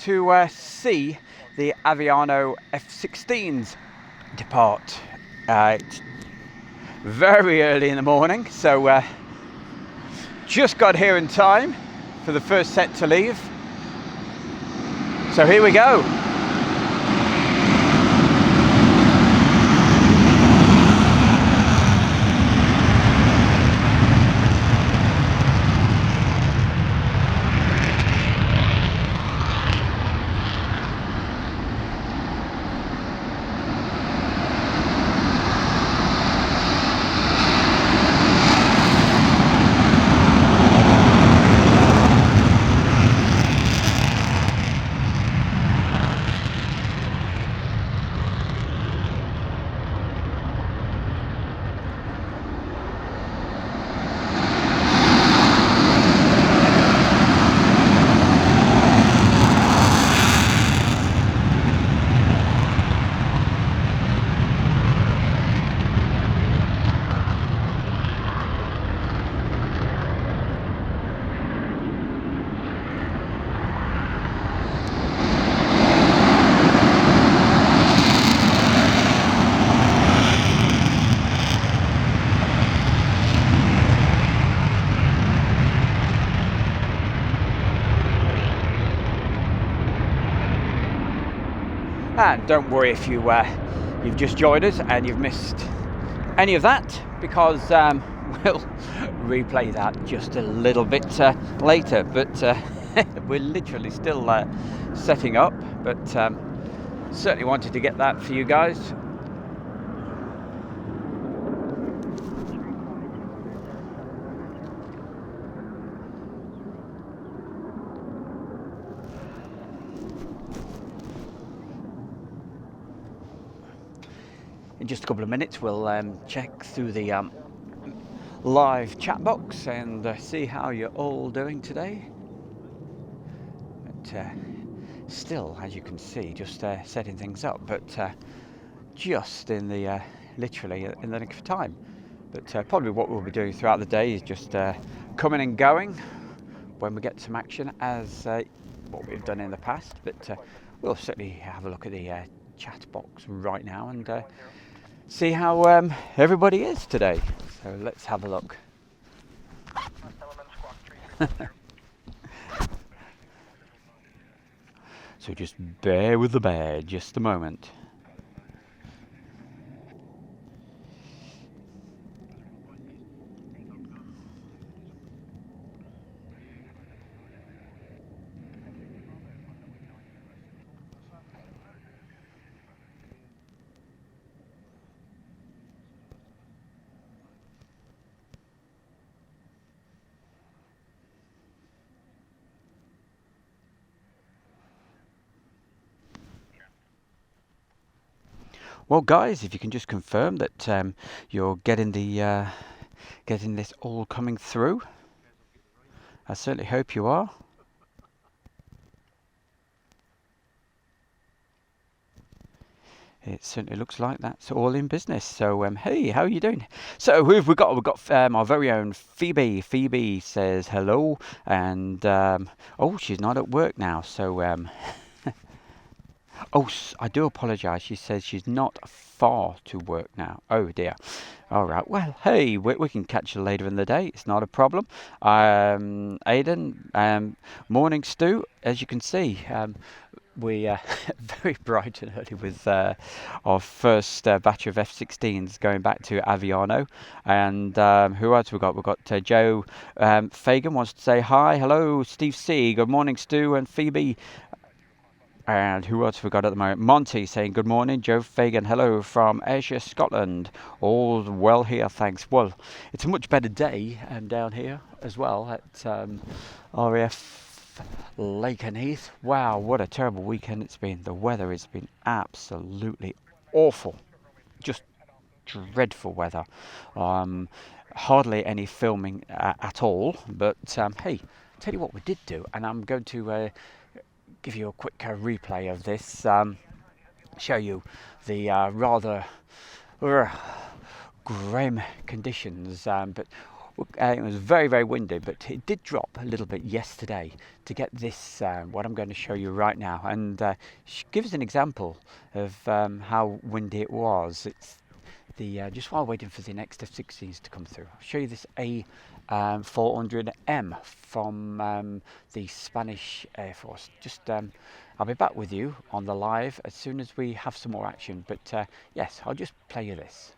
to see the Aviano F-16s depart. It's very early in the morning, so just got here in time for the first set to leave. So here we go. And don't worry if you've just joined us and you've missed any of that, because we'll replay that just a little bit later. But we're literally still setting up, but certainly wanted to get that for you guys. In just a couple of minutes we'll check through the live chat box and see how you're all doing today. But still, as you can see, just setting things up, but just in the literally in the nick of time. But probably what we'll be doing throughout the day is just coming and going when we get some action, as what we've done in the past. But we'll certainly have a look at the chat box right now and see how everybody is today. So let's have a look. So just bear with the bear just a moment. Well, guys, if you can just confirm that you're getting the getting this all coming through, I certainly hope you are. It certainly looks like that's all in business. So, hey, how are you doing? So, who have we got? We've got our very own Phoebe. Phoebe says hello, and oh, she's not at work now. So, oh, I do apologise. She says she's not far to work now. Oh dear. All right. Well, hey, we can catch her later in the day. It's not a problem. Aidan, morning, Stu. As you can see, we very bright and early with our first batch of F-16s going back to Aviano. And who else we got? We've got Joe Fagan wants to say hi. Hello, Steve C. Good morning, Stu and Phoebe. And who else have we got at the moment? Monty saying good morning. Joe Fagan, hello from Ayrshire, Scotland. All well here, thanks. Well, it's a much better day down here as well at RAF Lakenheath. Wow, what a terrible weekend it's been. The weather has been absolutely awful. Just dreadful weather. Hardly any filming at all. But hey, tell you what we did do, and I'm going to give you a quick replay of this, show you the rather grim conditions, but It was very, very windy, but it did drop a little bit yesterday to get this, what I'm going to show you right now, and give us an example of how windy it was. It's just while waiting for the next F-16s to come through, I'll show you this A400M from the Spanish Air Force. I'll be back with you on the live as soon as we have some more action, but yes, I'll just play you this.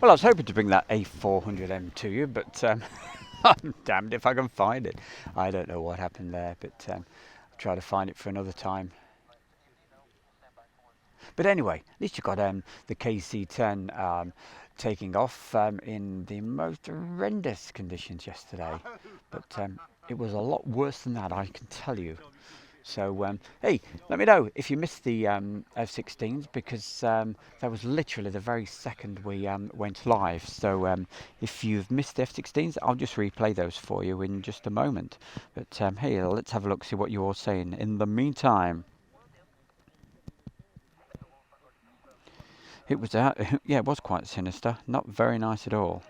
Well, I was hoping to bring that A400M to you, but I'm damned if I can find it. I don't know what happened there, but I'll try to find it for another time. But anyway, at least you got the KC-10 taking off in the most horrendous conditions yesterday. But it was a lot worse than that, I can tell you. So, hey, let me know if you missed the F-16s, because that was literally the very second we went live. So if you've missed the F-16s, I'll just replay those for you in just a moment. But hey, let's have a look, see what you're all saying in the meantime. It was yeah, it was quite sinister. Not very nice at all.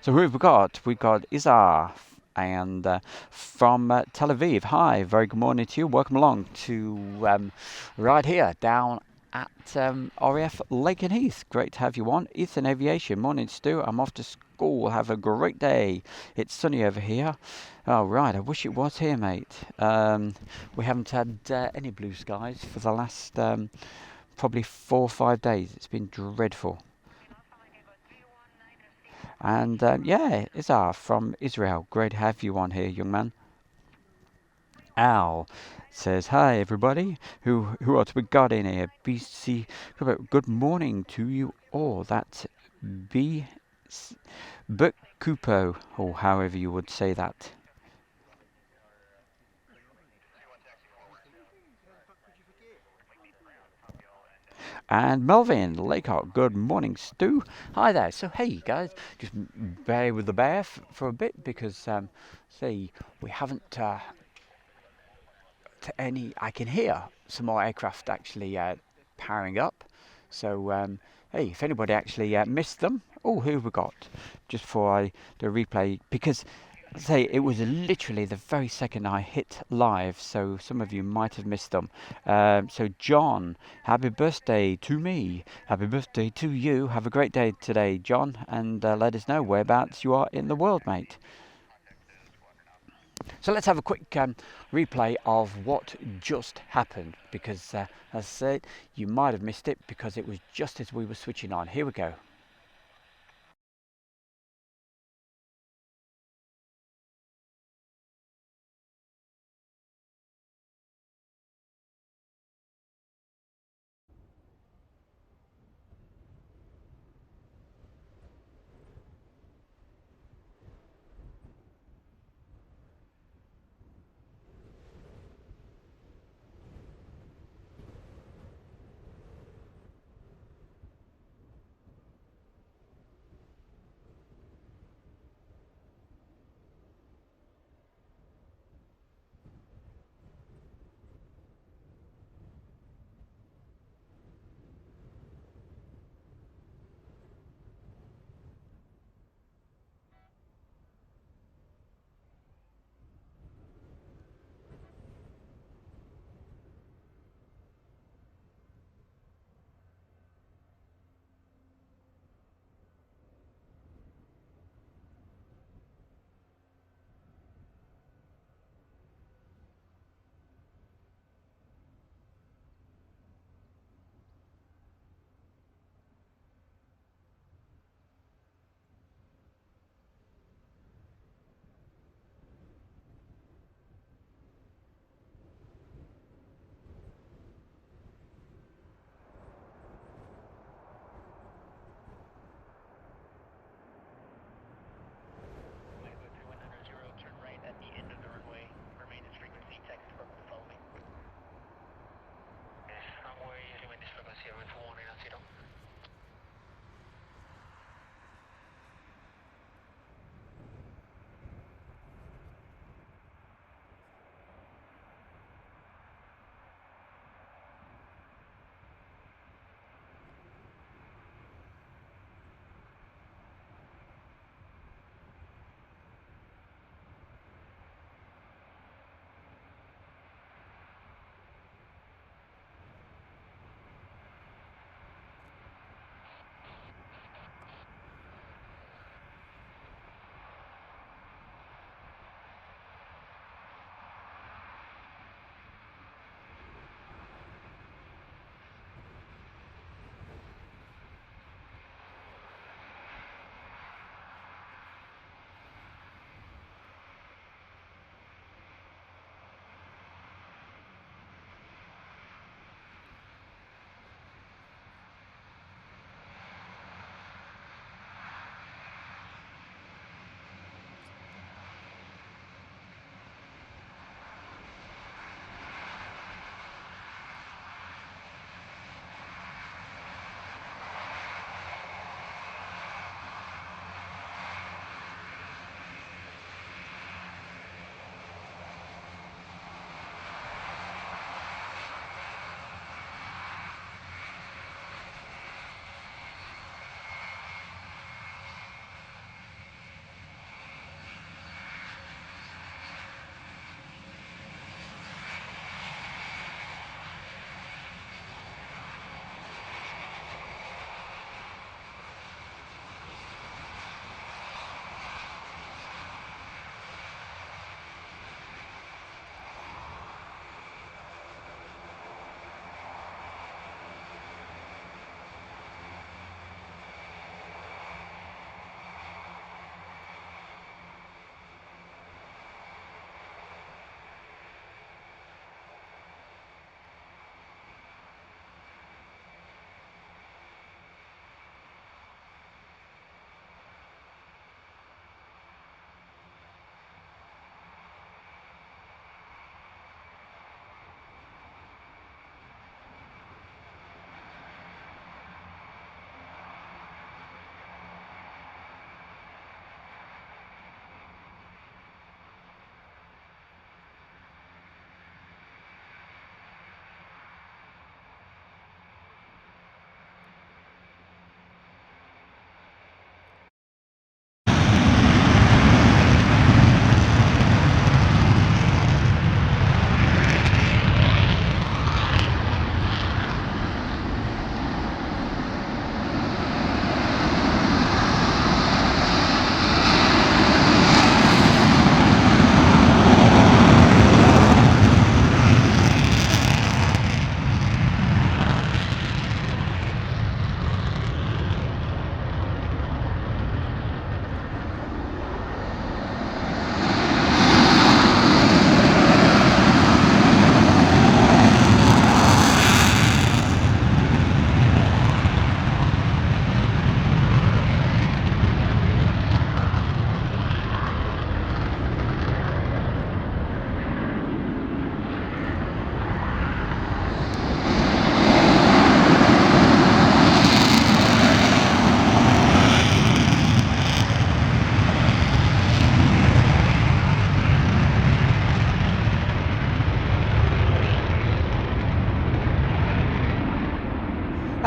So who have we got? We've got Izar and from Tel Aviv. Hi, very good morning to you. Welcome along to right here down at RAF Lakenheath. Great to have you on. Ethan Aviation. Morning, Stu. I'm off to school. Have a great day. It's sunny over here. Oh, right. I wish it was here, mate. We haven't had any blue skies for the last probably 4 or 5 days. It's been dreadful. And yeah, Izar from Israel. Great to have you on here, young man. Al says, hi everybody. Who else we got in here? BC. Good morning to you all. That's B. Bukupo, or however you would say that. and Melvin Lakeheath. Good morning, Stu. Hi there. So hey guys, just bear with the bear for a bit because see, we haven't to any. I can hear some more aircraft actually powering up. So hey, if anybody actually missed them, oh, who have we got? Just before I do a replay, because say it was literally the very second I hit live, so some of you might have missed them. So John, happy birthday to me. Happy birthday to you. Have a great day today, John, and let us know whereabouts you are in the world, mate. So let's have a quick replay of what just happened, because as I said, you might have missed it because it was just as we were switching on. Here we go.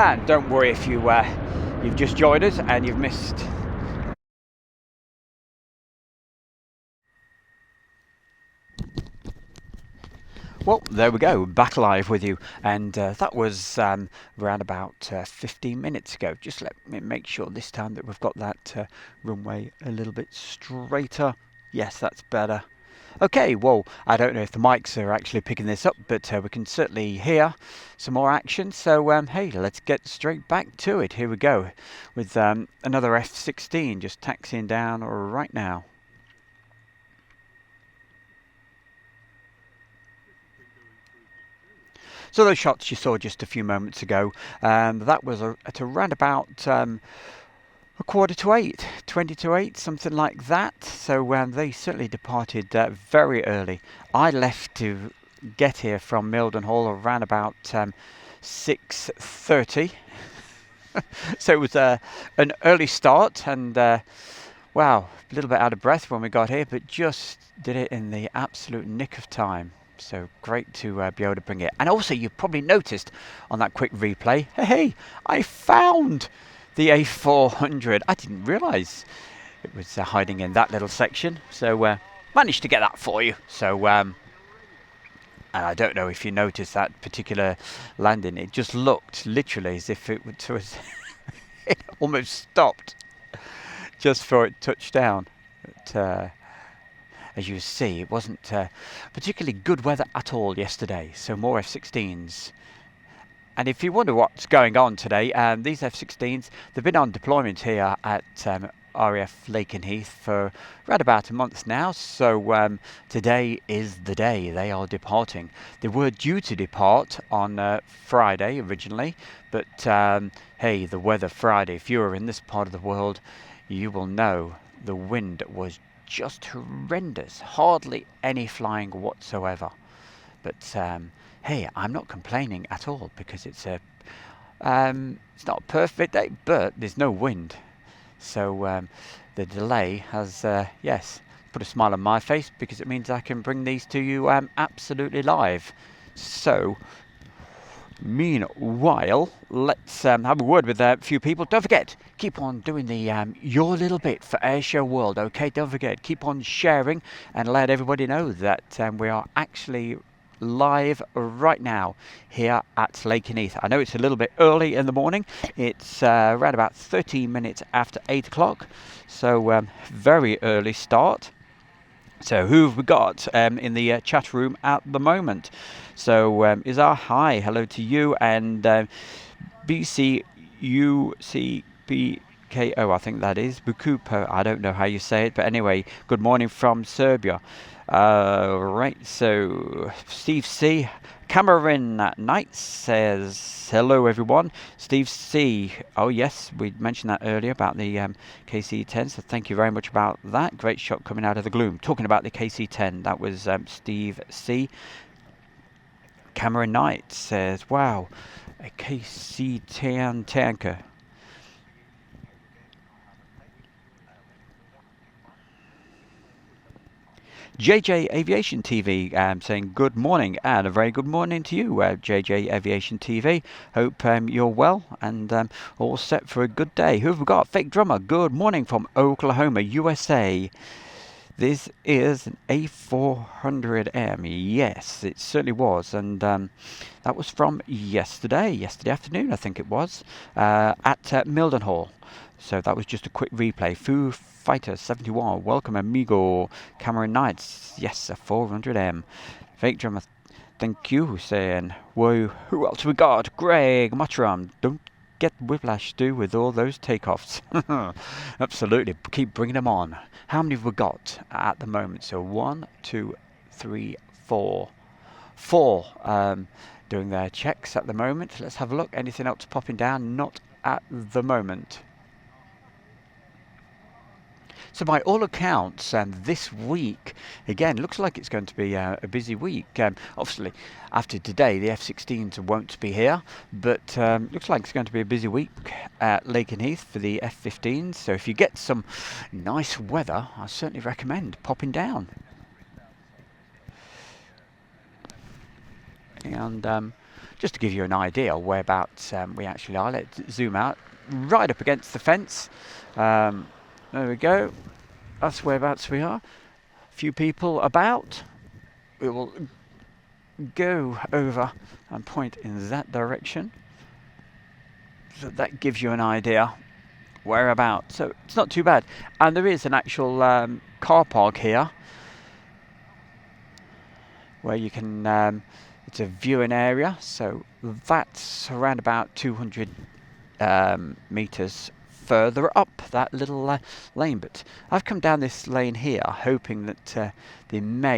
And don't worry if you've just joined us and you've missed. Well, there we go, back live with you, and that was around about 15 minutes ago. Just let me make sure this time that we've got that runway a little bit straighter. Yes, that's better. Okay, well, I don't know if the mics are actually picking this up, but we can certainly hear some more action. So, hey, let's get straight back to it. Here we go with another F-16 just taxiing down right now. So those shots you saw just a few moments ago, that was at around about a quarter to 8, 20 to 8, something like that. So they certainly departed very early. I left to get here from Mildenhall around about 6:30. So it was an early start, and wow, a little bit out of breath when we got here, but just did it in the absolute nick of time. So great to be able to bring it. And also, you probably noticed on that quick replay, hey, I found the A400. I didn't realise it was hiding in that little section. So managed to get that for you. So and I don't know if you noticed that particular landing. It just looked literally as if it was it almost stopped just before it touched down. But, as you see, it wasn't particularly good weather at all yesterday, so more F-16s. And if you wonder what's going on today, these F-16s, they've been on deployment here at RAF Lakenheath for around about a month now, so today is the day they are departing. They were due to depart on Friday originally, but hey, the weather Friday, if you are in this part of the world, you will know the wind was just horrendous, hardly any flying whatsoever. But hey, I'm not complaining at all because it's not a perfect day, but there's no wind, so the delay has yes, put a smile on my face because it means I can bring these to you absolutely live. So meanwhile, let's have a word with a few people. Don't forget, keep on doing the your little bit for Airshow World, okay? Don't forget, keep on sharing and let everybody know that we are actually live right now here at Lakenheath. I know it's a little bit early in the morning. It's around about 13 minutes after 8 o'clock, so very early start. So who have we got in the chat room at the moment? So Izar, hi, hello to you, and BCUCBKO, I think that is, Bukupo, I don't know how you say it, but anyway, good morning from Serbia. Right, so Steve C. Cameron Knight says, hello everyone. Steve C. Oh yes, we mentioned that earlier about the KC-10, so thank you very much about that. Great shot coming out of the gloom. Talking about the KC-10, that was Steve C. Cameron Knight says, wow, a KC-10 tanker. JJ Aviation TV saying good morning, and a very good morning to you, JJ Aviation TV. Hope you're well and all set for a good day. Who have we got? Fake Drummer, good morning from Oklahoma, USA. This is an A400M. Yes, it certainly was, and that was from yesterday afternoon, I think it was, at Mildenhall. So that was just a quick replay. Foo Fighter 71, welcome amigo. Cameron Knights, yes, a 400M. Fake Drummer, thank you, saying, whoa, who else we got? Greg Muttram, don't get whiplash, do with all those takeoffs. Absolutely, keep bringing them on. How many have we got at the moment? So 1, 2, 3, 4. 4 doing their checks at the moment. Let's have a look. Anything else popping down? Not at the moment. So by all accounts, this week, again, looks like it's going to be a busy week. Obviously, after today, the F-16s won't be here, but looks like it's going to be a busy week at Lakenheath for the F-15s. So if you get some nice weather, I certainly recommend popping down. And just to give you an idea whereabouts we actually are. Let's zoom out right up against the fence. There we go. That's whereabouts we are. A few people about. We will go over and point in that direction. So that gives you an idea whereabouts. So it's not too bad. And there is an actual car park here where you can, it's a viewing area. So that's around about 200 meters further up that little lane. But I've come down this lane here hoping that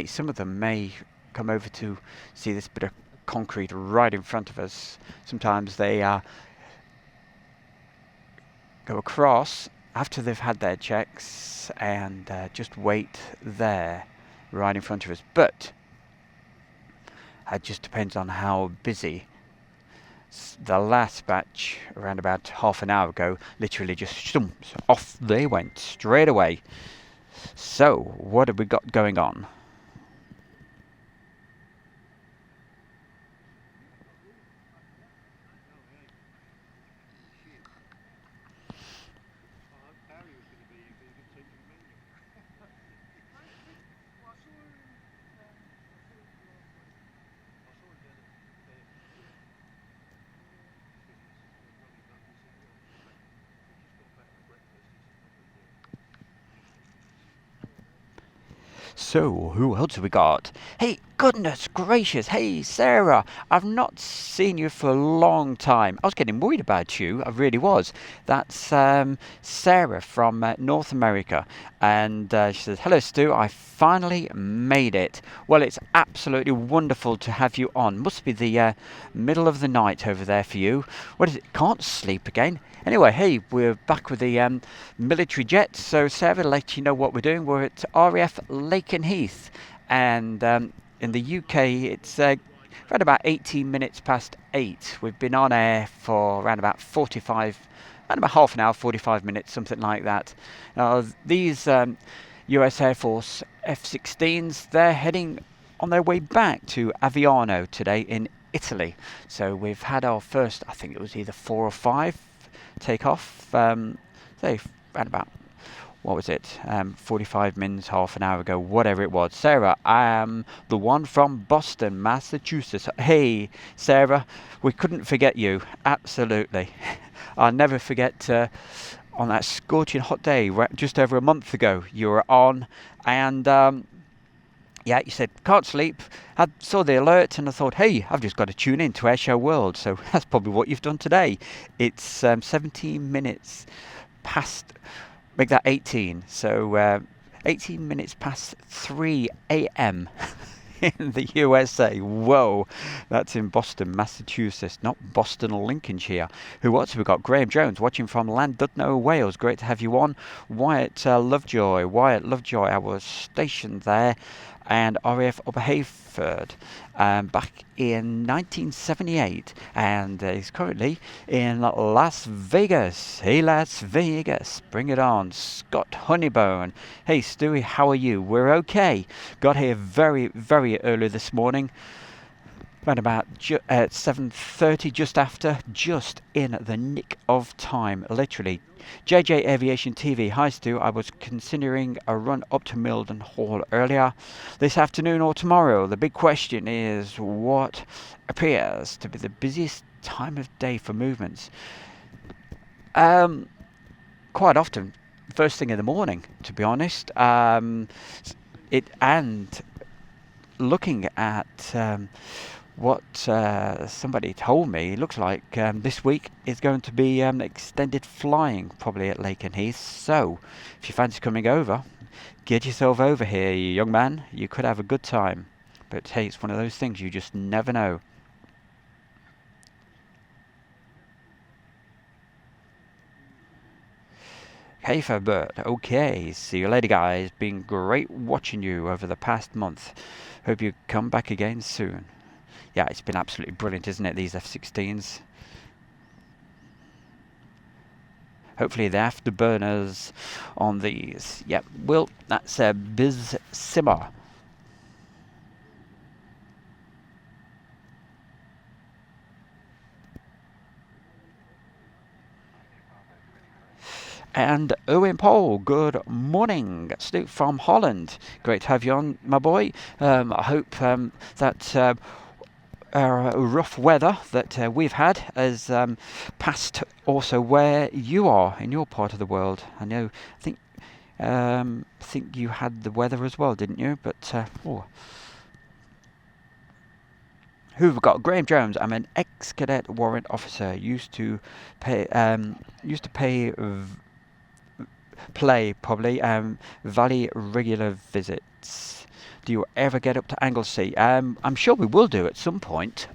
some of them may come over to see this bit of concrete right in front of us. Sometimes they go across after they've had their checks and just wait there right in front of us. But it just depends on how busy. The last batch, around about half an hour ago, literally just off they went straight away. So, what have we got going on? So, who else have we got? Hey, goodness gracious. Hey, Sarah. I've not seen you for a long time. I was getting worried about you. I really was. That's Sarah from North America. And she says, hello, Stu. I finally made it. Well, it's absolutely wonderful to have you on. Must be the middle of the night over there for you. What is it? Can't sleep again? Anyway, hey, we're back with the military jets. So, Sarah, let you know what we're doing. We're at RAF Lakenheath, and in the UK, it's around about 18 minutes past 8. We've been on air for around about half an hour, 45 minutes, something like that. These US Air Force F-16s, they're heading on their way back to Aviano today in Italy. So we've had our first, I think it was either 4 or 5 takeoff, say around about, what was it, 45 minutes, half an hour ago, whatever it was. Sarah, I am the one from Boston, Massachusetts. Hey, Sarah, we couldn't forget you, absolutely. I'll never forget on that scorching hot day, just over a month ago, you were on, and yeah, you said, can't sleep. I saw the alert and I thought, hey, I've just got to tune in to Airshow World. So that's probably what you've done today. It's 17 minutes past, make that 18. So 18 minutes past 3 a.m. in the USA. Whoa, that's in Boston, Massachusetts, not Boston or Lincolnshire. Who else have we got? Graham Jones watching from Llandudno, Wales. Great to have you on. Wyatt Lovejoy, I was stationed there, and RAF Oberhayford back in 1978, and he's currently in Las Vegas. Hey, Las Vegas, bring it on. Scott Honeybone, hey Stewie, how are you? We're okay. Got here very, very early this morning, around about 7:30, just in the nick of time, literally. JJ Aviation TV, hi Stu, I was considering a run up to Milden Hall earlier this afternoon or tomorrow. The big question is what appears to be the busiest time of day for movements. Quite often, first thing in the morning, to be honest. Looking at what somebody told me, it looks like this week is going to be extended flying, probably at Lakenheath. So, if you fancy coming over, get yourself over here, you young man. You could have a good time. But hey, it's one of those things you just never know. Hey, Fabbert. Okay, see you later, guys. Been great watching you over the past month. Hope you come back again soon. Yeah, it's been absolutely brilliant, isn't it, these F-16s? Hopefully the afterburners on these. Yep, well, that's a Biz Simmer. And Owen Paul, good morning. Stu from Holland. Great to have you on, my boy. I hope that rough weather that we've had has passed also where you are in your part of the world. I think you had the weather as well, didn't you? But who have we got? Graham Jones. I'm an ex-cadet warrant officer. Play probably. Valley regular visits. Do you ever get up to Anglesey? I'm sure we will do at some point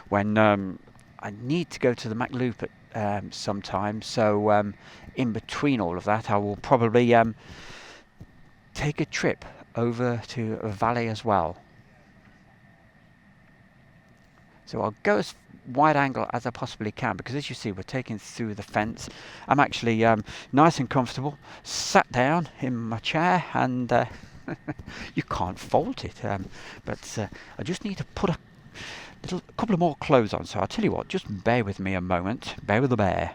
when I need to go to the MacLoop at sometime. So in between all of that, I will probably take a trip over to Valley as well. So I'll go as wide angle as I possibly can, because as you see, we're taking through the fence. I'm actually nice and comfortable, sat down in my chair, and you can't fault it. But I just need to put a couple of more clothes on. So I'll tell you what, just bear with me a moment. Bear with the bear.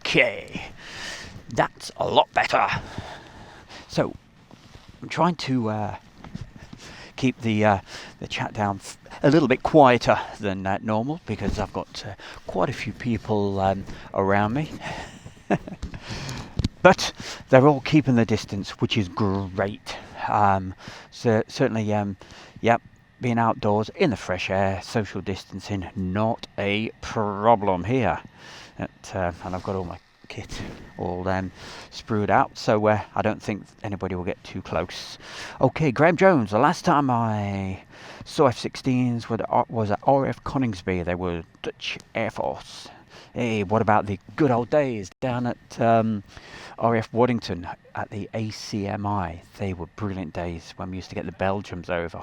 Okay, that's a lot better. So I'm trying to keep the chat down a little bit quieter than normal, because I've got quite a few people around me. But they're all keeping the distance, which is great. So certainly, yep, being outdoors in the fresh air, social distancing, not a problem here. And I've got all my kit all sprued out, so I don't think anybody will get too close. Okay, Graham Jones. The last time I saw F-16s was at RAF Coningsby. They were Dutch Air Force. Hey, what about the good old days down at RAF Waddington at the ACMI? They were brilliant days when we used to get the Belgians over.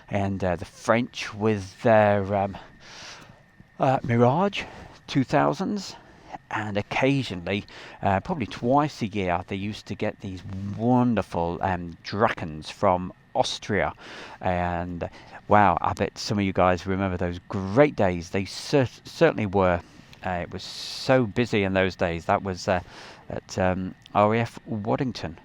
And the French with their Mirage 2000s. And occasionally, probably twice a year, they used to get these wonderful Drakens from Austria. And wow, I bet some of you guys remember those great days. They certainly were. It was so busy in those days. That was at RAF Waddington.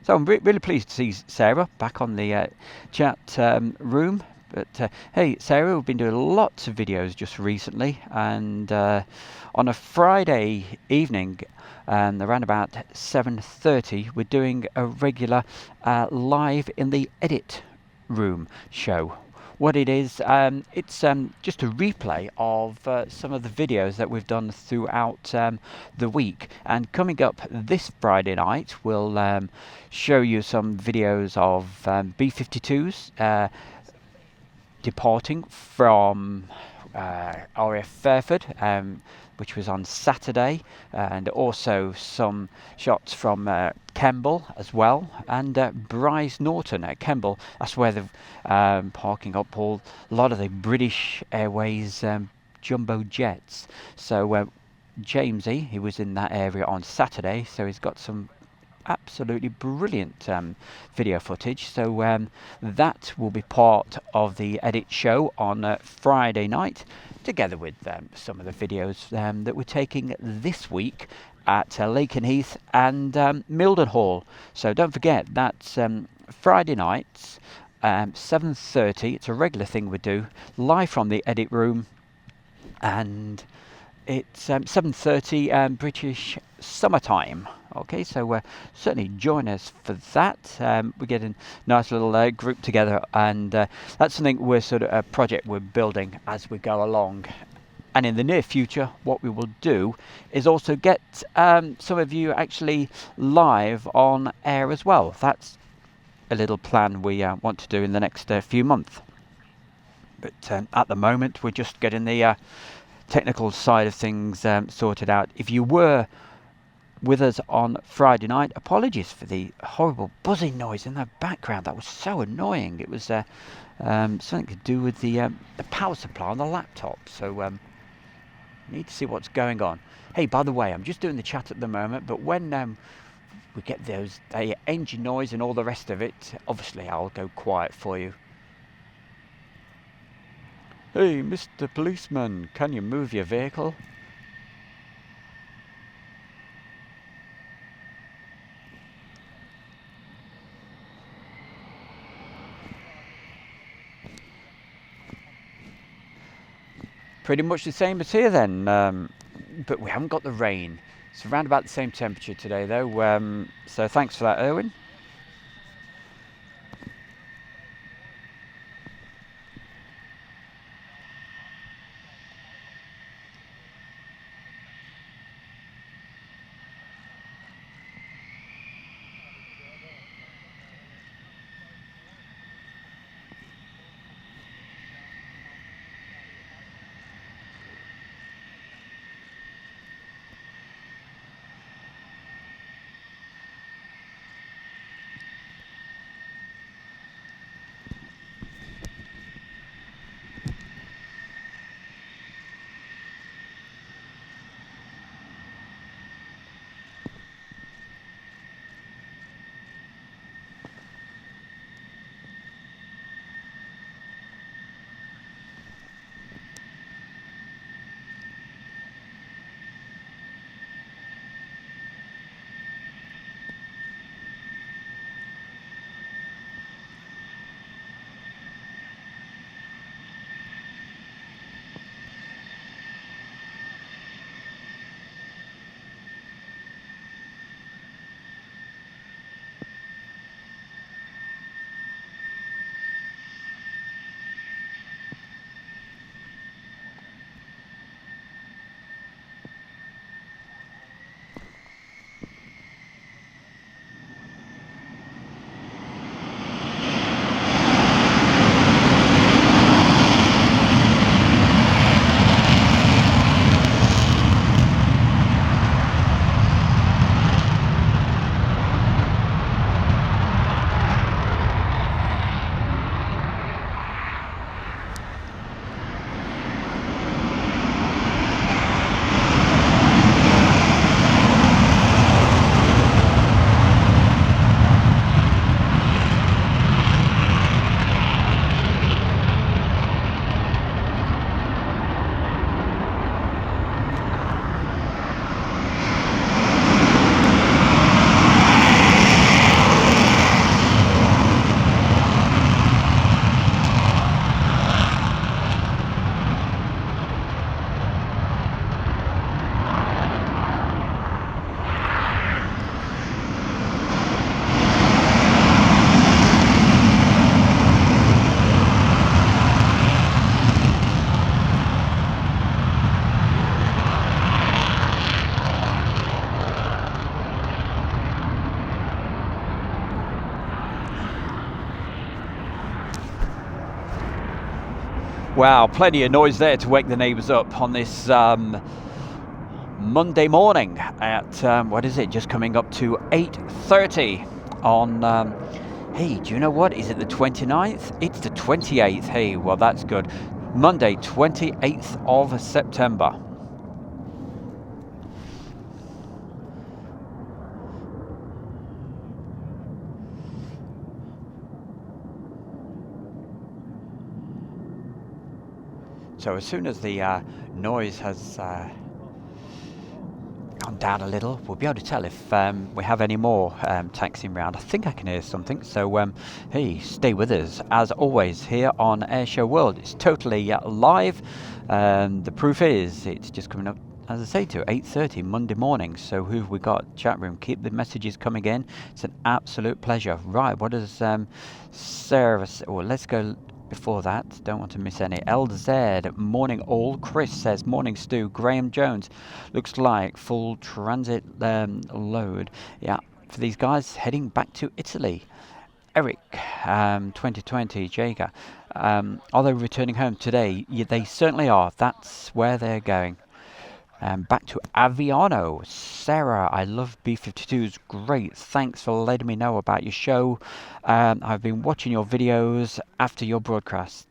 So I'm really pleased to see Sarah back on the chat room. But hey, Sarah, we've been doing lots of videos just recently, and on a Friday evening, around about 7:30, we're doing a regular live in the edit room show. What it is, it's just a replay of some of the videos that we've done throughout the week. And coming up this Friday night, we'll show you some videos of B-52s departing from RAF Fairford, which was on Saturday, and also some shots from Kemble as well, and Bryce Norton at Kemble. That's where they're parking up a lot of the British Airways jumbo jets. So Jamesy, he was in that area on Saturday, so he's got some absolutely brilliant video footage. So that will be part of the edit show on Friday night, together with some of the videos that we're taking this week at Lakenheath and Mildenhall. So don't forget, that's Friday nights, 7:30. It's a regular thing we do, live from the edit room, and it's 7:30 British summertime. Okay, so certainly join us for that. We're getting a nice little group together, and that's something we're sort of a project we're building as we go along. And in the near future, what we will do is also get some of you actually live on air as well. That's a little plan we want to do in the next few months. But at the moment, we're just getting the technical side of things sorted out. If you were with us on Friday night, apologies for the horrible buzzing noise in the background. That was so annoying. It was something to do with the power supply on the laptop. So need to see what's going on. Hey, by the way, I'm just doing the chat at the moment, but when we get those engine noise and all the rest of it, obviously I'll go quiet for you. Hey, Mr. Policeman, can you move your vehicle? Pretty much the same as here then, but we haven't got the rain. It's around about the same temperature today though, so thanks for that, Erwin. Wow, plenty of noise there to wake the neighbours up on this Monday morning at, what is it, just coming up to 8:30 on, hey, do you know what, is it the 29th? It's the 28th, hey, well that's good. Monday, 28th of September. So as soon as the noise has gone down a little, we'll be able to tell if we have any more taxiing around. I think I can hear something, so hey, stay with us. As always, here on Airshow World, it's totally live. The proof is, it's just coming up, as I say, to 8:30 Monday morning. So who have we got? Chat room, keep the messages coming in. It's an absolute pleasure. Right, what does Sarah, well, let's go before that, don't want to miss any. LZ, morning all. Chris says, morning Stu. Graham Jones, looks like full transit load. Yeah, for these guys heading back to Italy. Eric, 2020, Jager, are they returning home today? Yeah, they certainly are. That's where they're going. Back to Aviano. Sarah, I love B-52s. Great. Thanks for letting me know about your show. I've been watching your videos after your broadcasts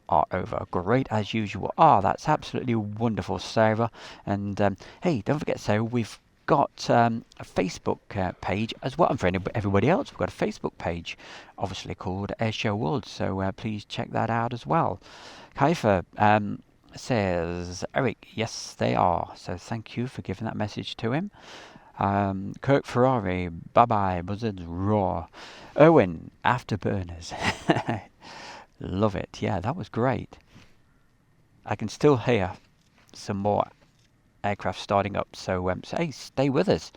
are over. Great as usual. That's absolutely wonderful, Sarah. And hey, don't forget, Sarah, we've got a Facebook page as well. And for everybody else, we've got a Facebook page, obviously called Airshow World. So please check that out as well. Kaifa, says, Eric, yes, they are. So thank you for giving that message to him. Kirk Ferrari, bye-bye, buzzards roar. Owen, afterburners. Love it. Yeah, that was great. I can still hear some more aircraft starting up. So, hey, stay with us.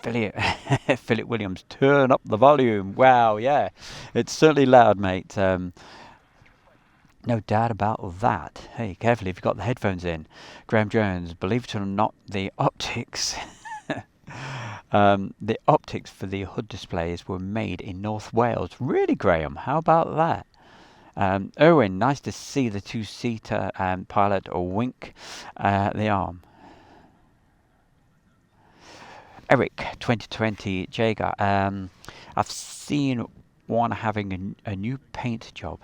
Philip Williams, turn up the volume. Wow, yeah. It's certainly loud, mate. No doubt about that. Hey, carefully if you've got the headphones in. Graham Jones, believe it or not, the optics the optics for the hood displays were made in North Wales. Really, Graham? How about that? Owen, nice to see the two-seater pilot or wink the arm. Eric, 2020, Jager. I've seen one having a new paint job.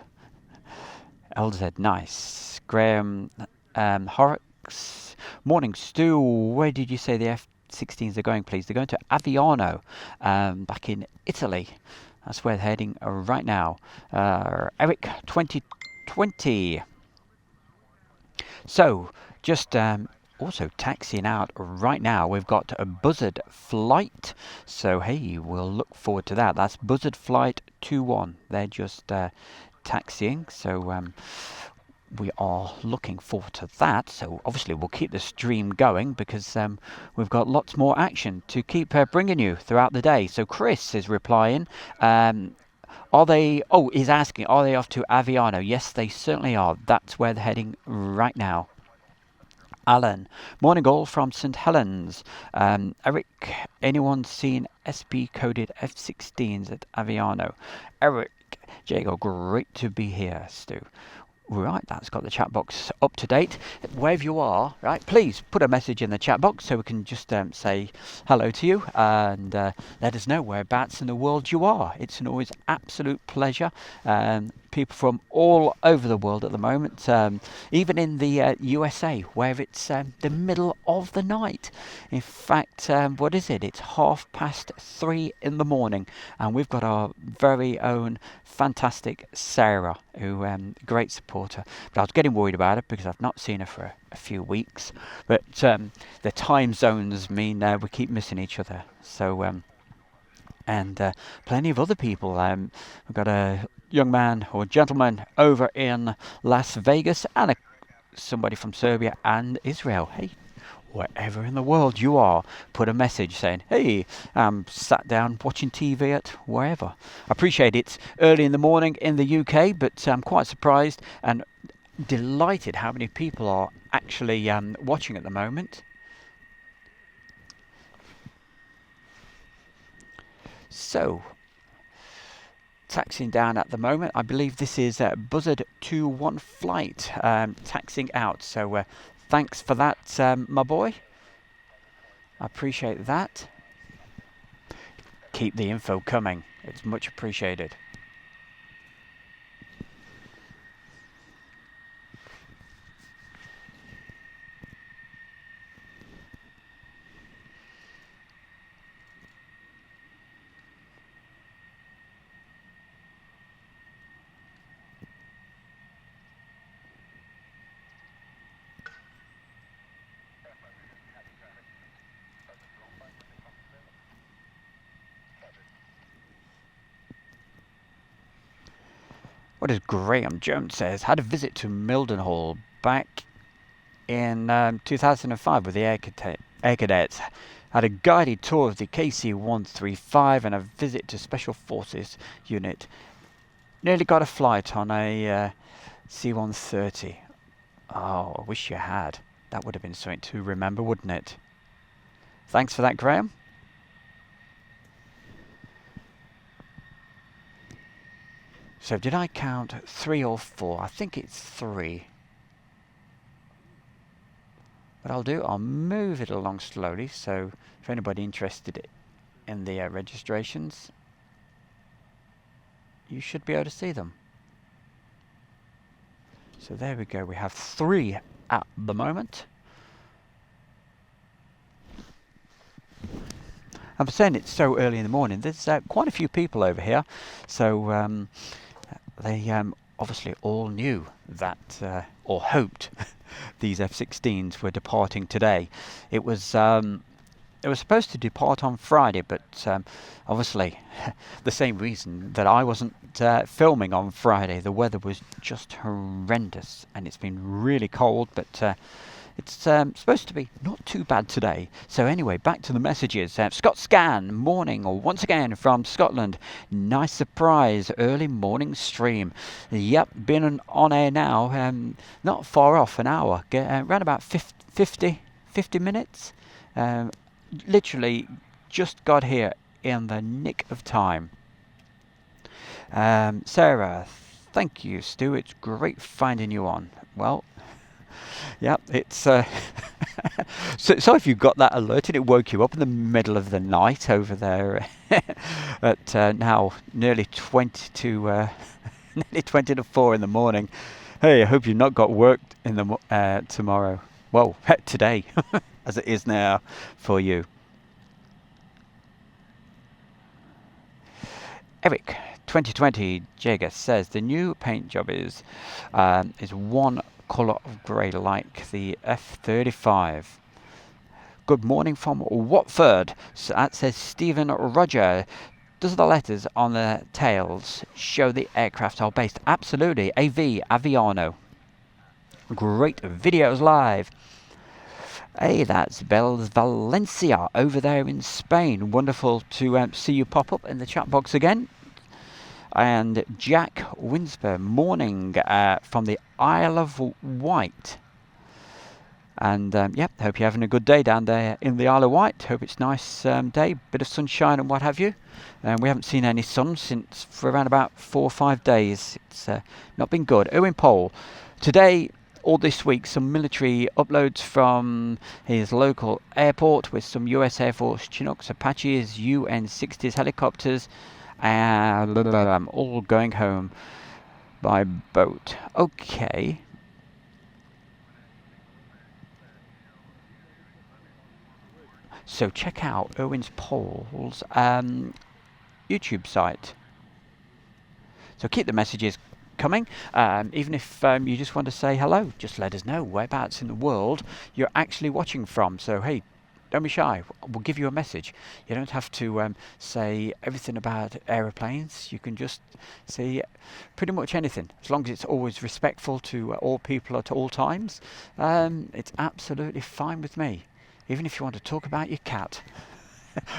LZ, nice. Graham, Horrocks, morning Stu. Where did you say the F-16s are going, please? They're going to Aviano, back in Italy. That's where they're heading right now. Eric, 2020. So, just also taxiing out right now. We've got a Buzzard flight. So, hey, we'll look forward to that. That's Buzzard flight 21. They're just taxiing. So, we are looking forward to that. So obviously we'll keep the stream going because we've got lots more action to keep bringing you throughout the day. So Chris is replying, he's asking, are they off to Aviano? Yes, they certainly are. That's where they're heading right now. Alan, morning all from St Helens. Eric, anyone seen SP coded F-16s at Aviano? Eric, Jago, great to be here, Stu. Right, that's got the chat box up to date. Wherever you are, right, please put a message in the chat box so we can just say hello to you and let us know whereabouts in the world you are. It's an always absolute pleasure. People from all over the world at the moment, even in the USA, where it's the middle of the night. In fact, what is it? It's 3:30 in the morning, and we've got our very own fantastic Sarah, who great supporter. But I was getting worried about her because I've not seen her for a few weeks. But the time zones mean we keep missing each other. So. And plenty of other people. We've got a young man or gentleman over in Las Vegas and somebody from Serbia and Israel. Hey, wherever in the world you are, put a message saying, hey, I'm sat down watching TV at wherever. I appreciate it's early in the morning in the UK, but I'm quite surprised and delighted how many people are actually watching at the moment. So, taxiing down at the moment. I believe this is Buzzard 21 flight taxiing out. So thanks for that, my boy. I appreciate that. Keep the info coming. It's much appreciated. What does Graham Jones says? Had a visit to Mildenhall back in 2005 with the Air Cadets. Had a guided tour of the KC-135 and a visit to Special Forces Unit Nearly got a flight on a C-130. Oh, I wish you had. That would have been something to remember, wouldn't it? Thanks for that, Graham. So did I count 3 or 4? I think it's 3. What I'll do, I'll move it along slowly, so if anybody interested in the registrations, you should be able to see them. So there we go, we have 3 at the moment. I'm saying it's so early in the morning, there's quite a few people over here, so they obviously all knew that, or hoped, these F-16s were departing today. It was supposed to depart on Friday, but obviously the same reason that I wasn't filming on Friday. The weather was just horrendous, and it's been really cold, but it's supposed to be not too bad today. So anyway, back to the messages. Scott Scan, morning, or once again from Scotland. Nice surprise, early morning stream. Yep, been on air now, not far off an hour, around about 50 minutes. Literally just got here in the nick of time. Sarah, thank you, Stu. It's great finding you on. Well, yeah, it's so if you got that alert and it woke you up in the middle of the night over there at now nearly 20 to nearly 20 to 4 in the morning. Hey, I hope you've not got work in the tomorrow. Well, today, as it is now for you. Eric, 2020 Jager says the new paint job is one colour of grey like the F-35. Good morning from Watford. So that says Stephen Roger. Does the letters on the tails show the aircraft are based? Absolutely. Aviano. Great videos live. Hey, that's Bells Valencia over there in Spain. Wonderful to see you pop up in the chat box again. And Jack Winsper, morning from the Isle of Wight. And yep, hope you're having a good day down there in the Isle of Wight. Hope it's a nice day, bit of sunshine and what have you. We haven't seen any sun for around about 4 or 5 days. It's not been good. Owen Pole, today or this week, some military uploads from his local airport with some US Air Force Chinooks, Apaches, UN-60s helicopters, and I'm all going home by boat. Okay. So check out Owen's Pole's YouTube site. So keep the messages coming. Even if you just want to say hello, just let us know whereabouts in the world you're actually watching from. So hey, don't be shy. We'll give you a message. You don't have to say everything about aeroplanes. You can just say pretty much anything, as long as it's always respectful to all people at all times. It's absolutely fine with me. Even if you want to talk about your cat,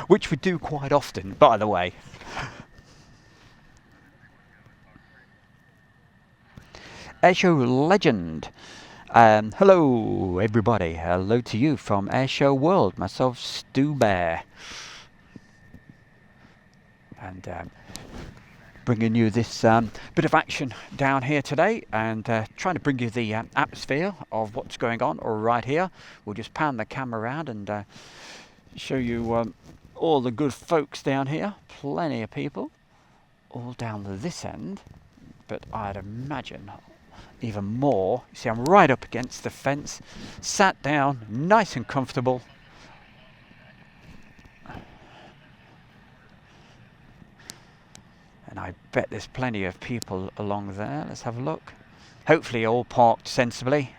which we do quite often, by the way. Airshow Legend. Hello, everybody. Hello to you from Airshow World. Myself, Stu Bear. And bringing you this bit of action down here today, and trying to bring you the atmosphere of what's going on right here. We'll just pan the camera around and show you all the good folks down here. Plenty of people all down this end, but I'd imagine even more. You see, I'm right up against the fence, sat down, nice and comfortable. And I bet there's plenty of people along there. Let's have a look. Hopefully all parked sensibly.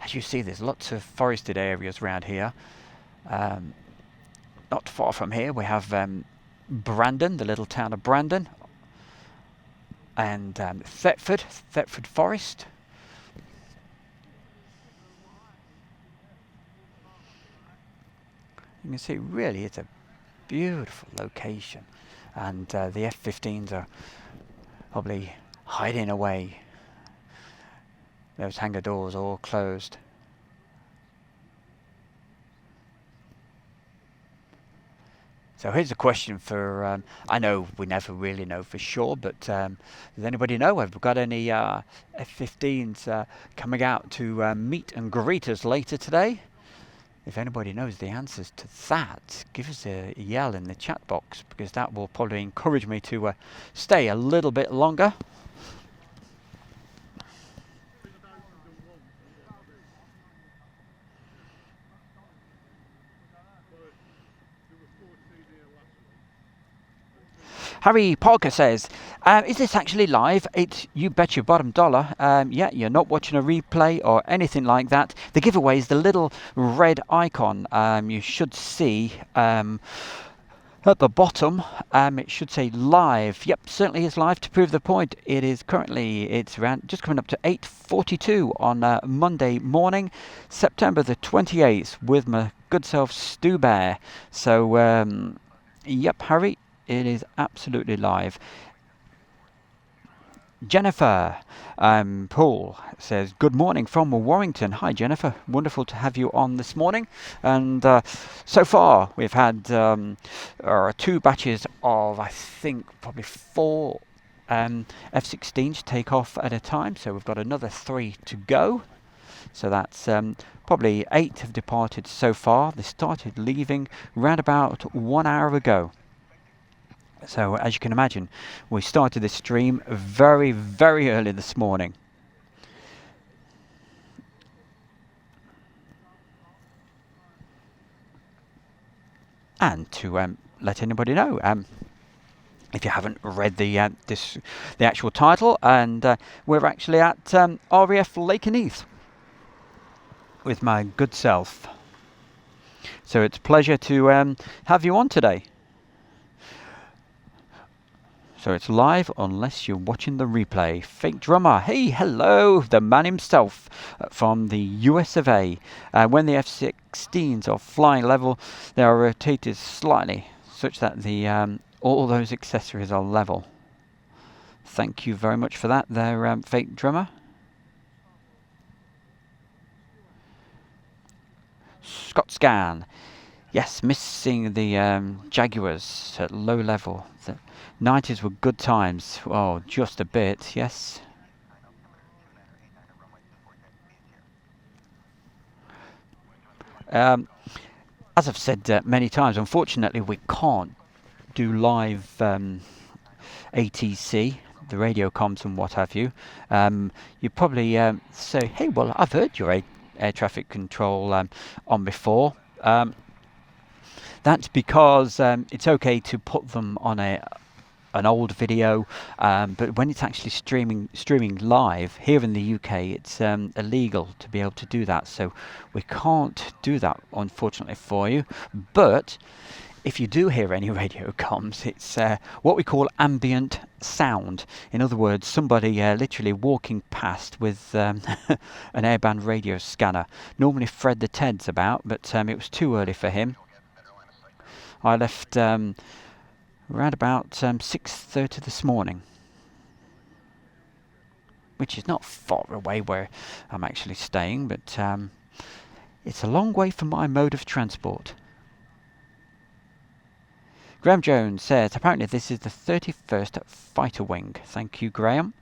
As you see, there's lots of forested areas around here. Not far from here we have Brandon, the little town of Brandon, and Thetford Forest. You can see really it's a beautiful location, and the F-15s are probably hiding away. Those hangar doors are all closed. So here's a question for, I know we never really know for sure, but does anybody know? Have we got any F-15s coming out to meet and greet us later today? If anybody knows the answers to that, give us a yell in the chat box, because that will probably encourage me to stay a little bit longer. Harry Parker says, is this actually live? It's You Bet Your Bottom Dollar. Yeah, you're not watching a replay or anything like that. The giveaway is the little red icon you should see at the bottom. It should say live. Yep, certainly is live. To prove the point, it is currently, it's around just coming up to 8:42 on Monday morning, September the 28th, with my good self Stu Bear. So, yep, Harry, it is absolutely live. Jennifer Paul says, good morning from Warrington. Hi Jennifer, wonderful to have you on this morning. And so far we've had 2 batches of, I think, probably 4 F-16s take off at a time. So we've got another 3 to go. So that's probably 8 have departed so far. They started leaving around about 1 hour ago. So as you can imagine, we started this stream very, very early this morning. And to let anybody know, if you haven't read the actual title, and we're actually at RAF Lakenheath with my good self. So it's a pleasure to have you on today. So it's live unless you're watching the replay. Fake drummer, hey, hello, the man himself from the US of A. When the F-16s are flying level, they are rotated slightly, such that the all those accessories are level. Thank you very much for that there, fake drummer. Scott Scan. Yes, missing the Jaguars at low level. The 90s were good times. Oh, just a bit, yes. As I've said many times, unfortunately we can't do live ATC, the radio comms and what have you. You probably say, hey, well, I've heard your air traffic control on before. That's because it's okay to put them on an old video, but when it's actually streaming live here in the UK, it's illegal to be able to do that. So we can't do that, unfortunately, for you. But if you do hear any radio comms, it's what we call ambient sound. In other words, somebody literally walking past with an airband radio scanner. Normally Fred the Ted's about, but it was too early for him. I left around about 6:30 this morning, which is not far away where I'm actually staying, but it's a long way from my mode of transport. Graham Jones says, apparently this is the 31st fighter wing. Thank you, Graham.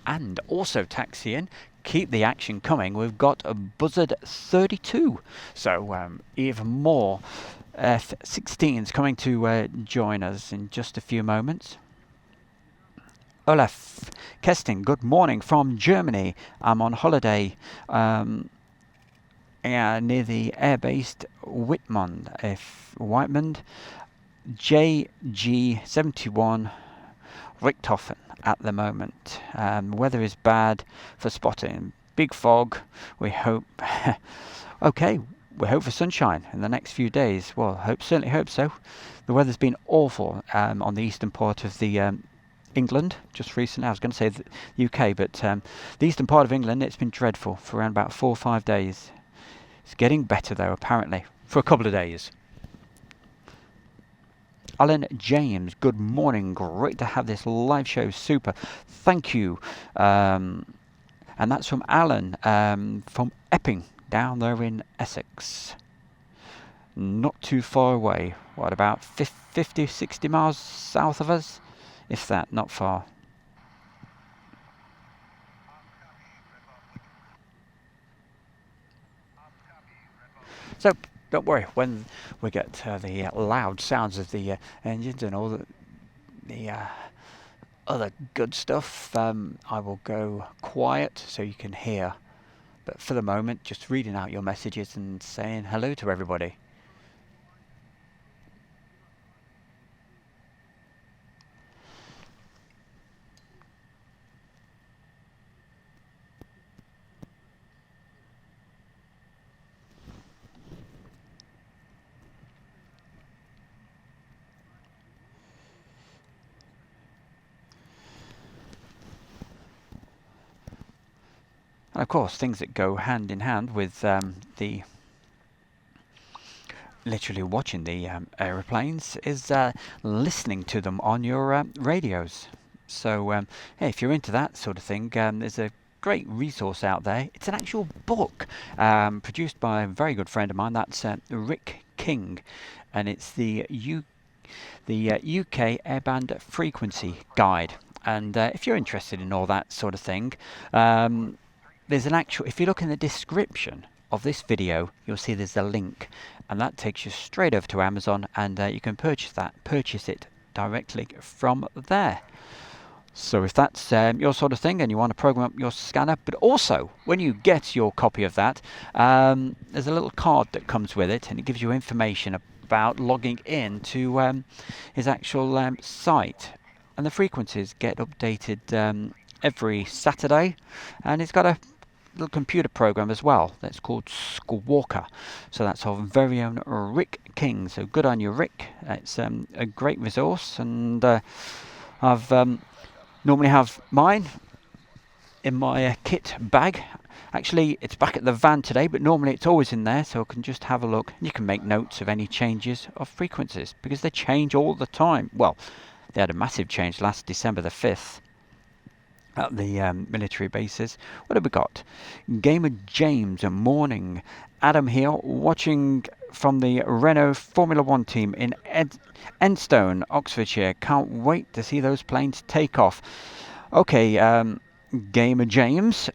And also taxiing, keep the action coming. We've got a Buzzard 32. So even more F-16s coming to join us in just a few moments. Olaf Kesting, good morning from Germany. I'm on holiday near the air-based Whitmond, JG71 Richthofen at the moment. Weather is bad for spotting. Big fog. We hope. Okay, we hope for sunshine in the next few days. Well, certainly hope so. The weather's been awful on the eastern part of the England just recently. I was going to say the UK, but the eastern part of England, it's been dreadful for around about 4 or 5 days. It's getting better though, apparently, for a couple of days. Alan James, good morning. Great to have this live show. Super. Thank you. And that's from Alan from Epping, down there in Essex. Not too far away. What, about 50, 60 miles south of us? If that, not far. So don't worry, when we get the loud sounds of the engines and all the other good stuff, I will go quiet so you can hear. But for the moment, just reading out your messages and saying hello to everybody. And of course, things that go hand in hand with the literally watching the aeroplanes is listening to them on your radios. So hey, if you're into that sort of thing, there's a great resource out there. It's an actual book produced by a very good friend of mine. That's Rick King, and it's the UK Airband Frequency Guide. And if you're interested in all that sort of thing, there's an actual, if you look in the description of this video, you'll see there's a link, and that takes you straight over to Amazon, and you can purchase it directly from there. So if that's your sort of thing and you want to program up your scanner, but also when you get your copy of that, there's a little card that comes with it, and it gives you information about logging in to his actual site. And the frequencies get updated every Saturday, and it's got a little computer program as well that's called Squawker. So that's our very own Rick King. So good on you, Rick. It's a great resource, and I've normally have mine in my kit bag. Actually, it's back at the van today, but normally it's always in there, so I can just have a look. You can make notes of any changes of frequencies, because they change all the time. Well, they had a massive change last December the 5th. At the military bases. What have we got? Gamer James, morning. Adam here, watching from the Renault Formula One team in Enstone, Oxfordshire. Can't wait to see those planes take off. Okay, Gamer James,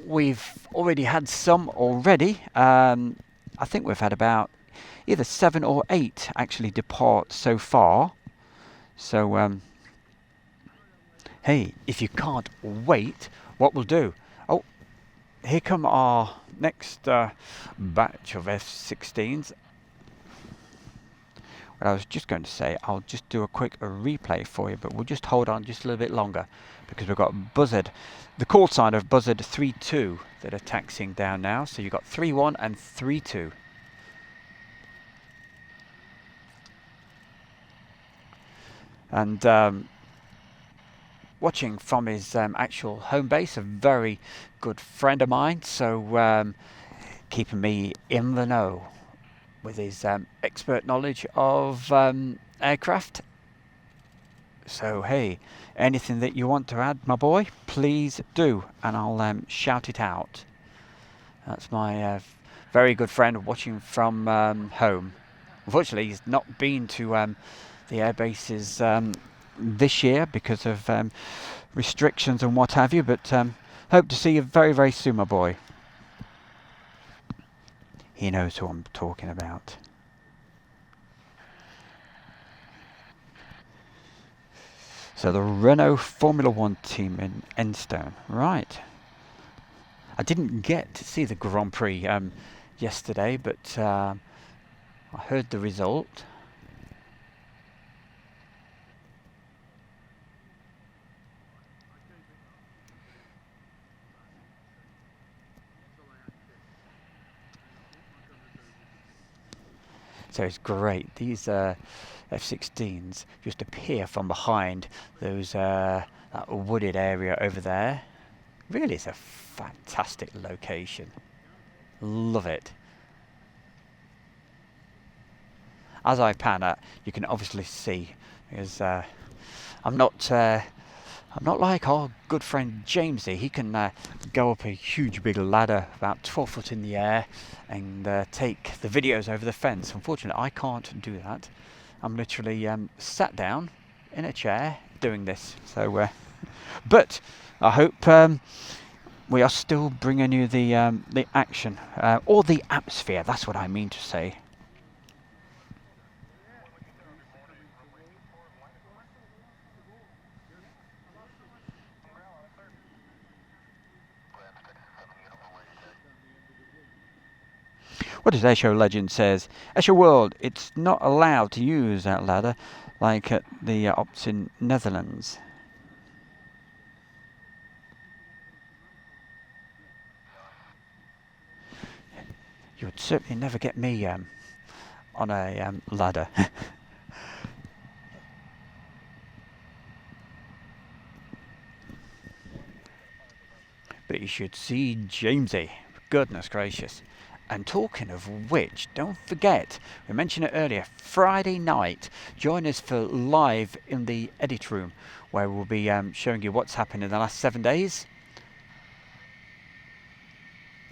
we've already had some already. I think we've had about either 7 or 8 actually depart so far. So, hey, if you can't wait, what we'll do? Oh, here come our next batch of F-16s. What I was just going to say, I'll just do a quick replay for you, but we'll just hold on just a little bit longer, because we've got Buzzard, the call sign of Buzzard 3-2 that are taxiing down now. So you've got 3-1 and 3-2. And watching from his actual home base, a very good friend of mine, so keeping me in the know with his expert knowledge of aircraft. So hey, anything that you want to add, my boy, please do, and I'll shout it out. That's my very good friend watching from home. Unfortunately, he's not been to the air bases this year because of restrictions and what have you, but hope to see you very, very soon, my boy. He knows who I'm talking about. So the Renault Formula One team in Enstone, right. I didn't get to see the Grand Prix yesterday, but I heard the result. So it's great. These F-16s just appear from behind those that wooded area over there. Really, it's a fantastic location. Love it. as I pan up, you can obviously see, because I'm not like our good friend Jamesy. He can go up a huge big ladder about 12 foot in the air and take the videos over the fence. Unfortunately, I can't do that. I'm literally sat down in a chair doing this. So, but I hope we are still bringing you the action or the atmosphere. That's what I mean to say. What does Esho Legend says? Esho World, it's not allowed to use that ladder like at the ops in Netherlands. You would certainly never get me on a ladder. But you should see Jamesy. Goodness gracious. And talking of which, don't forget, we mentioned it earlier, Friday night, join us for live in the edit room, where we'll be showing you what's happened in the last 7 days.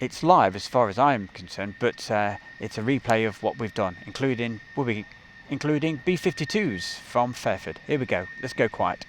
It's live as far as I'm concerned, but it's a replay of what we've done, including B-52s from Fairford. Here we go. Let's go quiet.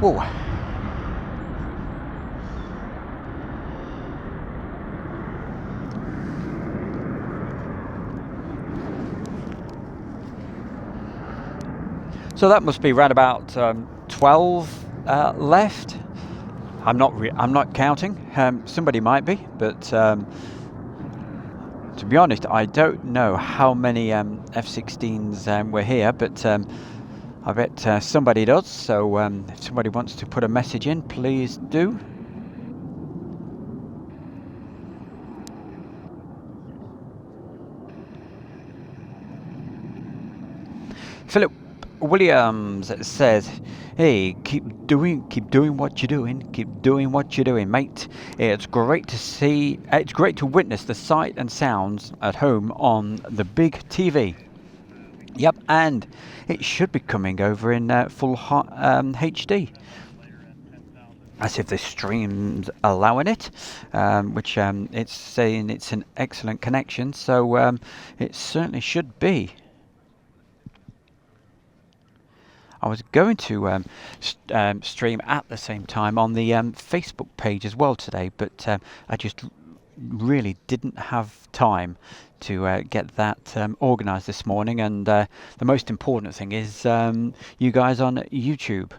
Whoa. So that must be right about 12 left. I'm not counting. Somebody might be, but to be honest, I don't know how many F-16s were here, but I bet somebody does. So if somebody wants to put a message in, please do. Philip Williams says, "Hey, keep doing what you're doing, mate. It's great to witness the sight and sounds at home on the big TV." Yep, and it should be coming over in full HD. As if the stream's allowing it, which it's saying it's an excellent connection, so it certainly should be. I was going to stream at the same time on the Facebook page as well today, but I just really didn't have time to get that organised this morning. And the most important thing is you guys on YouTube.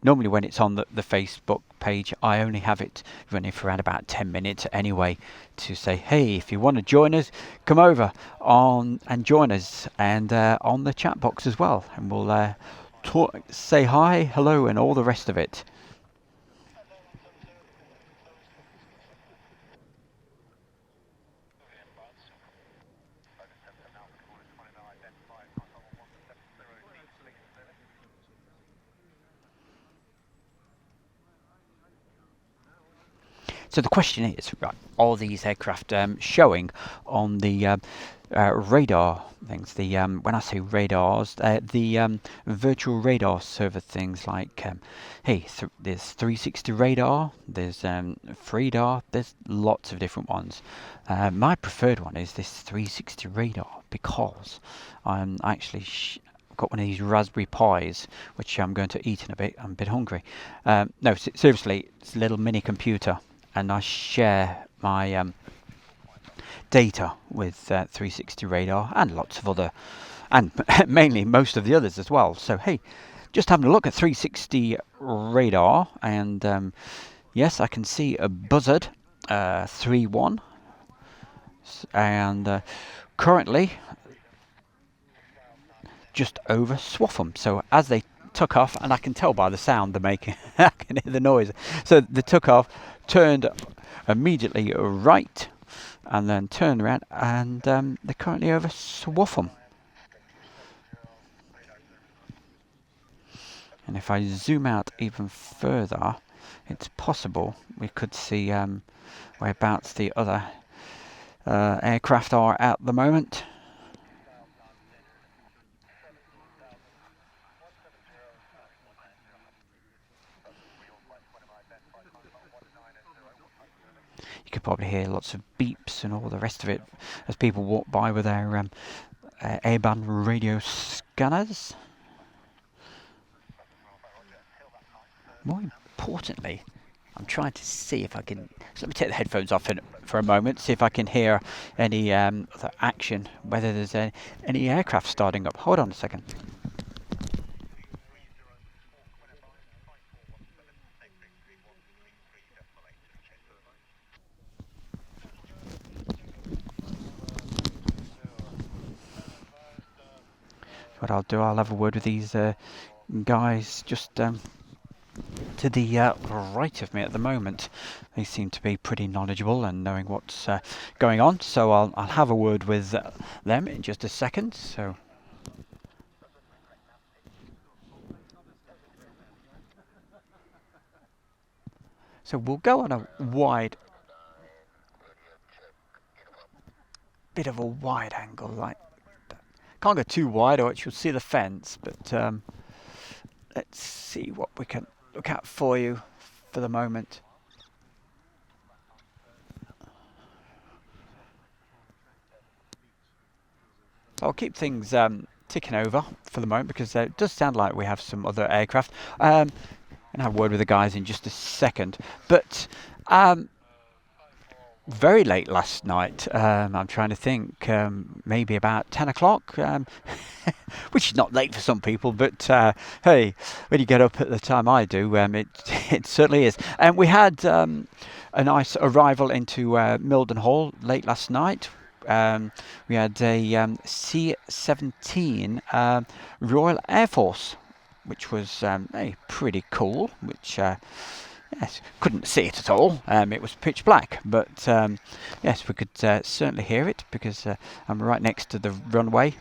Normally when it's on the Facebook page, I only have it running for around about 10 minutes anyway to say, hey, if you want to join us, come over on and join us, and on the chat box as well, and we'll say hi, hello, and all the rest of it. So the question is, right, are these aircraft showing on the radar things? The when I say radars, the virtual radar server things like, hey, there's 360 radar, there's FreeDAR, there's lots of different ones. My preferred one is this 360 radar because I'm actually got one of these Raspberry Pis, which I'm going to eat in a bit. I'm a bit hungry. No, seriously, it's a little mini computer, and I share my data with 360 radar and lots of other, and mainly most of the others as well. So hey, just having a look at 360 radar, and yes, I can see a buzzard 3-1, and currently just over Swaffham. So as they took off, and I can tell by the sound they're making, I can hear the noise. So they took off, turned immediately right, and then turned around, and they're currently over Swaffham. And if I zoom out even further, it's possible we could see whereabouts the other aircraft are at the moment. You could probably hear lots of beeps and all the rest of it as people walk by with their airband radio scanners. More importantly, I'm trying to see if I can. So let me take the headphones off for a moment, see if I can hear any other action, whether there's any aircraft starting up. Hold on a second. What I'll do, I'll have a word with these guys just to the right of me at the moment. They seem to be pretty knowledgeable and knowing what's going on, so I'll have a word with them in just a second. So we'll go on a bit of a wide angle, like can't go too wide or you'll see the fence, but let's see what we can look at for you for the moment. So I'll keep things ticking over for the moment, because it does sound like we have some other aircraft. And have a word with the guys in just a second. But very late last night, I'm trying to think, maybe about 10 o'clock, which is not late for some people, but hey, when you get up at the time I do, it certainly is. And we had a nice arrival into Mildenhall late last night. We had a C-17 Royal Air Force, which was pretty cool, which yes, couldn't see it at all. It was pitch black, but yes, we could certainly hear it because I'm right next to the runway.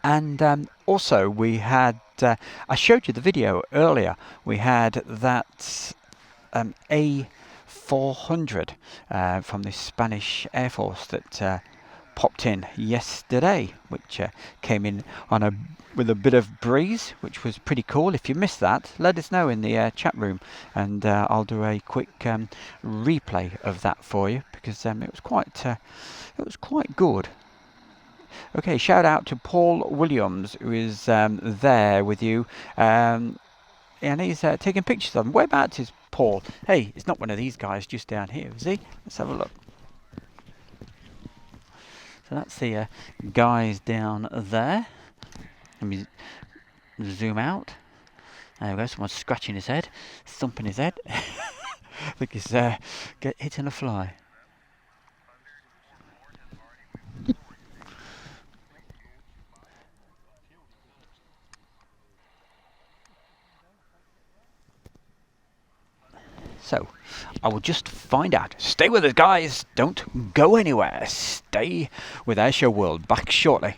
And also we had, I showed you the video earlier, we had that A400 from the Spanish Air Force that popped in yesterday, which came in on with a bit of breeze, which was pretty cool. If you missed that, let us know in the chat room, and I'll do a quick replay of that for you, because it was quite good. Okay, shout out to Paul Williams, who is there with you, and he's taking pictures of them. Whereabouts is Paul? Hey, it's not one of these guys just down here, is he? Let's have a look. So that's the guys down there. Let me zoom out. There we go, someone's scratching his head, thumping his head. I think he's hitting a fly. So, I will just find out. Stay with us, guys. Don't go anywhere. Stay with Airshow World. Back shortly.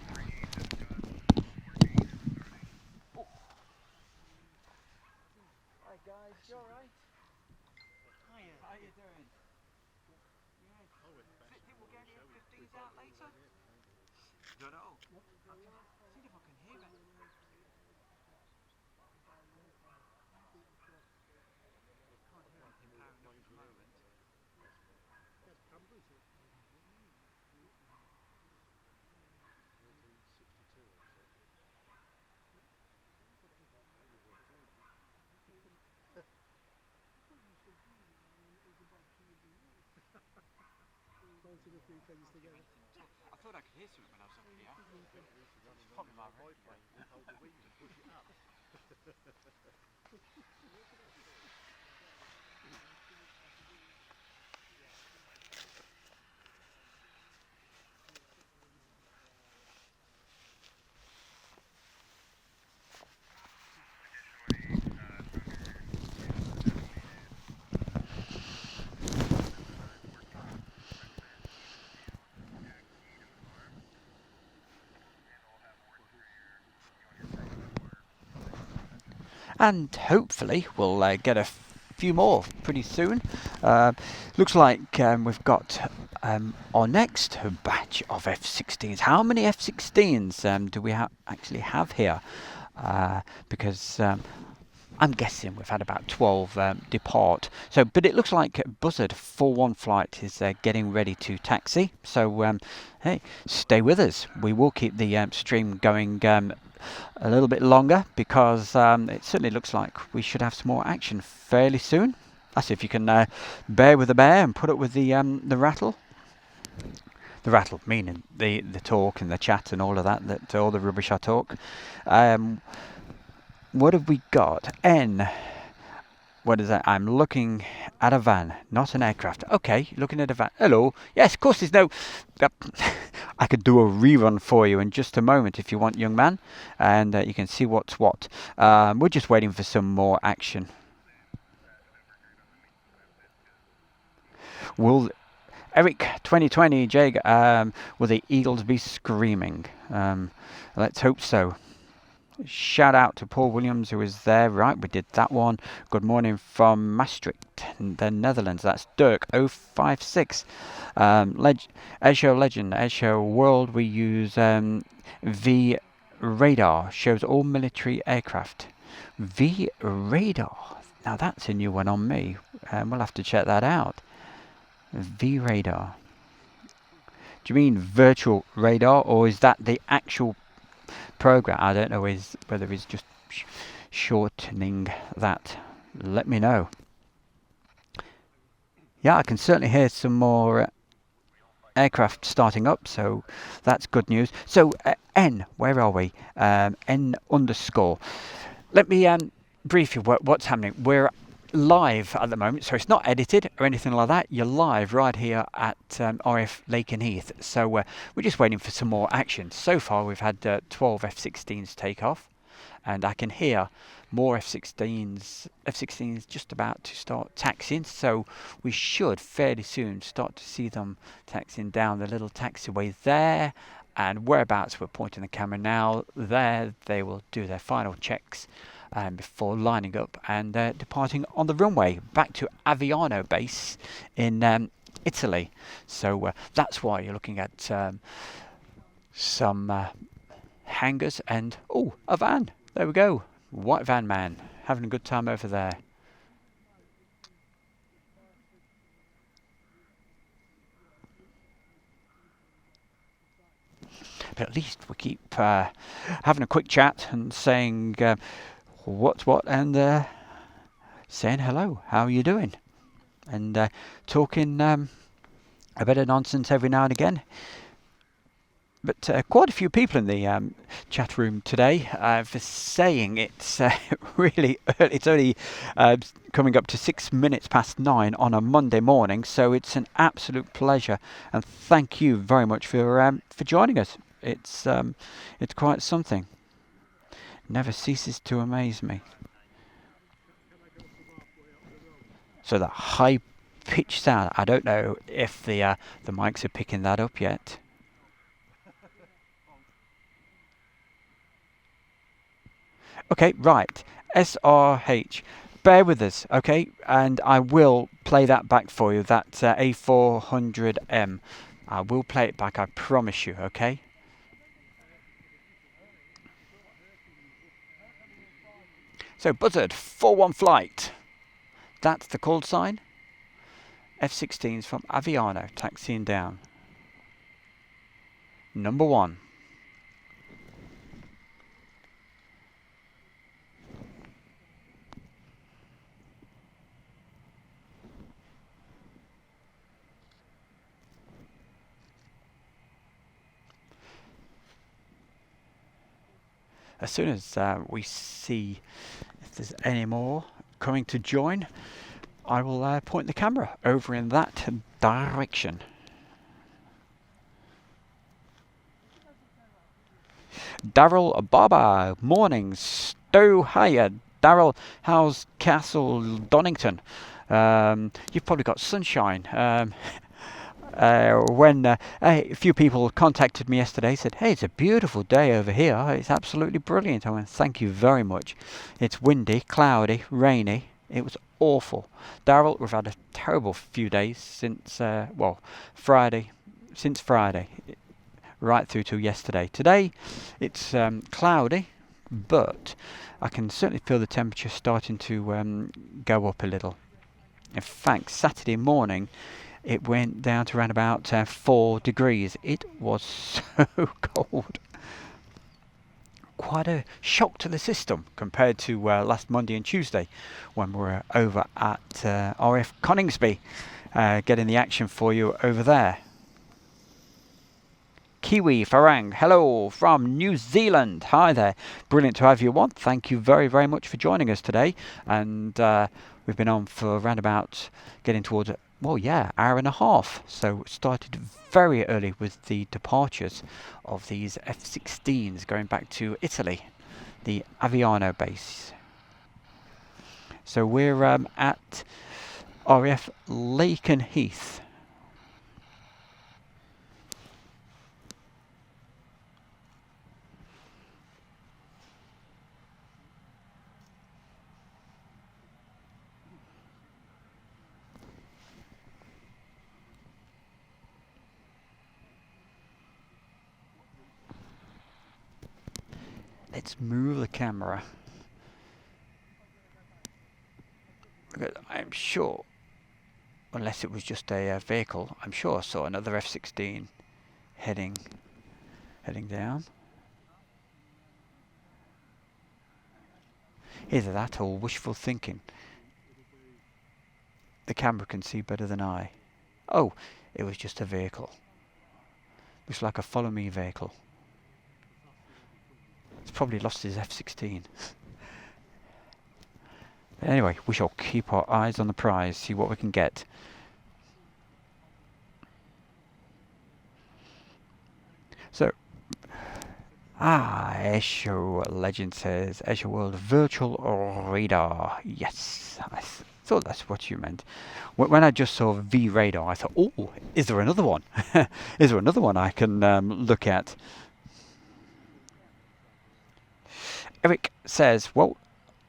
Hi guys, you alright? Hiya. How you doing? Think we'll get any F-15s out later? Don't know. See if I can hear it. I thought I could hear something when I was up here. It's probably my radio. And hopefully we'll get a few more pretty soon. Looks like we've got our next batch of F-16s. How many F-16s do we actually have here? Because I'm guessing we've had about 12 depart. So, but it looks like Buzzard 4-1 flight is getting ready to taxi. So, hey, stay with us. We will keep the stream going a little bit longer, because it certainly looks like we should have some more action fairly soon. That's if you can bear with the bear and put up with the rattle. The rattle meaning the talk and the chat and all of that all the rubbish I talk. What have we got? N. What is that? I'm looking at a van, not an aircraft. Okay, looking at a van. Hello. Yes, of course, there's no... I could do a rerun for you in just a moment if you want, young man. And you can see what's what. We're just waiting for some more action. Will... Eric 2020, Jake, will the Eagles be screaming? Let's hope so. Shout out to Paul Williams, who is there. Right, we did that one. Good morning from Maastricht, the Netherlands. That's Dirk 056. Airshow Legend, Airshow World. We use V radar. Shows all military aircraft. V radar. Now that's a new one on me. We'll have to check that out. V radar. Do you mean virtual radar, or is that the actual program? I don't know whether he's just shortening that. Let me know. Yeah, I can certainly hear some more aircraft starting up, so that's good news. So N, where are we? N underscore. Let me brief you what's happening. We're live at the moment, so it's not edited or anything like that. You're live right here at RAF Lakenheath. So we're just waiting for some more action. So far we've had 12 F-16s take off, and I can hear more F-16s just about to start taxiing. So we should fairly soon start to see them taxiing down the little taxiway there, and whereabouts we're pointing the camera now. There they will do their final checks before lining up and departing on the runway back to Aviano base in Italy. So that's why you're looking at some hangars and, oh, a van. There we go. White van man having a good time over there. But at least we keep having a quick chat and saying what's what, and saying hello. How are you doing? And talking a bit of nonsense every now and again. But quite a few people in the chat room today for saying it's really early. It's only coming up to 6 minutes past 9 on a Monday morning, so it's an absolute pleasure. And thank you very much for joining us. It's quite something. Never ceases to amaze me. So that high pitched sound. I don't know if the mics are picking that up yet. Okay, right. SRH. Bear with us, okay? And I will play that back for you, that A400M. I will play it back, I promise you, okay? So, Buzzard, 4-1 flight. That's the call sign. F-16s from Aviano, taxiing down. Number 1. As soon as we see if there's any more coming to join, I will point the camera over in that direction. Daryl Baba, morning. Stowe, hiya. Daryl, how's Castle Donington? You've probably got sunshine. When a few people contacted me yesterday, said, hey, it's a beautiful day over here. It's absolutely brilliant. I went, thank you very much. It's windy, cloudy, rainy. It was awful. Daryl, we've had a terrible few days since, Friday. Since Friday, right through to yesterday. Today, it's cloudy, but I can certainly feel the temperature starting to go up a little. In fact, Saturday morning, it went down to around about 4 degrees. It was so cold. Quite a shock to the system compared to last Monday and Tuesday when we were over at RAF Coningsby getting the action for you over there. Kiwi Farang, hello from New Zealand. Hi there. Brilliant to have you on. Thank you very, very much for joining us today. And we've been on for around about getting towards hour and a half. So it started very early with the departures of these F-16s going back to Italy, the Aviano base. So we're at RAF Lakenheath. Let's move the camera. I'm sure, unless it was just a vehicle, I'm sure I saw another F-16 heading down. Either that or wishful thinking. The camera can see better than I. Oh, it was just a vehicle. Looks like a follow me vehicle. He's probably lost his F-16. Anyway, we shall keep our eyes on the prize, see what we can get. So, Esho Legend says, Esho World Virtual Radar. Yes, I thought that's what you meant. When I just saw V Radar, I thought, oh, is there another one? Is there another one I can look at? Eric says, well,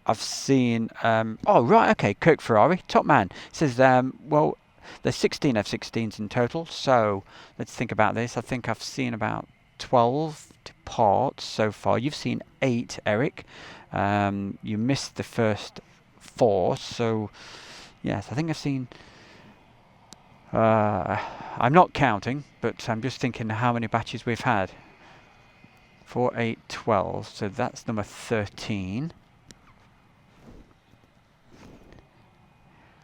I've seen... oh, right, okay, Kirk Ferrari, top man. Says, well, there's 16 F-16s in total, so let's think about this. I think I've seen about 12 depart so far. You've seen 8, Eric. You missed the first 4, so yes, I think I've seen... I'm not counting, but I'm just thinking how many batches we've had. 4, 8, 12, so that's number 13.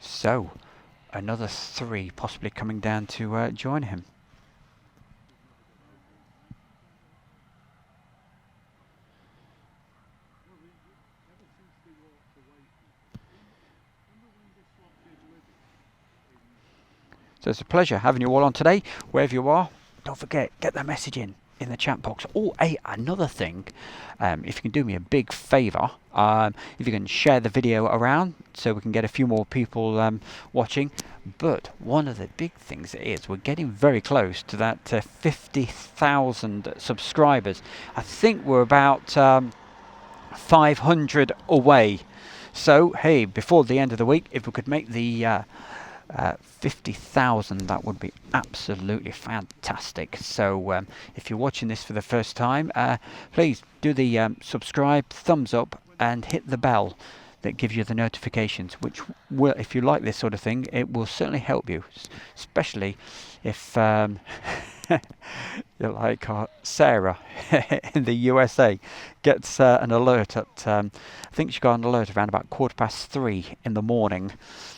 So, another 3 possibly coming down to join him. So it's a pleasure having you all on today. Wherever you are, don't forget, get that message in the chat box. Oh, hey, another thing, if you can do me a big favour, if you can share the video around so we can get a few more people watching. But one of the big things is we're getting very close to that 50,000 subscribers. I think we're about 500 away. So, hey, before the end of the week, if we could make the 50,000, that would be absolutely fantastic. So if you're watching this for the first time, please do the subscribe, thumbs up, and hit the bell that gives you the notifications, which will, if you like this sort of thing, it will certainly help you, especially if you're like Sarah in the USA gets an alert at I think she got an alert around about 3:15 in the morning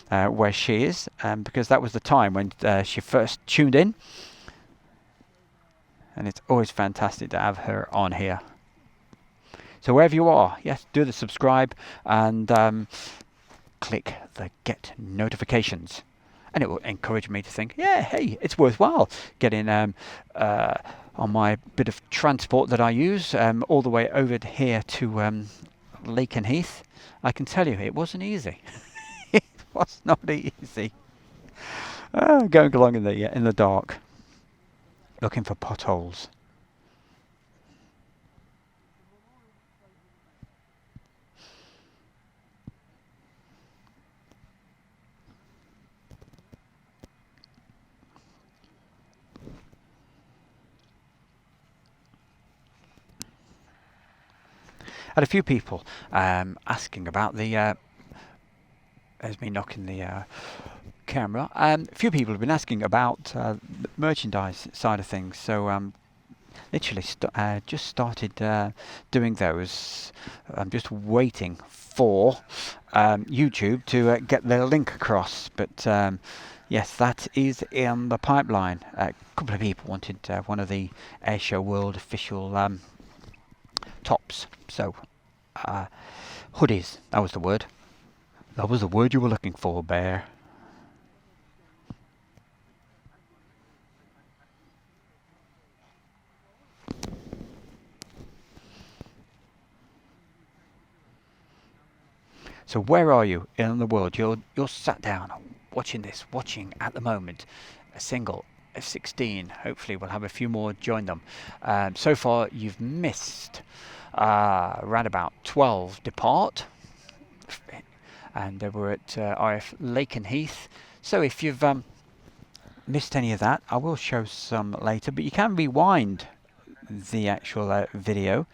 where she is, because that was the time when she first tuned in, and it's always fantastic to have her on here. So wherever you are, yes, do the subscribe and click the get notifications, and it will encourage me to think, yeah, hey, it's worthwhile getting on my bit of transport that I use all the way over here to Lakenheath. I can tell you, it wasn't easy. It was not easy. Going along in the dark, looking for potholes. Had a few people asking about the. There's me knocking the camera. A few people have been asking about the merchandise side of things. So literally just started doing those. I'm just waiting for YouTube to get their link across. But yes, that is in the pipeline. A couple of people wanted one of the Airshow World official tops. So hoodies, that was the word. That was the word you were looking for, Bear. So where are you in the world? You're sat down watching at the moment a single F-16. Hopefully we'll have a few more join them. So far you've missed around about 12 depart, and we're at RAF Lakenheath. So if you've missed any of that, I will show some later, but you can rewind the actual video,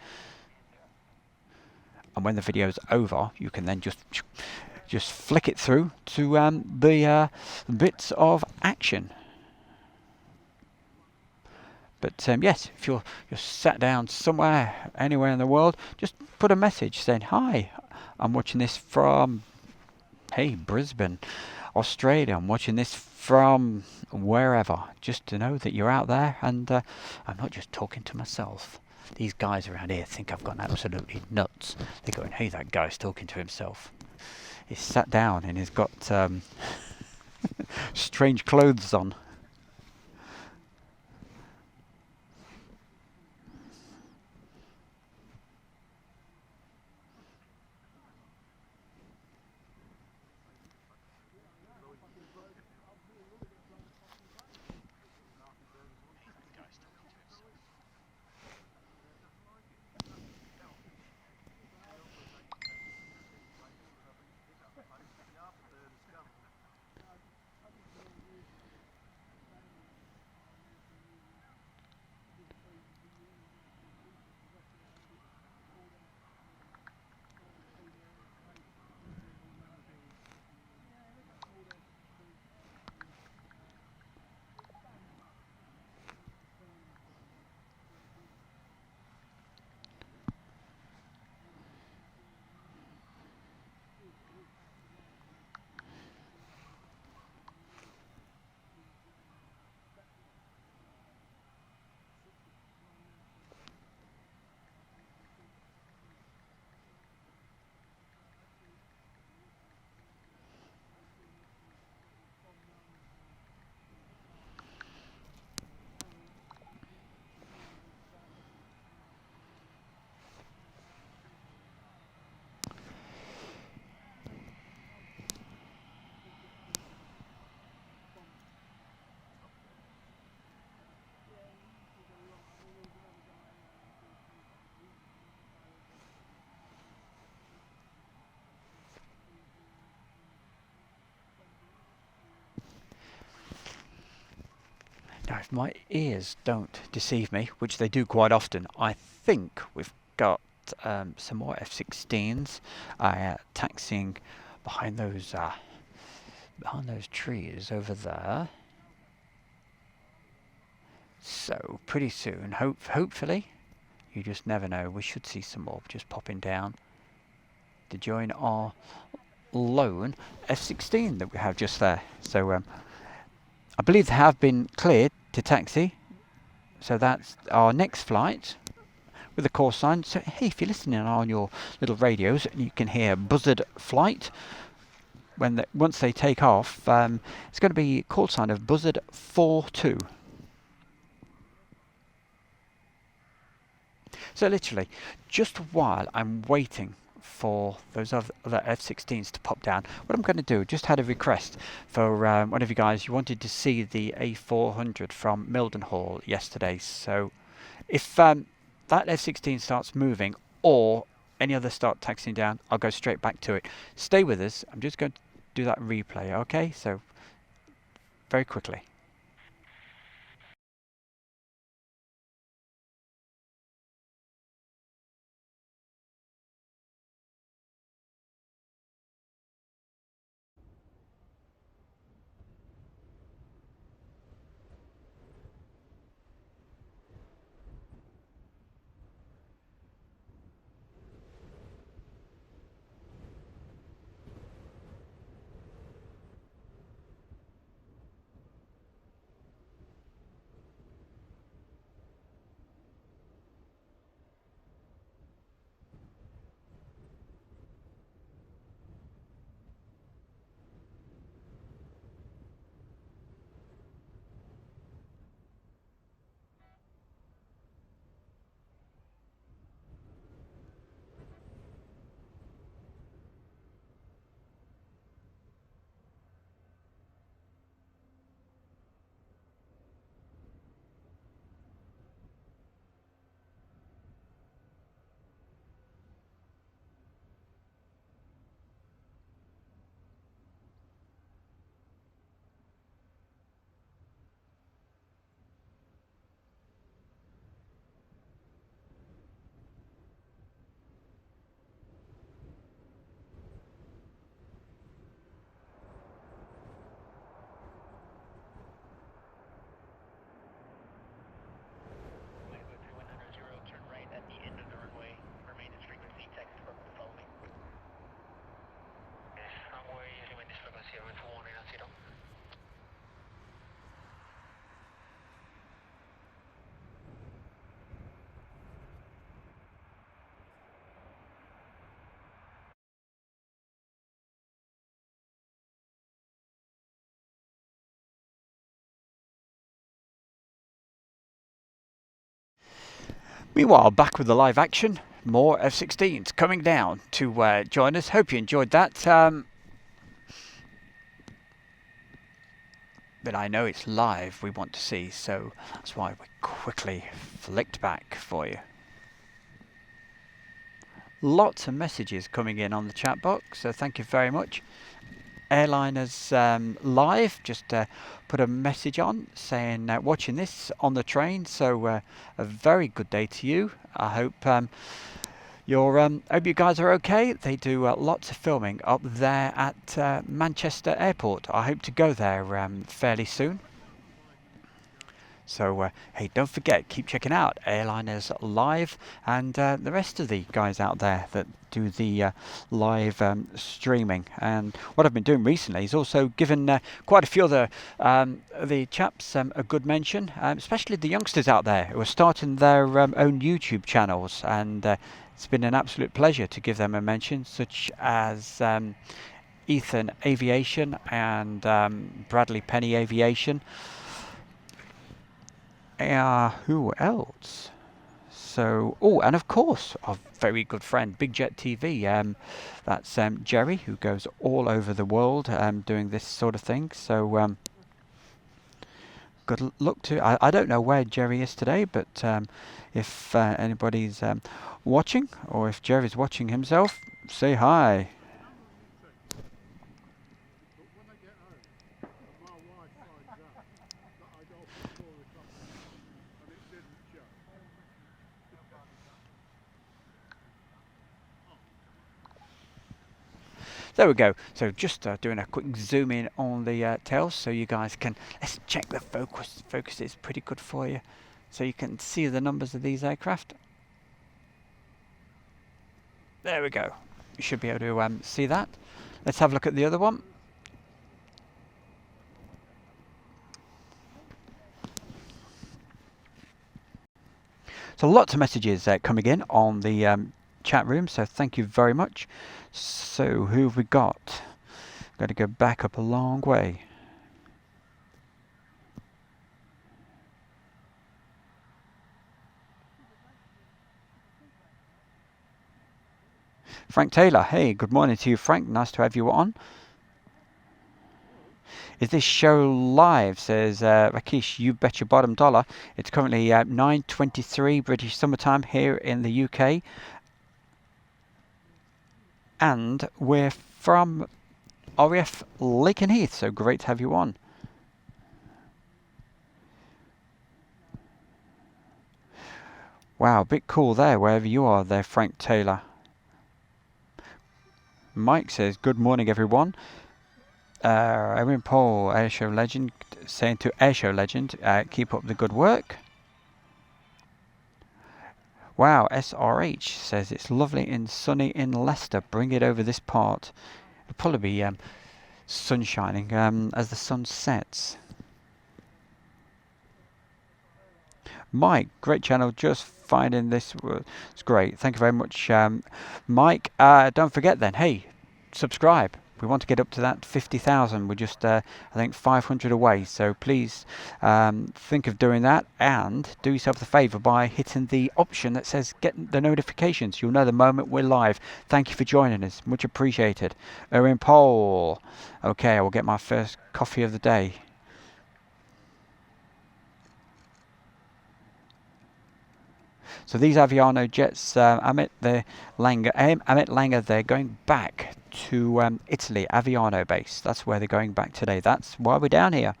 and when the video's over you can then just flick it through to the bits of action. But yes, if you're sat down somewhere, anywhere in the world, just put a message saying, hi, I'm watching this from, hey, Brisbane, Australia. I'm watching this from wherever, just to know that you're out there, and I'm not just talking to myself. These guys around here think I've gone absolutely nuts. They're going, hey, that guy's talking to himself. He's sat down and he's got strange clothes on. Now, if my ears don't deceive me, which they do quite often, I think we've got some more F-16s taxiing behind those trees over there. So pretty soon, hopefully, you just never know, we should see some more just popping down to join our lone F-16 that we have just there. So I believe they have been cleared to taxi. So that's our next flight with the call sign. So hey, if you're listening on your little radios, you can hear buzzard flight. Once they take off, it's going to be call sign of buzzard 42. So literally, just while I'm waiting for those other F-16s to pop down, what I'm going to do, just had a request for one of you guys. You wanted to see the A400 from Mildenhall yesterday. So if that F-16 starts moving or any other start taxiing down, I'll go straight back to it. Stay with us. I'm just going to do that replay. Okay, so very quickly. Meanwhile, back with the live action, more F-16s coming down to join us. Hope you enjoyed that. But I know it's live we want to see, so that's why we quickly flicked back for you. Lots of messages coming in on the chat box, so thank you very much. Airliners Live just put a message on saying watching this on the train, so a very good day to you. I hope hope you guys are okay. They do lots of filming up there at Manchester Airport. I hope to go there fairly soon. So hey, don't forget, keep checking out Airliners Live and the rest of the guys out there that do the live streaming. And what I've been doing recently is also given quite a few of the chaps a good mention, especially the youngsters out there who are starting their own YouTube channels. And it's been an absolute pleasure to give them a mention, such as Ethan Aviation and Bradley Penny Aviation. Who else? So, oh, and of course, our very good friend, Big Jet TV. That's Jerry, who goes all over the world doing this sort of thing. So, good luck to. I don't know where Jerry is today, but if anybody's watching, or if Jerry's watching himself, say hi. There we go. So just doing a quick zoom in on the tails so you guys can, let's check the focus. Focus is pretty good for you. So you can see the numbers of these aircraft. There we go. You should be able to see that. Let's have a look at the other one. So lots of messages coming in on the chat room, so thank you very much. So who have we got? Got to go back up a long way. Frank Taylor, hey, good morning to you, Frank. Nice to have you on. Is this show live? Says Rakesh, you bet your bottom dollar. It's currently 9:23 British summertime here in the UK. And we're from RAF Lakenheath, so great to have you on. Wow, a bit cool there, wherever you are there, Frank Taylor. Mike says, good morning, everyone. Erin Paul, Airshow Legend, saying to Airshow Legend, keep up the good work. Wow, SRH says, it's lovely and sunny in Leicester. Bring it over this part. It'll probably be sun shining as the sun sets. Mike, great channel, just finding this. It's great. Thank you very much, Mike. Don't forget then, hey, subscribe. We want to get up to that 50,000. We're just, I think, 500 away. So please think of doing that and do yourself the favour by hitting the option that says get the notifications. You'll know the moment we're live. Thank you for joining us. Much appreciated. Erin Paul. Okay, I will get my first coffee of the day. So these Aviano jets, Amit Langer, they're going back to Italy, Aviano base. That's where they're going back today. That's why we're down here.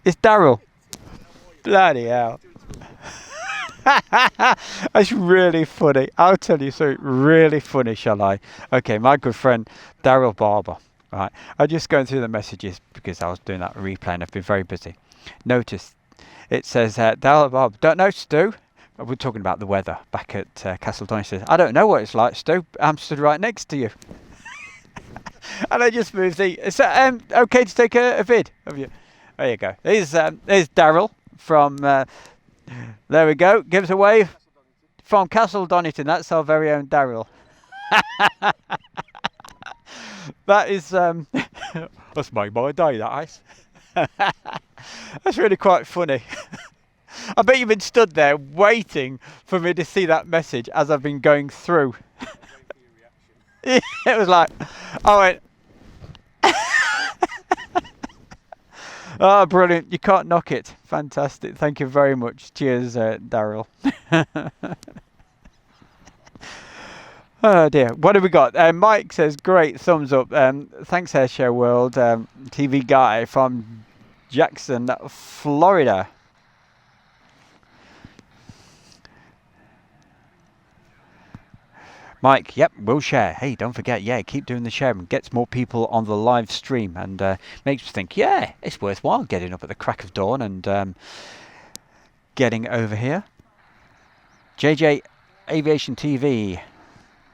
It's Daryl. Bloody hell. That's really funny. I'll tell you something really funny, shall I? Okay, my good friend Daryl Barber. Right, I'm just going through the messages because I was doing that replay and I've been very busy. Notice it says Daryl Barber. Don't know, Stu. We're talking about the weather back at Castle Donington. I don't know what it's like, Stu. I'm stood right next to you. And I just moved the. Is that okay to take a vid of you? There you go. There's Daryl from. There we go. Give us a wave from Castle Donington. That's our very own Daryl. That is that's my boy day, that is. That's really quite funny. I bet you've been stood there waiting for me to see that message as I've been going through. It was like, I went. Oh, brilliant. You can't knock it. Fantastic. Thank you very much. Cheers, Daryl. Oh, dear. What have we got? Mike says, great. Thumbs up. Thanks, Airshow World. TV guy from Jackson, Florida. Mike, yep, we'll share. Hey, don't forget, yeah, keep doing the sharing. Gets more people on the live stream and makes me think, yeah, it's worthwhile getting up at the crack of dawn and getting over here. JJ Aviation TV.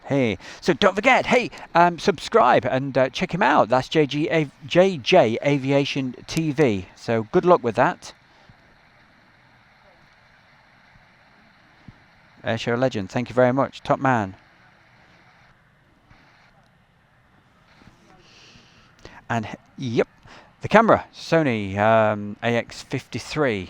Hey, so don't forget, hey, subscribe and check him out. That's JJ Aviation TV. So good luck with that. Airshow Legend, thank you very much. Top man. And yep, the camera, Sony AX53.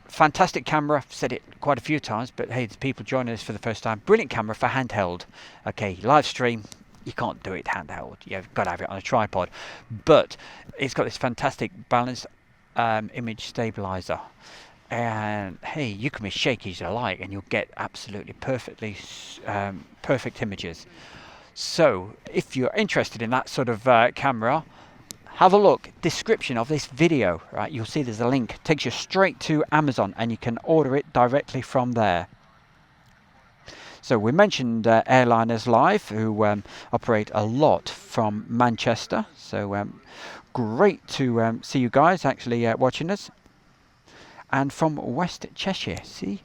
Fantastic camera. I've said it quite a few times, but hey, there's people joining us for the first time. Brilliant camera for handheld. Okay, live stream, you can't do it handheld. You've got to have it on a tripod. But it's got this fantastic balanced image stabilizer. And hey, you can be as shaky as you like and you'll get absolutely perfect images. So if you're interested in that sort of camera, have a look, description of this video, right? You'll see there's a link, takes you straight to Amazon and you can order it directly from there. So we mentioned Airliners Live, who operate a lot from Manchester. So great to see you guys actually watching us. And from West Cheshire, see,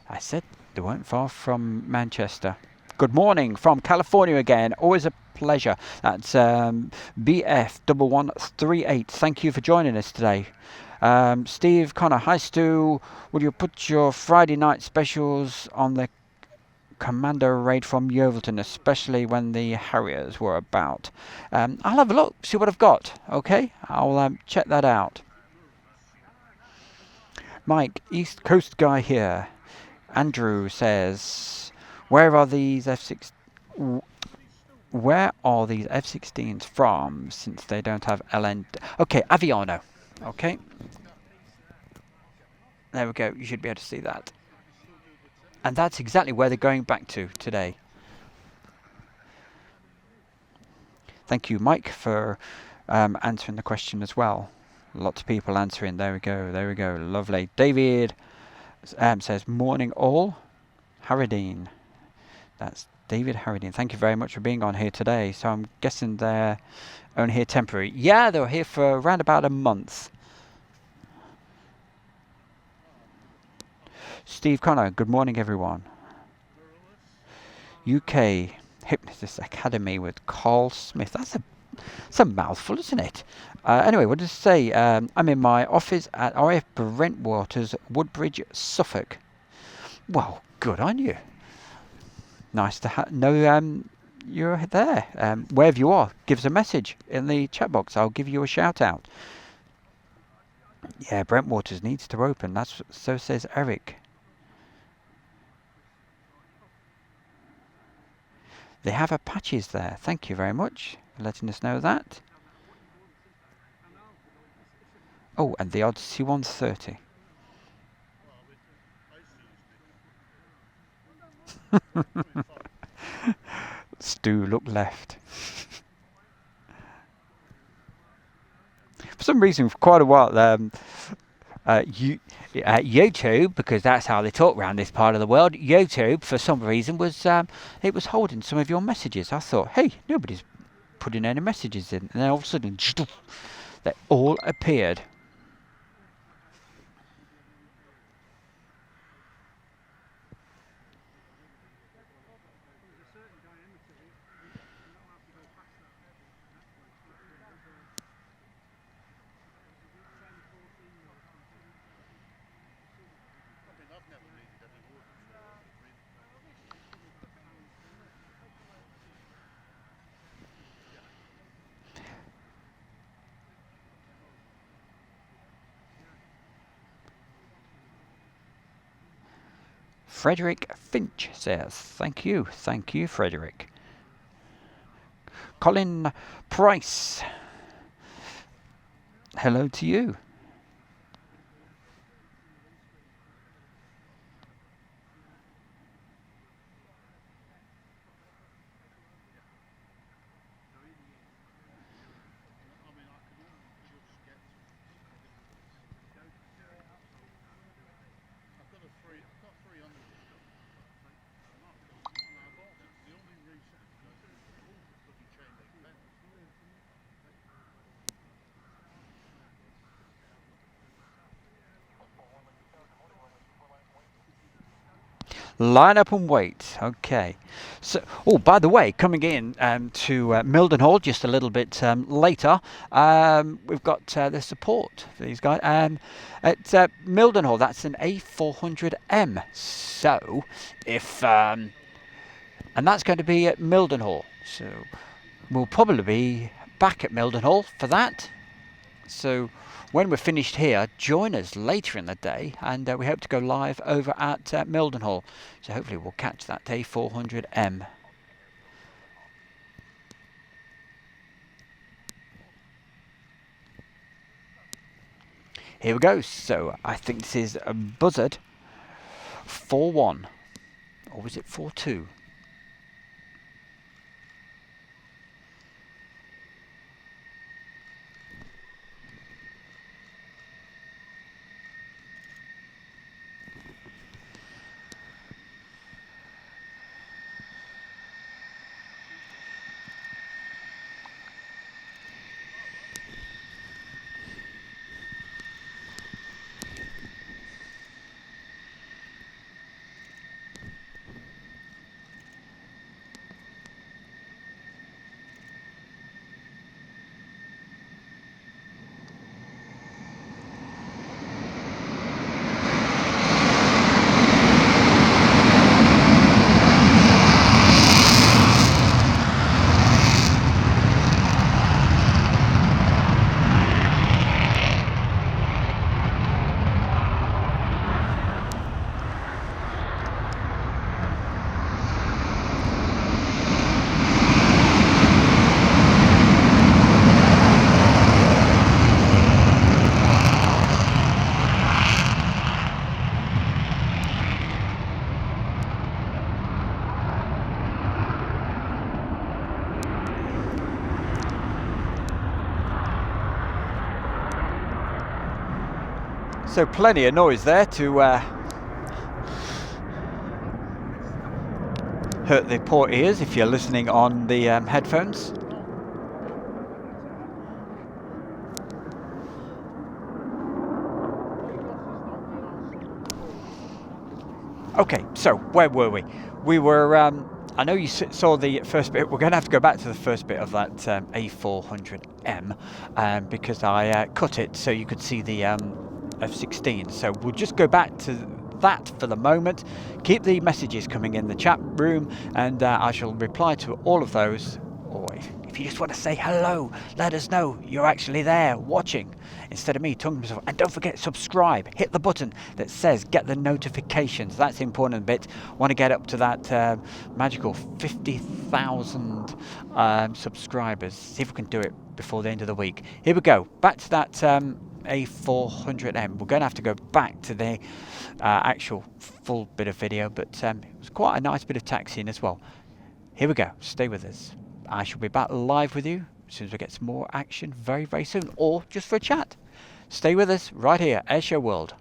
I said they weren't far from Manchester. Good morning from California again, always a pleasure. That's BF1138. Thank you for joining us today. Steve Connor, hi Stu, will you put your Friday night specials on the Commando raid from Yeovilton, especially when the Harriers were about? I'll have a look, see what I've got, okay? I'll check that out. Mike, East Coast guy here. Andrew says, where are these F-16s from, since they don't have LN? Okay, Aviano. Okay. There we go, you should be able to see that. And that's exactly where they're going back to today. Thank you, Mike, for answering the question as well. Lots of people answering. There we go, there we go. Lovely. David says, morning all. Harradine. That's David Harradine. Thank you very much for being on here today. So I'm guessing they're only here temporary. Yeah, they were here for around about a month. Steve Connor, good morning everyone. UK Hypnotist Academy with Carl Smith. That's a mouthful, isn't it? Anyway, what does it say? I'm in my office at RAF Brentwaters, Woodbridge, Suffolk. Well, good on you. Nice to know you're there. Wherever you are, give us a message in the chat box. I'll give you a shout out. Yeah, Brentwaters needs to open. So says Eric. They have Apaches there. Thank you very much for letting us know that. Oh, and the Odyssey 130. Stu, look left. For some reason, for quite a while, YouTube, because that's how they talk around this part of the world, YouTube, for some reason, it was holding some of your messages. I thought, hey, nobody's putting any messages in. And then all of a sudden, they all appeared. Frederick Finch says, thank you, Frederick. Colin Price, hello to you. Line up and wait. Okay. So, oh, by the way, coming in to Mildenhall just a little bit later, we've got the support for these guys. At Mildenhall, that's an A400M. So, and that's going to be at Mildenhall. So, we'll probably be back at Mildenhall for that. So, when we're finished here, join us later in the day, and we hope to go live over at Mildenhall. So hopefully we'll catch that A400M. Here we go. So I think this is a buzzard 4-1, or was it 4-2? So plenty of noise there to hurt the poor ears if you're listening on the headphones. Okay, so where were we? We were, I know you saw the first bit. We're going to have to go back to the first bit of that A400M because I cut it so you could see the F-16. So we'll just go back to that for the moment. Keep the messages coming in the chat room, and I shall reply to all of those. Or if you just want to say hello, let us know you're actually there watching instead of me talking to myself. And don't forget, subscribe. Hit the button that says get the notifications. That's the important bit. Want to get up to that magical 50,000 subscribers. See if we can do it before the end of the week. Here we go. Back to that A400M. We're going to have to go back to the actual full bit of video, but it was quite a nice bit of taxiing as well. Here we go. Stay with us. I shall be back live with you as soon as we get some more action very, very soon, or just for a chat. Stay with us right here, Airshow World.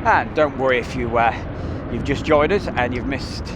And don't worry if you've just joined us and you've missed.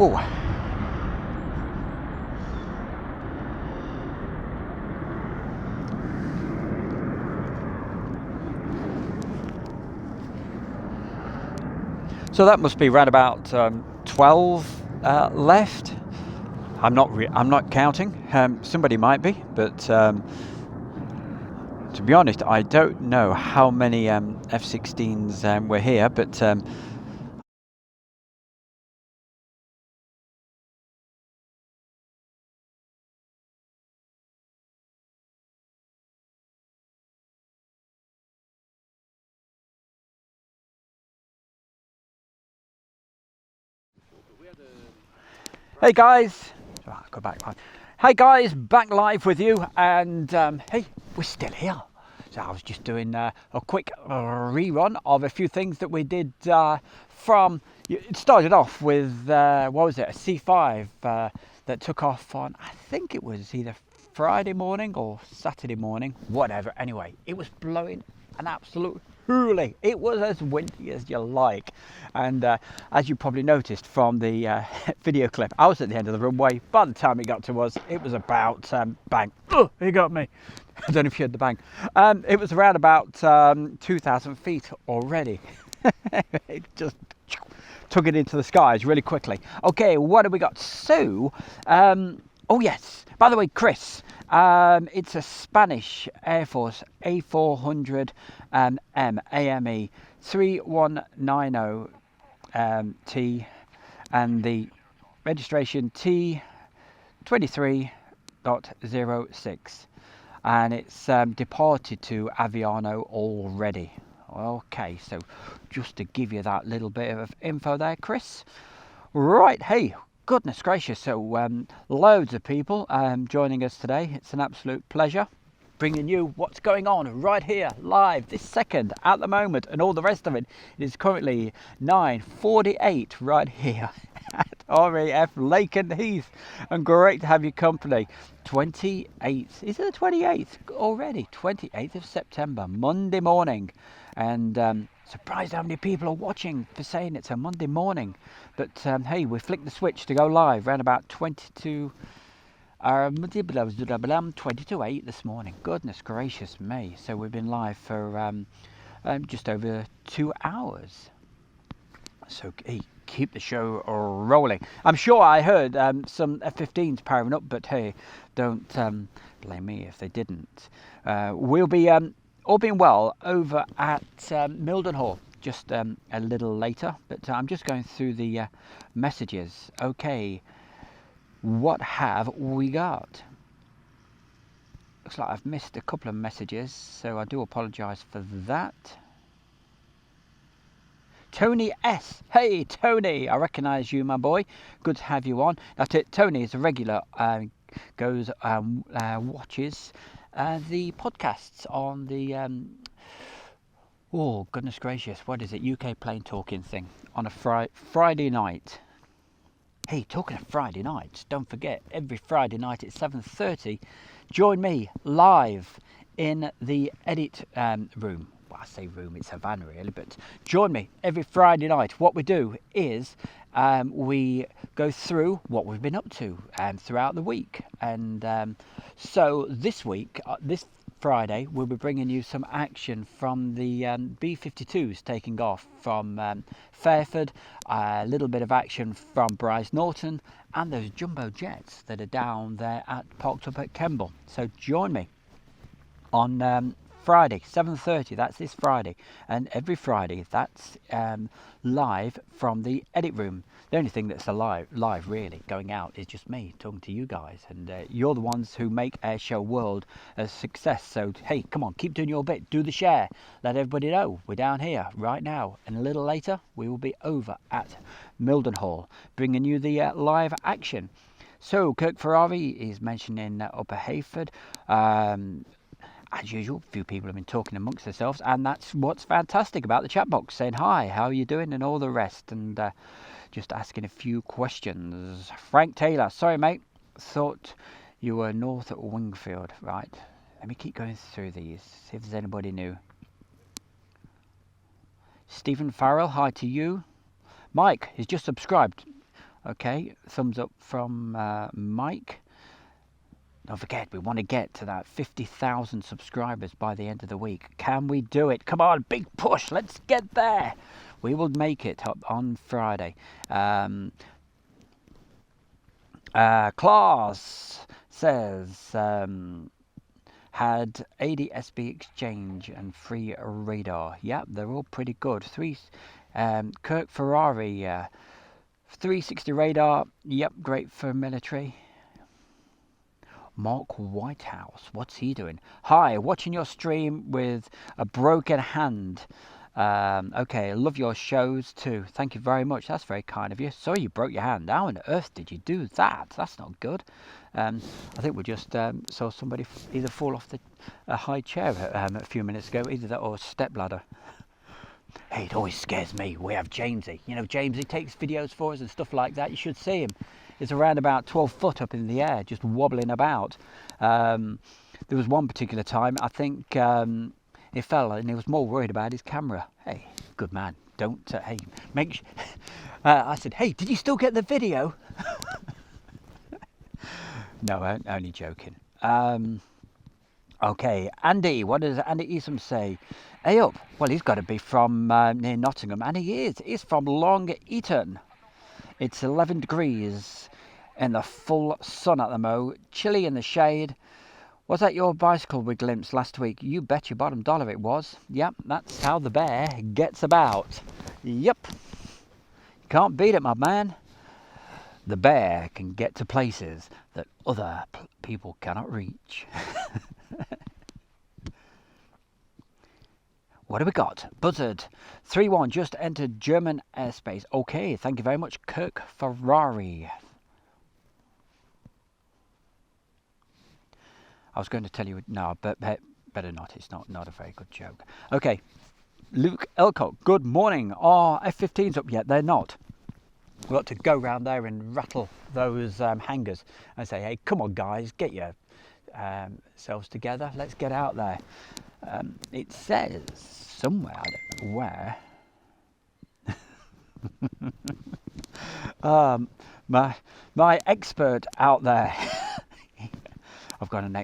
Whoa. So that must be around about 12 left. I'm not counting. Somebody might be, but to be honest, I don't know how many F-16s were here. But hey guys, I'll go back. Hey guys, back live with you, and hey, we're still here. So I was just doing a quick rerun of a few things that we did from. It started off with what was it? A C5 that took off on. I think it was either Friday morning or Saturday morning, whatever. Anyway, it was blowing an absolute hoolie. It was as windy as you like, and as you probably noticed from the video clip, I was at the end of the runway. By the time it got to us, it was about bang. Oh, he got me. I don't know if you heard the bang. It was around about 2,000 feet already. It just took it into the skies really quickly. Okay, what have we got? So, oh yes, by the way, Chris, it's a Spanish Air Force A400 AME 3190 T, and the registration T23.06, and it's departed to Aviano already. Okay, so just to give you that little bit of info there, Chris. Right, hey, goodness gracious, so loads of people joining us today. It's an absolute pleasure bringing you what's going on right here, live, this second, at the moment, and all the rest of it. It is currently 9:48 right here at RAF Lakenheath, and great to have your company. 28th, is it the 28th already? 28th of September, Monday morning, and surprised how many people are watching for saying it's a Monday morning, but hey, we flicked the switch to go live around about 20 to 8 this morning. Goodness gracious me. So we've been live for just over 2 hours. So hey, keep the show rolling. I'm sure I heard some F-15s powering up, but hey, don't blame me if they didn't. We'll be all being well over at Mildenhall just a little later, but I'm just going through the messages. Okay, what have we got? Looks like I've missed a couple of messages, so I do apologise for that. Tony S. Hey Tony, I recognise you, my boy. Good to have you on. That's it. Tony is a regular, watches the podcasts on the oh goodness gracious, what is it? UK plane talking thing on a Friday night. Hey, talking of Friday nights, don't forget, every Friday night at 7:30, join me live in the edit room. Well, I say room, it's a van really, but join me every Friday night. What we do is we go through what we've been up to throughout the week. And so this week, this Friday, we'll be bringing you some action from the B-52s taking off from Fairford, a little bit of action from Bryce Norton, and those jumbo jets that are down there parked up at Kemble. So join me on Friday, 7:30. That's this Friday, and every Friday that's live from the edit room. The only thing that's live really going out is just me talking to you guys, and you're the ones who make Airshow World a success. So hey, come on, keep doing your bit, do the share, let everybody know we're down here right now, and a little later we will be over at Mildenhall bringing you the live action. So Kirk Ferrari is mentioning Upper Hayford. As usual, a few people have been talking amongst themselves, and that's what's fantastic about the chat box, saying hi, how are you doing, and all the rest, and just asking a few questions. Frank Taylor, sorry mate, thought you were north at Wingfield. Right, let me keep going through these, see if there's anybody new. Stephen Farrell, hi to you. Mike is just subscribed. Okay, thumbs up from Mike. Don't forget, we want to get to that 50,000 subscribers by the end of the week. Can we do it? Come on, big push. Let's get there. We will make it up on Friday. Class says had ADSB exchange and free radar. Yep, they're all pretty good. Kirk Ferrari 360 radar. Yep, great for military. Mark Whitehouse, what's he doing? Hi, watching your stream with a broken hand. Okay, love your shows too. Thank you very much. That's very kind of you. Sorry you broke your hand. How on earth did you do that? That's not good. I think we just saw somebody either fall off a high chair a few minutes ago, either that or a step ladder. Hey, it always scares me. We have Jamesy. You know, Jamesy takes videos for us and stuff like that. You should see him. He's around about 12 foot up in the air, just wobbling about. There was one particular time, I think he fell and he was more worried about his camera. Hey, good man. Don't, hey, make I said, hey, did you still get the video? No, only joking. Okay, Andy, what does Andy Eastham say? Hey up, well he's got to be from near Nottingham, and he is. He's from Long Eaton. It's 11 degrees in the full sun at the moment, chilly in the shade. Was that your bicycle we glimpsed last week? You bet your bottom dollar it was. Yep, that's how the bear gets about. Yep, can't beat it, my man. The bear can get to places that other people cannot reach. What have we got? Buzzard 3-1 just entered German airspace. Okay, thank you very much, Kirk Ferrari. I was going to tell you, no, but better not. It's not a very good joke. Okay, Luke Elcock, good morning. Are F-15s up yet? They're not. We've got to go round there and rattle those hangars and say, hey, come on, guys, get your selves together. Let's get out there. It says somewhere, I don't know where. My expert out there. I've got an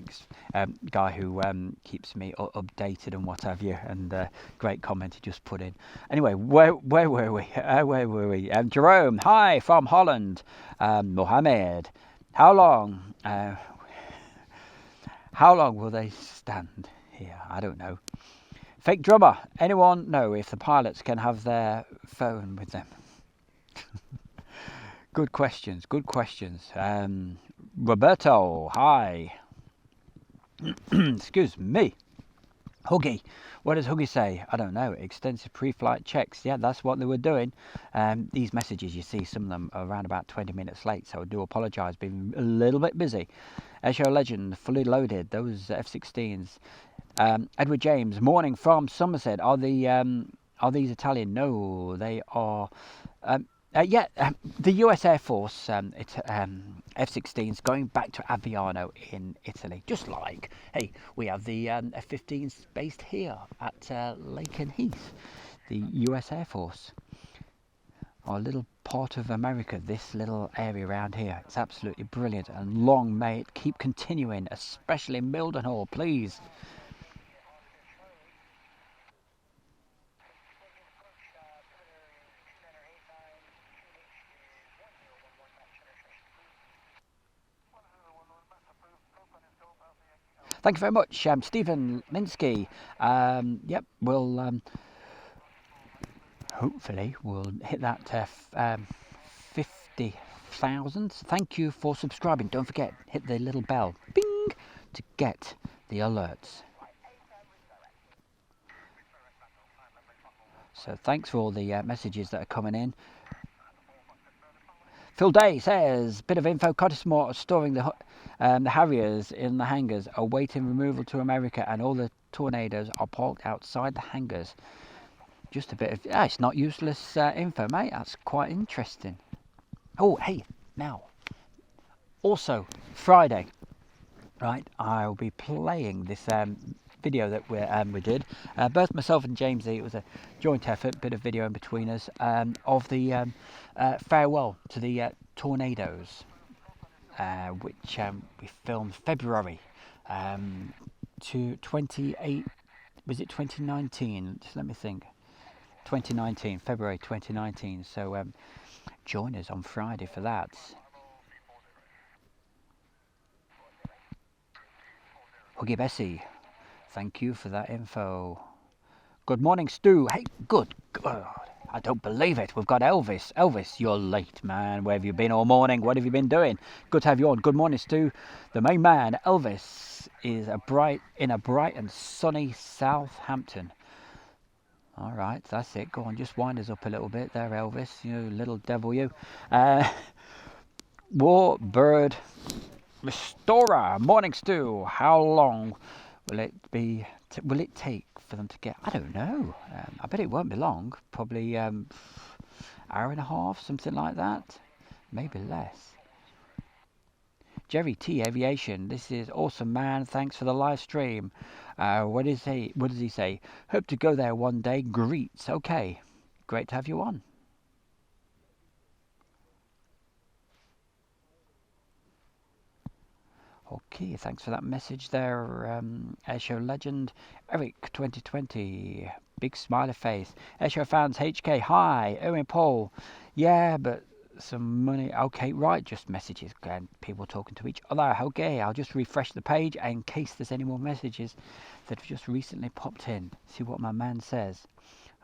guy who keeps me updated and what have you, and great comment he just put in. Anyway, where were we? Jerome, hi from Holland. Mohammed, how long will they stand here? I don't know. Fake drummer, anyone know if the pilots can have their phone with them? Good questions. Roberto, hi. Excuse me. Huggy, what does Huggy say? I don't know. Extensive pre-flight checks. Yeah, that's what they were doing. These messages, you see, some of them are around about 20 minutes late, so I do apologise. Been a little bit busy. Airshow Legend, fully loaded. Those F-16s. Edward James, morning from Somerset. Are these Italian? No, they are. The US Air Force, F-16s going back to Aviano in Italy. Just like, hey, we have the F-15s based here at Lakenheath, the US Air Force. Our little part of America, this little area around here. It's absolutely brilliant, and long may it keep continuing, especially Mildenhall, please. Thank you very much, Stephen Minsky. Yep, we'll hopefully we'll hit that 50,000. Thank you for subscribing. Don't forget, hit the little bell, bing, to get the alerts. So thanks for all the messages that are coming in. Phil Day says, bit of info, Cottesmore are storing the Harriers in the hangars, awaiting removal to America, and all the Tornadoes are parked outside the hangars. Just a bit of, it's not useless info, mate. That's quite interesting. Oh, hey, now, also Friday, right, I'll be playing this video that we did. Both myself and Jamesy, it was a joint effort, bit of video in between us, of the farewell to the Tornadoes, which we filmed February to 28, was it 2019? Just let me think. 2019, February 2019. So join us on Friday for that. Huggy Bessie, thank you for that info. Good morning, Stu. Hey, good God, I don't believe it. We've got Elvis. Elvis, you're late, man. Where have you been all morning? What have you been doing? Good to have you on. Good morning, Stu. The main man, Elvis, is in a bright and sunny Southampton. All right, that's it. Go on, just wind us up a little bit there, Elvis. You little devil, you. Warbird Restorer. Morning, Stu. How long will it be? Will it take for them to get? I don't know. I bet it won't be long. Probably hour and a half, something like that. Maybe less. Jerry T Aviation. This is awesome, man. Thanks for the live stream. What does he say? Hope to go there one day. Greets. Okay. Great to have you on. Okay, thanks for that message there, Airshow legend. Eric 2020, big smiley face. Airshow fans, HK, hi. Owen Paul, yeah, but some money. Okay, right, just messages and people talking to each other. Okay, I'll just refresh the page in case there's any more messages that have just recently popped in. See what my man says.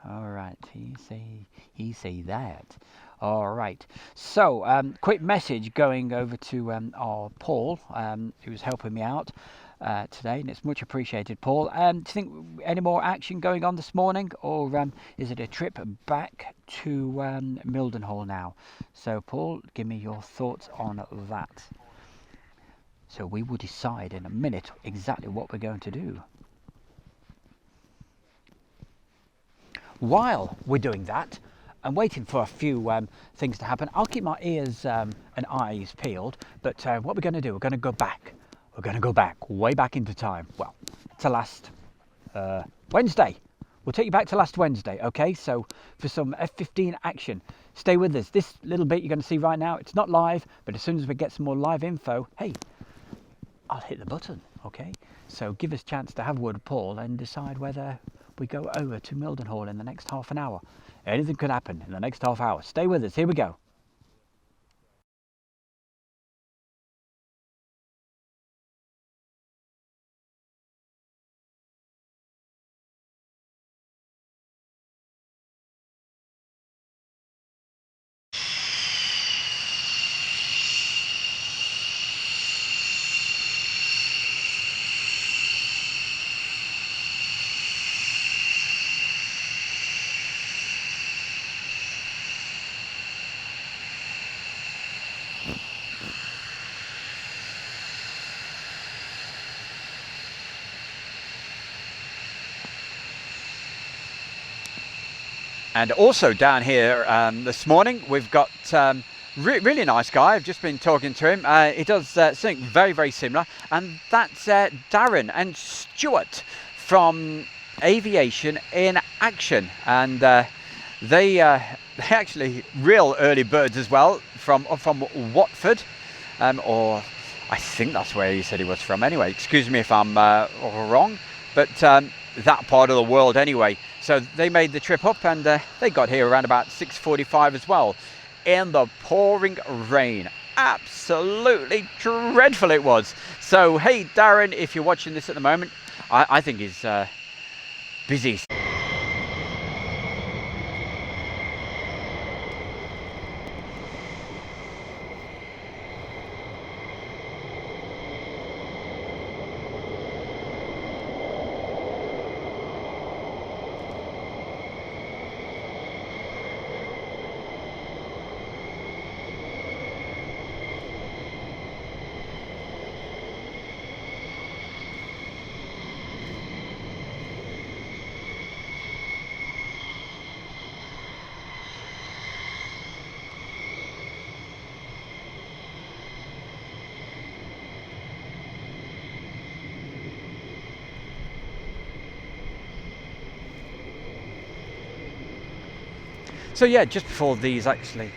All right, he say that. All right. So, quick message going over to our Paul, who's helping me out today, and it's much appreciated, Paul. Do you think any more action going on this morning, or is it a trip back to Mildenhall now? So, Paul, give me your thoughts on that. So we will decide in a minute exactly what we're going to do. While we're doing that, I'm waiting for a few things to happen. I'll keep my ears and eyes peeled, but what we're going to do, we're going to go back. We're going to go back, way back into time. Well, to last Wednesday. We'll take you back to last Wednesday, okay? So for some F-15 action, stay with us. This little bit you're going to see right now, it's not live, but as soon as we get some more live info, hey, I'll hit the button, okay? So give us a chance to have a word with Paul and decide whether we go over to Mildenhall in the next half an hour. Anything could happen in the next half hour. Stay with us. Here we go. And also down here this morning, we've got really nice guy. I've just been talking to him. He does something very, very similar. And that's Darren and Stuart from Aviation in Action. And they actually real early birds as well from Watford. Or I think that's where he said he was from. Anyway, excuse me if I'm wrong. But that part of the world anyway. So they made the trip up and they got here around about 6:45 as well, in the pouring rain. Absolutely dreadful it was. So hey Darren, if you're watching this at the moment, I think he's busy. So yeah, just before these actually.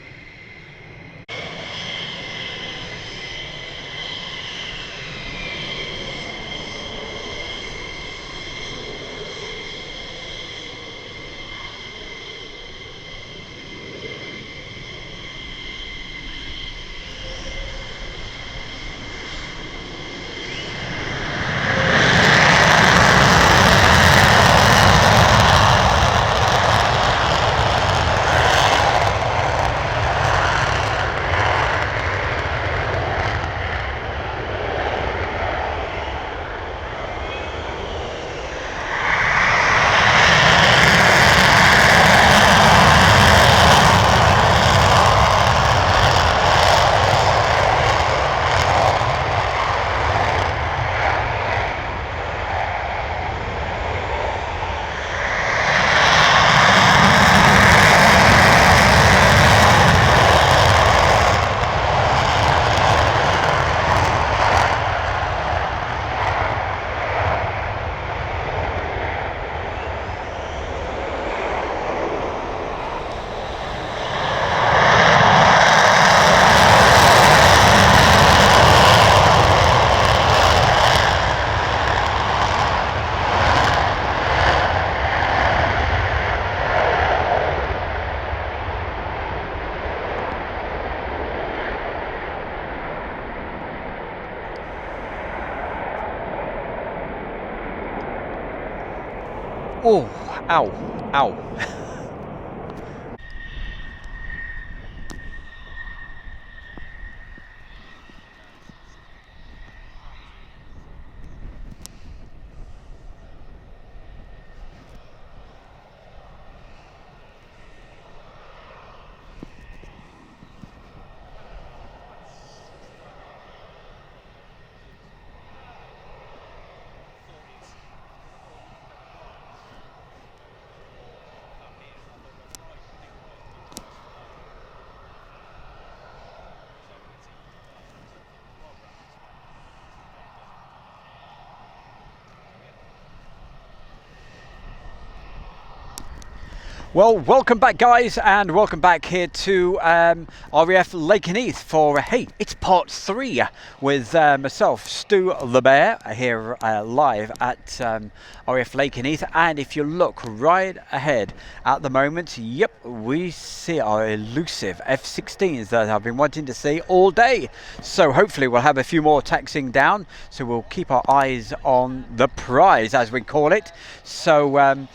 Oh, ow, ow. Well, welcome back, guys, and welcome back here to RAF Lakenheath for, hey, it's part 3 with myself, Stu LeBear, here live at RAF Lakenheath. And if you look right ahead at the moment, yep, we see our elusive F-16s that I've been wanting to see all day. So hopefully we'll have a few more taxiing down, so we'll keep our eyes on the prize, as we call it. So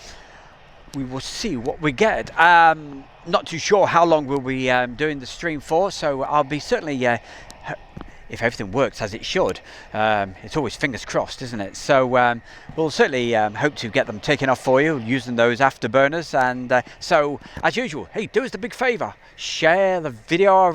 we will see what we get. Not too sure how long we'll be doing the stream for, so I'll be certainly, if everything works as it should, it's always fingers crossed, isn't it? So we'll certainly hope to get them taken off for you using those afterburners. And so, as usual, hey, do us the big favour, share the video.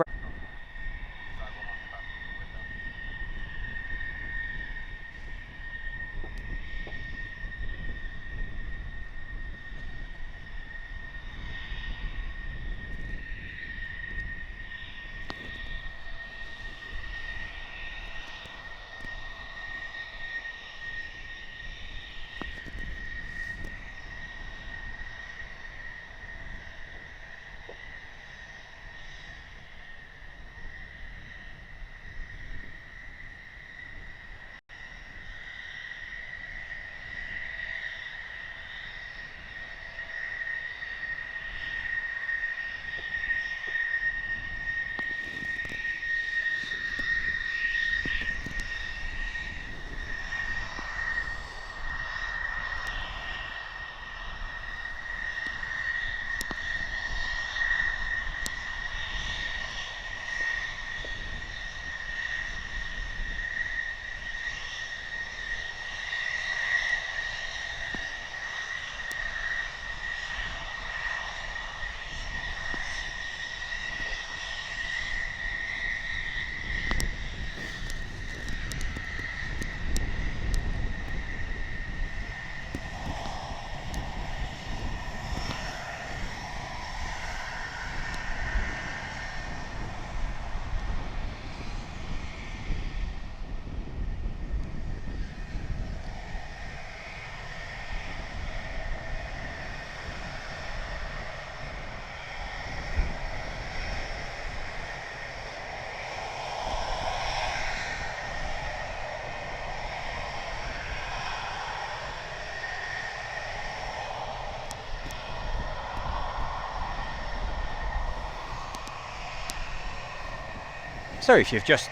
So if you've just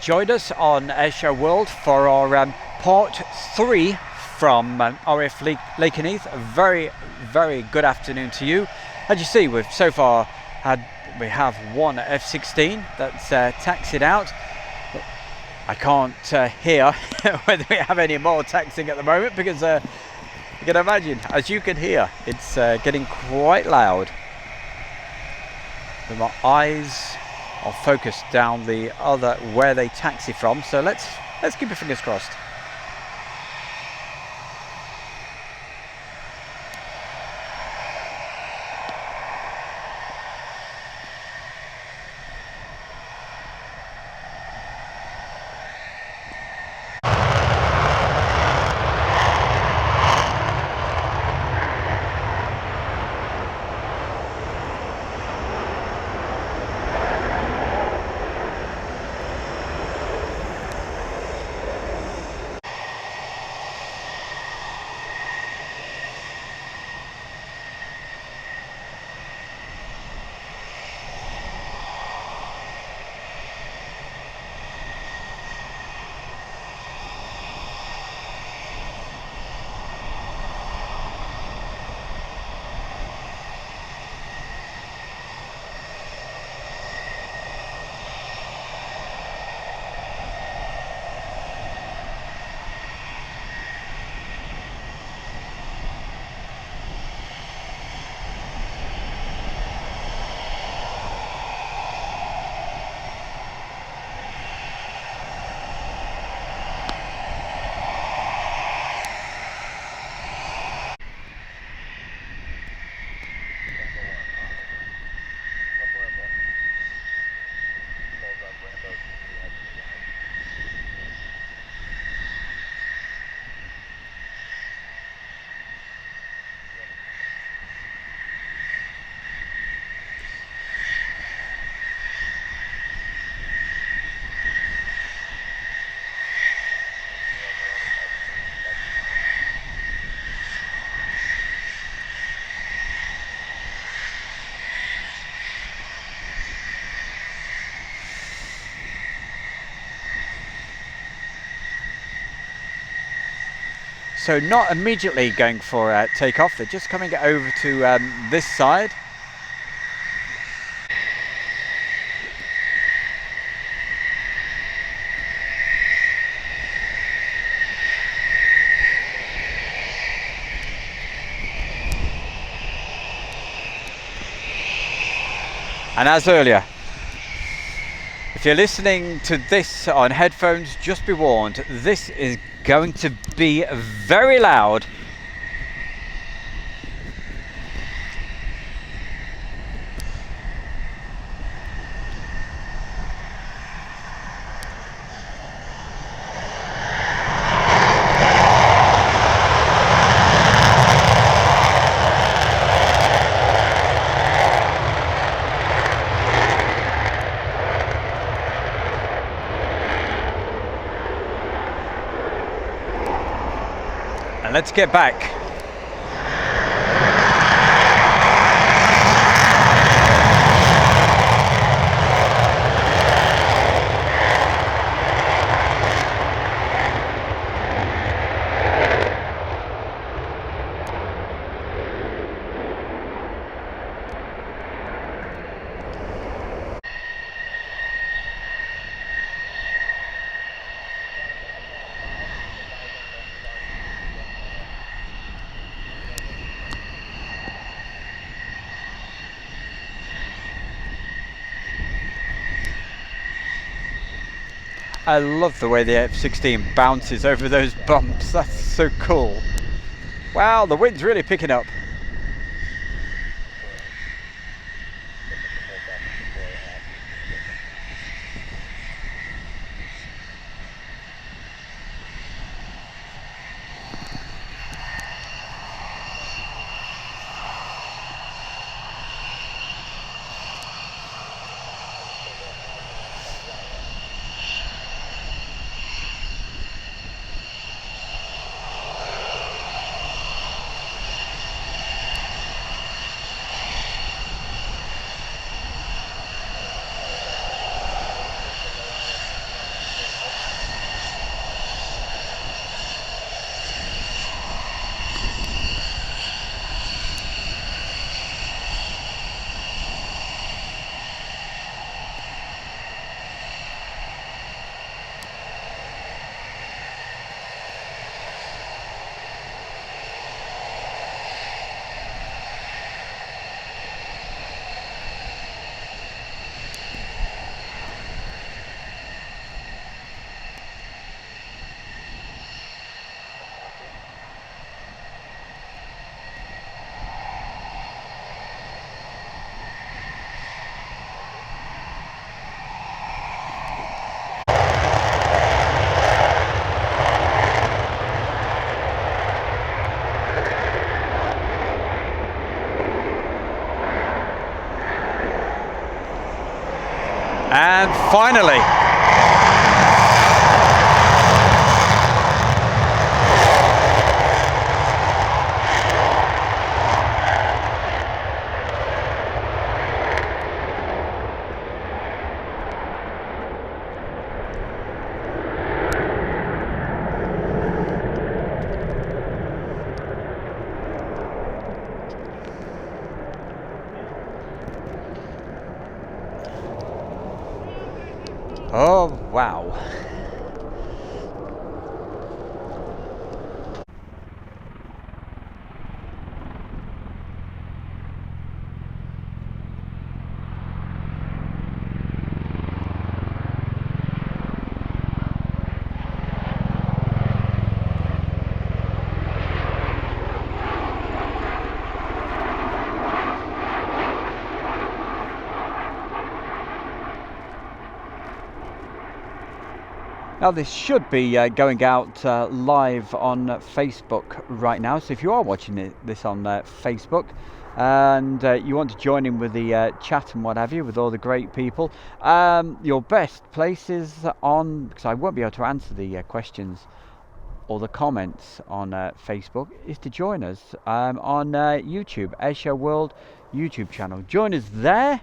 joined us on Airshow World for our part 3 from RAF Lakenheath, a very, very good afternoon to you. As you see, we've so far we have one F-16 that's taxied out. I can't hear whether we have any more taxiing at the moment, because you can imagine, as you can hear, it's getting quite loud. But my eyes are focused down the other where they taxi from, so let's keep our fingers crossed. So not immediately going for takeoff, they're just coming over to this side. And as earlier, if you're listening to this on headphones, just be warned, this is going to be very loud. And let's get back. I love the way the F-16 bounces over those bumps. That's so cool. Wow, the wind's really picking up. And finally, oh wow. Now this should be going out live on Facebook right now, so if you are watching this on Facebook and you want to join in with the chat and what have you with all the great people, your best place is on, because I won't be able to answer the questions or the comments on Facebook, is to join us on YouTube, Airshow World YouTube channel. Join us there.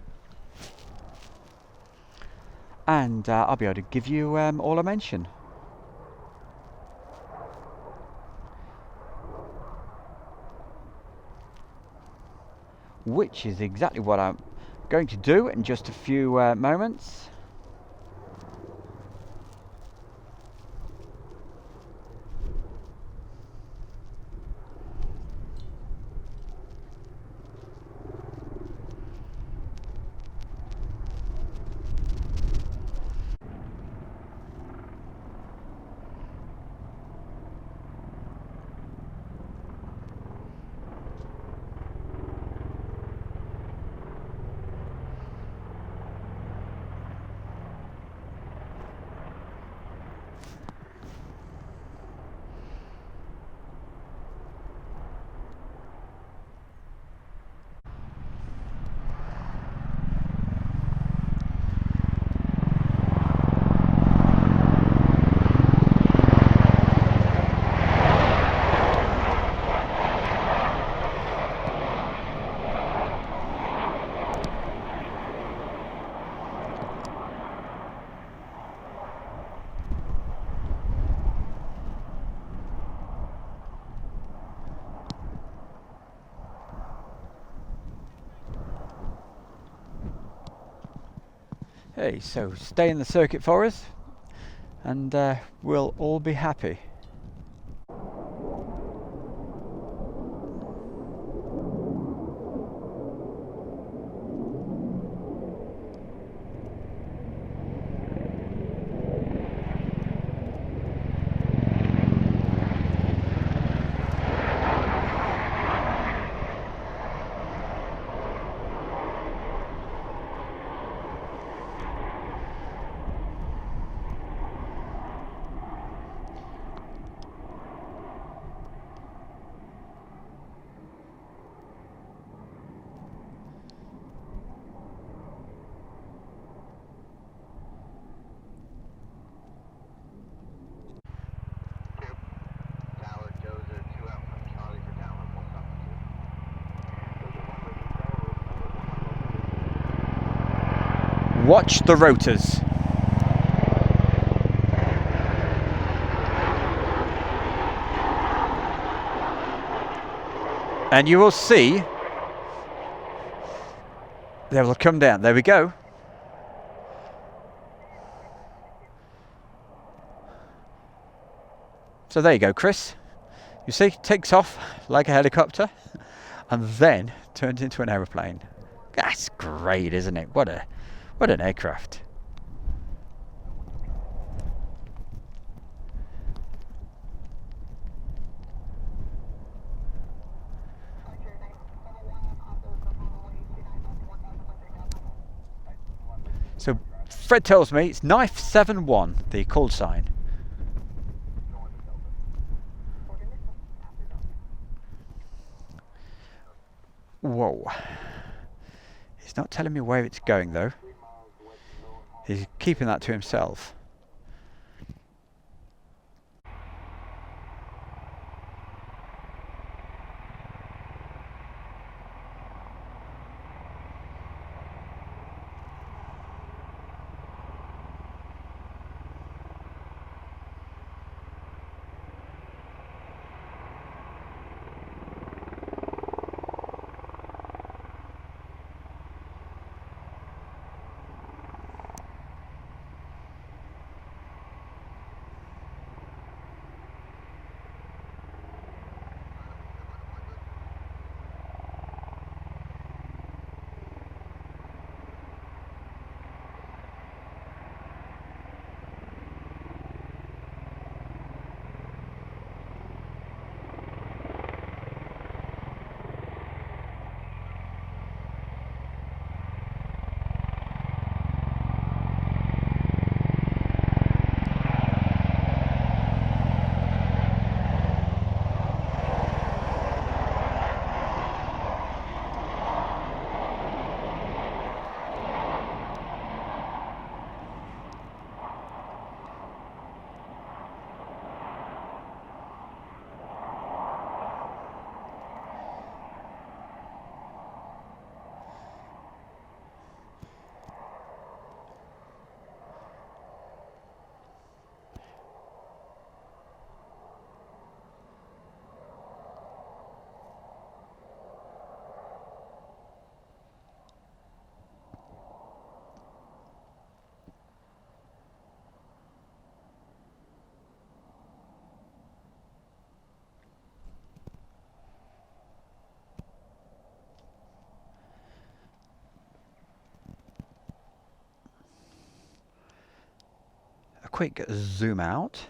And I'll be able to give you all I mention. which is exactly what I'm going to do in just a few moments. Hey, so stay in the circuit for us and we'll all be happy. Watch the rotors. And you will see they will come down. There we go. So there you go, Chris. You see, takes off like a helicopter and then turns into an aeroplane. That's great, isn't it? What an aircraft. So Fred tells me it's knife 7-1, the call sign. Whoa. He's not telling me where it's going though. He's keeping that to himself. quick zoom out.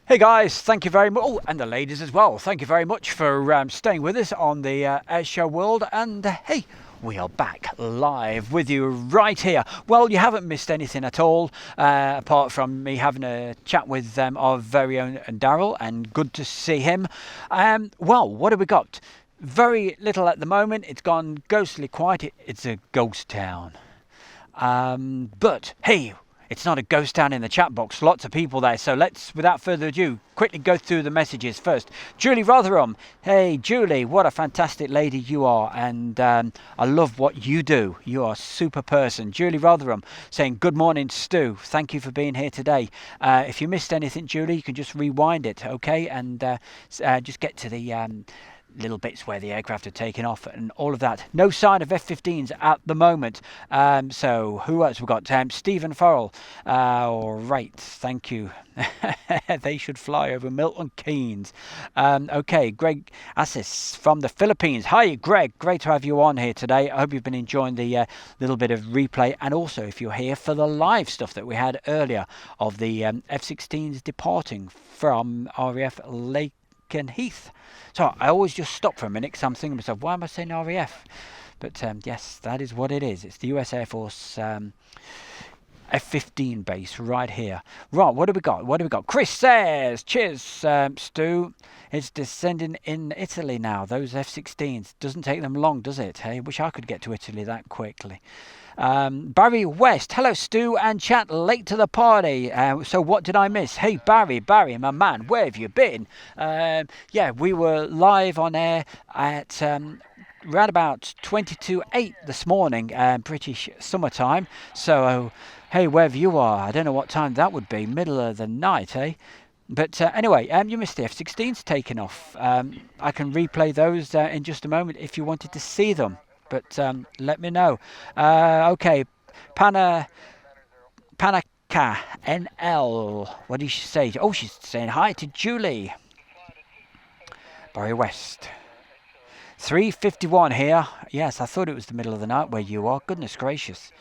Hey guys, thank you very much, oh, and the ladies as well. Thank you very much for staying with us on the Airshow World. And hey, we are back live with you right here. Well, you haven't missed anything at all, apart from me having a chat with our very own Daryl, and good to see him. Well, what have we got? Very little at the moment. It's gone ghostly quiet. It's a ghost town. But hey, it's not a ghost town in the chat box. Lots of people there. So let's, without further ado, quickly go through the messages first. Julie Rotherham. Hey, Julie, what a fantastic lady you are. And I love what you do. You are a super person. Julie Rotherham saying, good morning, Stu. Thank you for being here today. If you missed anything, Julie, you can just rewind it, okay? And just get to the little bits where the aircraft are taking off and all of that. No sign of F-15s at the moment. So who else we got? Stephen Farrell. All right, thank you. They should fly over Milton Keynes. Okay, Greg Assis from the Philippines. Hi, Greg. Great to have you on here today. I hope you've been enjoying the little bit of replay, and also if you're here for the live stuff that we had earlier of the F-16s departing from RAF Lakenheath. So I always just stop for a minute because I'm thinking to myself, why am I saying RAF? But yes, that is what it is. It's the US Air Force F-15 base right here. Right, what do we got? What do we got? Chris says, cheers, Stu. It's descending in Italy now. Those F-16s. Doesn't take them long, does it? Hey, wish I could get to Italy that quickly. Barry West, hello Stu and chat, late to the party. So what did I miss? Hey Barry, my man, where have you been? Yeah, we were live on air at around about 22:08 this morning, British summertime. So hey, wherever you are, I don't know what time that would be, middle of the night, eh? But anyway, you missed the F-16s taking off. I can replay those in just a moment if you wanted to see them. But let me know. Okay, Panaka NL. What did she say? Oh, she's saying hi to Julie. Barry West. 3:51 here. Yes, I thought it was the middle of the night where you are. Goodness gracious.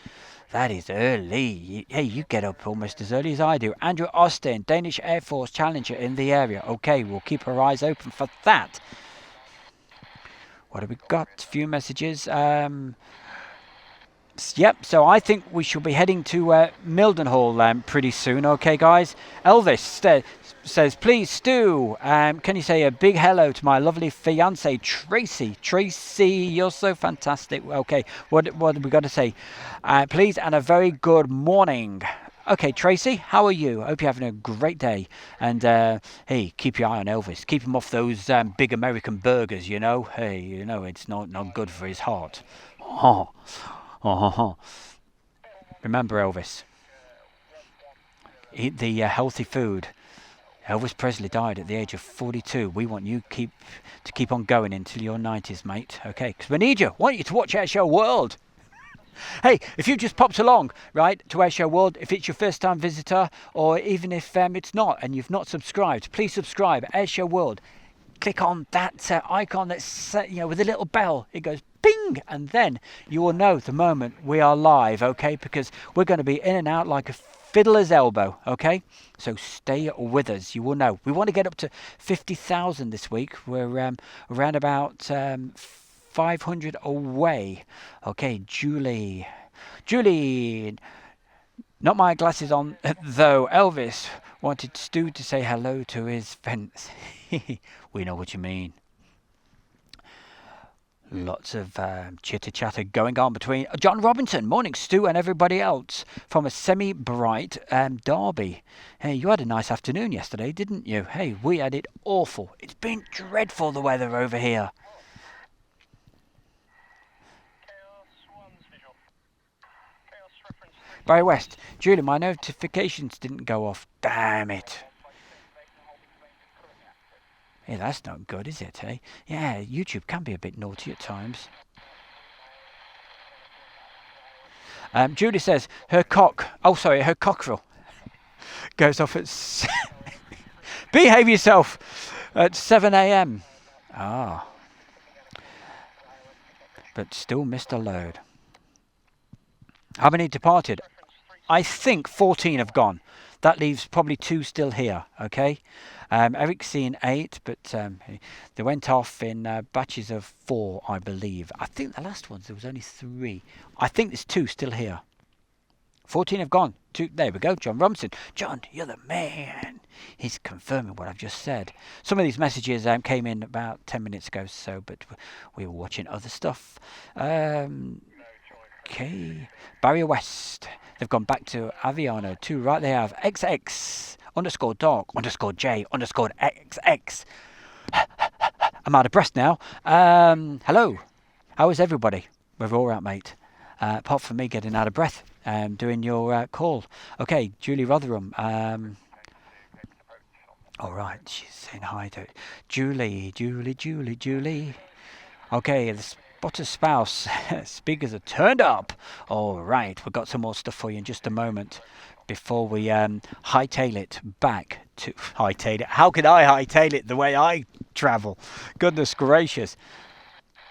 That is early. Hey, you get up almost as early as I do. Andrew Austin, Danish Air Force Challenger in the area. Okay, we'll keep our eyes open for that. What have we got? A few messages. Yep, so I think we shall be heading to Mildenhall pretty soon. Okay, guys. Elvis says, please, Stu, can you say a big hello to my lovely fiance, Tracy? Tracy, you're so fantastic. Okay, what have we got to say? Please, and a very good morning. Okay, Tracy, how are you? I hope you're having a great day. And, hey, keep your eye on Elvis. Keep him off those big American burgers, you know. Hey, you know, it's not good for his heart. Oh. Remember, Elvis. Eat the healthy food. Elvis Presley died at the age of 42. We want you to keep on going until your 90s, mate. Okay, because we need you. Want you to watch Airshow World. Hey, if you just popped along, right, to Airshow World, if it's your first time visitor, or even if it's not and you've not subscribed, please subscribe. Airshow World. Click on that icon that's, with a little bell. It goes ping, and then you will know the moment we are live, okay? Because we're going to be in and out like a fiddler's elbow, okay? So stay with us. You will know. We want to get up to 50,000 this week. We're around about 500 away. Okay, Julie, not my glasses on though. Elvis wanted Stu to say hello to his fence. We know what you mean. Lots of chitter chatter going on between John Robinson, morning Stu, and everybody else from a semi-bright Derby. Hey, you had a nice afternoon yesterday, didn't you? Hey, we had it awful. It's been dreadful, the weather over here. Barry West, Julie, my notifications didn't go off. Damn it. Yeah, that's not good, is it, eh? Yeah, YouTube can be a bit naughty at times. Julie says her her cockerel goes off at behave yourself at 7 a.m. Ah, but still missed a load. How many departed? I think 14 have gone. That leaves probably 2 still here, okay? Eric's seen 8, but they went off in batches of 4, I believe. I think the last ones, there was only 3. I think there's 2 still here. 14 have gone. 2, there we go, John Robinson. John, you're the man. He's confirming what I've just said. Some of these messages came in about 10 minutes ago, but we were watching other stuff. Okay. Barrier West. They've gone back to Aviano too, right? They have XX _ dark _ J _ XX. I'm out of breath now. Hello. How is everybody? We're all right, mate. Apart from me getting out of breath doing your call. Okay, Julie Rotherham. All right, she's saying hi to Julie. Okay, the spotter spouse speakers are turned up. All right, we've got some more stuff for you in just a moment before we hightail it back to hightail it. How could I hightail it the way I travel? Goodness gracious.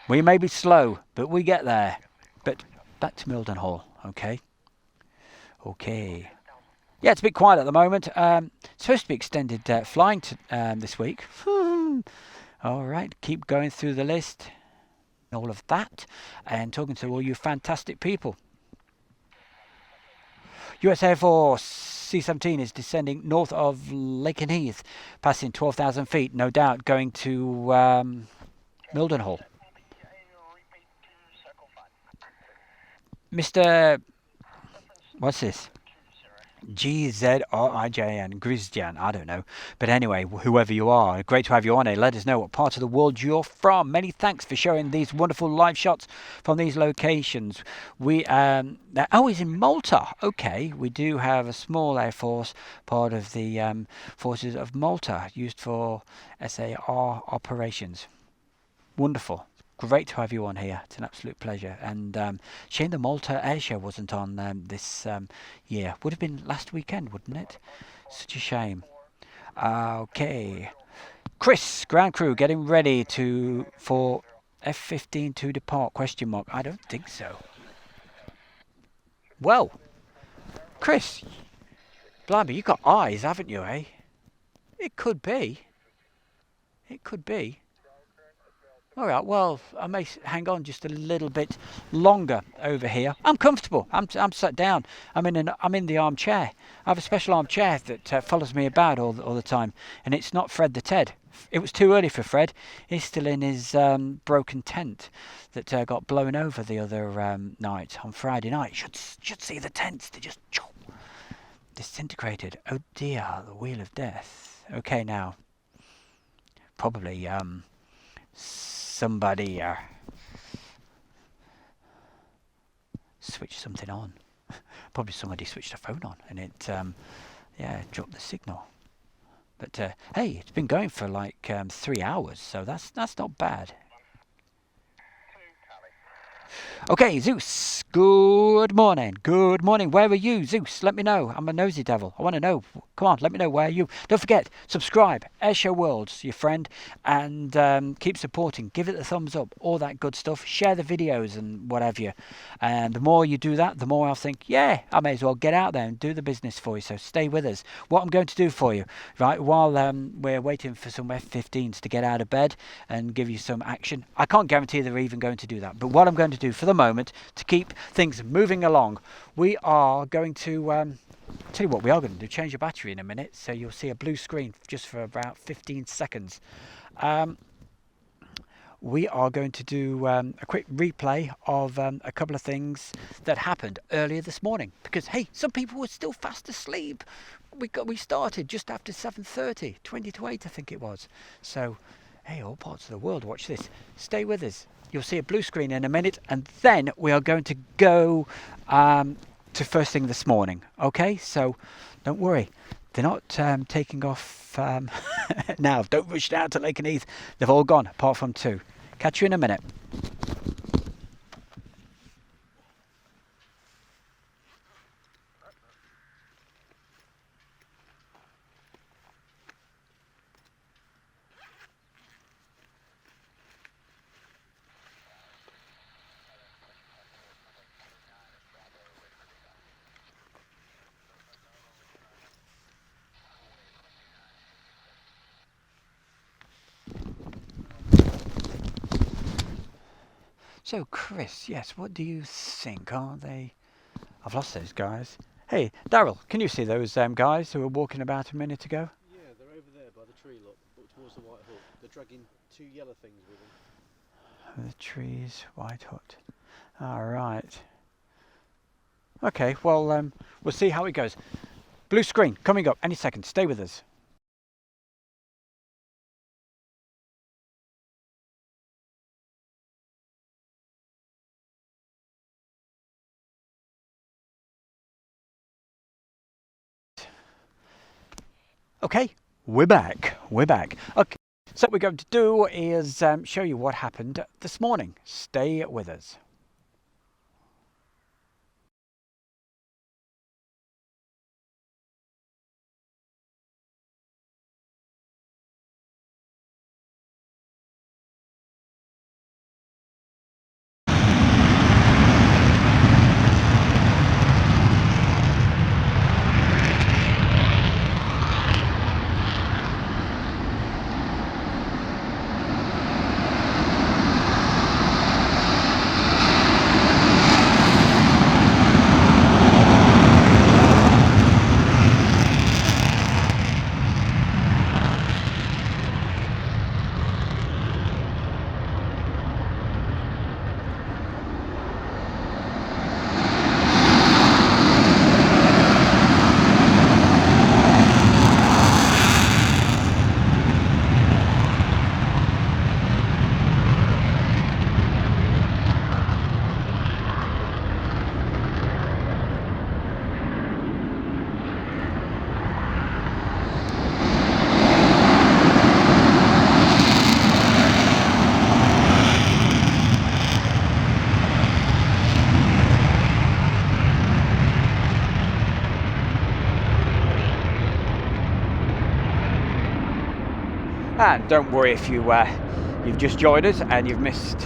We may be slow, but we get there. But back to Mildenhall, okay? Okay. Yeah, it's a bit quiet at the moment. It's supposed to be extended flying this week. All right, keep going through the list. All of that. And talking to all you fantastic people. US Air Force C-17 is descending north of Lakenheath, passing 12,000 feet, no doubt going to Mildenhall. Mr. What's this? GZRIJN, Grizjan, I don't know. But anyway, whoever you are, great to have you on here. Let us know what part of the world you're from. Many thanks for showing these wonderful live shots from these locations. They're always in Malta. Okay, we do have a small Air Force, part of the forces of Malta, used for SAR operations. Wonderful. Great to have you on here. It's an absolute pleasure. And shame the Malta Air Show wasn't on this year. Would have been last weekend, wouldn't it? Such a shame. Okay. Chris, ground crew, getting ready for F-15 to depart? ? I don't think so. Well, Chris, blimey, you've got eyes, haven't you, eh? It could be. It could be. All right, well, I may hang on just a little bit longer over here. I'm comfortable. I'm sat down. I'm in the armchair. I have a special armchair that follows me about all the time, and it's not Fred the Ted. It was too early for Fred. He's still in his broken tent that got blown over the other night on Friday night. Should see the tents. They just disintegrated. Oh dear, the wheel of death. Okay, now probably somebody switched something on. Probably somebody switched a phone on and it dropped the signal. But hey, it's been going for like 3 hours, so that's not bad. Okay, Zeus, good morning. Good morning. Where are you, Zeus? Let me know. I'm a nosy devil. I want to know. Come on, let me know where are you. Don't forget, subscribe. Airshow World's your friend. And keep supporting. Give it a thumbs up. All that good stuff. Share the videos and whatever you. And the more you do that, the more I'll think, yeah, I may as well get out there and do the business for you. So stay with us. What I'm going to do for you, right, while we're waiting for some F-15s to get out of bed and give you some action. I can't guarantee they're even going to do that. But what I'm going to do for the moment to keep things moving along, we are going to tell you what we are going to do, change the battery in a minute, so you'll see a blue screen just for about 15 seconds. We are going to do a quick replay of a couple of things that happened earlier this morning, because hey, some people were still fast asleep. We started just after 7:30, 20 to 8 I think it was. So hey, all parts of the world, watch this. Stay with us. You'll see a blue screen in a minute, and then we are going to go to first thing this morning. Okay, so don't worry. They're not taking off now. Don't rush down to Lakenheath. They've all gone, apart from 2. Catch you in a minute. So, Chris, yes, what do you think? Are they... I've lost those guys. Hey, Daryl, can you see those guys who were walking about a minute ago? Yeah, they're over there by the tree, look, towards the White Hut. They're dragging two yellow things with them. The trees, White Hut. All right. Okay, well, we'll see how it goes. Blue screen coming up any second. Stay with us. Okay, we're back. We're back. Okay, so what we're going to do is show you what happened this morning. Stay with us. And don't worry if you've just joined us and you've missed.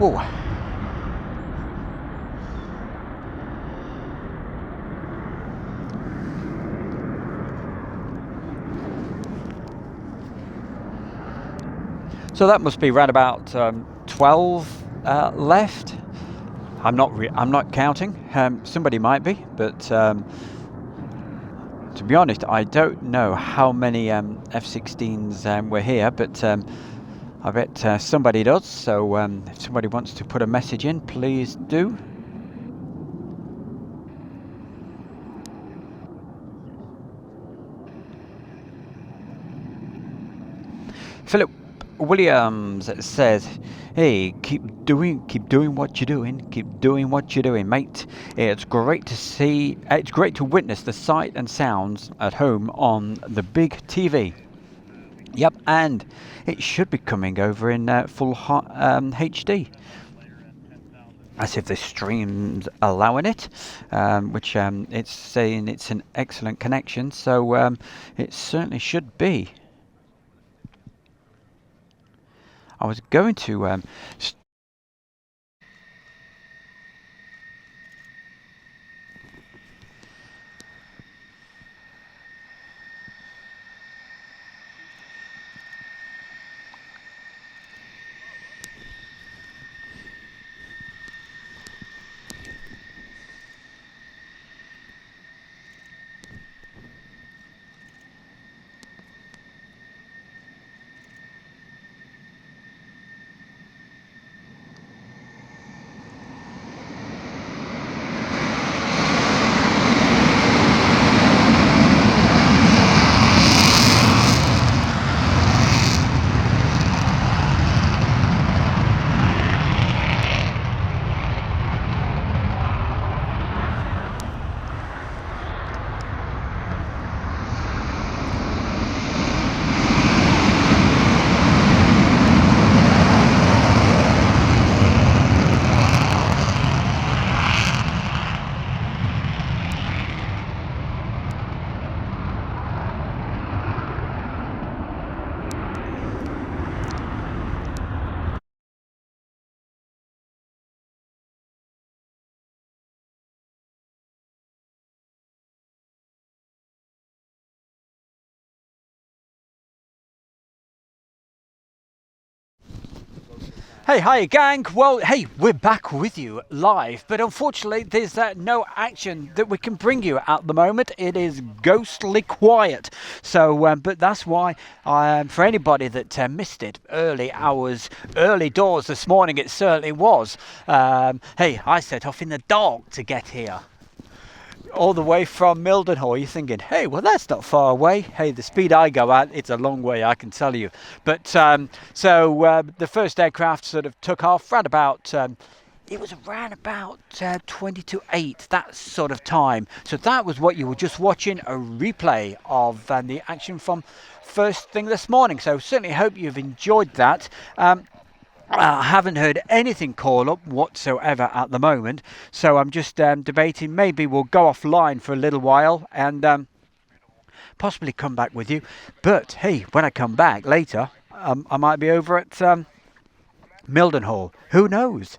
Whoa. So that must be around about 12 left. I'm not counting. Somebody might be, but to be honest, I don't know how many F-16s were here, but I bet somebody does. So if somebody wants to put a message in, please do. Philip Williams says, "Hey, keep doing what you're doing. Keep doing what you're doing, mate. It's great to see. It's great to witness the sight and sounds at home on the big TV. Yep, and it should be coming over in full HD. As if the stream's allowing it, which it's saying it's an excellent connection. So it certainly should be." I was going to Hey, hi gang. Well, hey, we're back with you live, but unfortunately there's no action that we can bring you at the moment. It is ghostly quiet. So, but that's why, for anybody that missed it, early hours, early doors this morning, it certainly was. Hey, I set off in the dark to get here. All the way from Mildenhall. You're thinking, hey, well, that's not far away. Hey, the speed I go at, it's a long way, I can tell you. But the first aircraft sort of took off right about, it was around about 20 to 8, that sort of time. So that was what you were just watching, a replay of the action from first thing this morning. So certainly hope you've enjoyed that. I haven't heard anything call up whatsoever at the moment, so I'm just debating maybe we'll go offline for a little while and possibly come back with you. But hey, when I come back later, I might be over at Mildenhall. Who knows?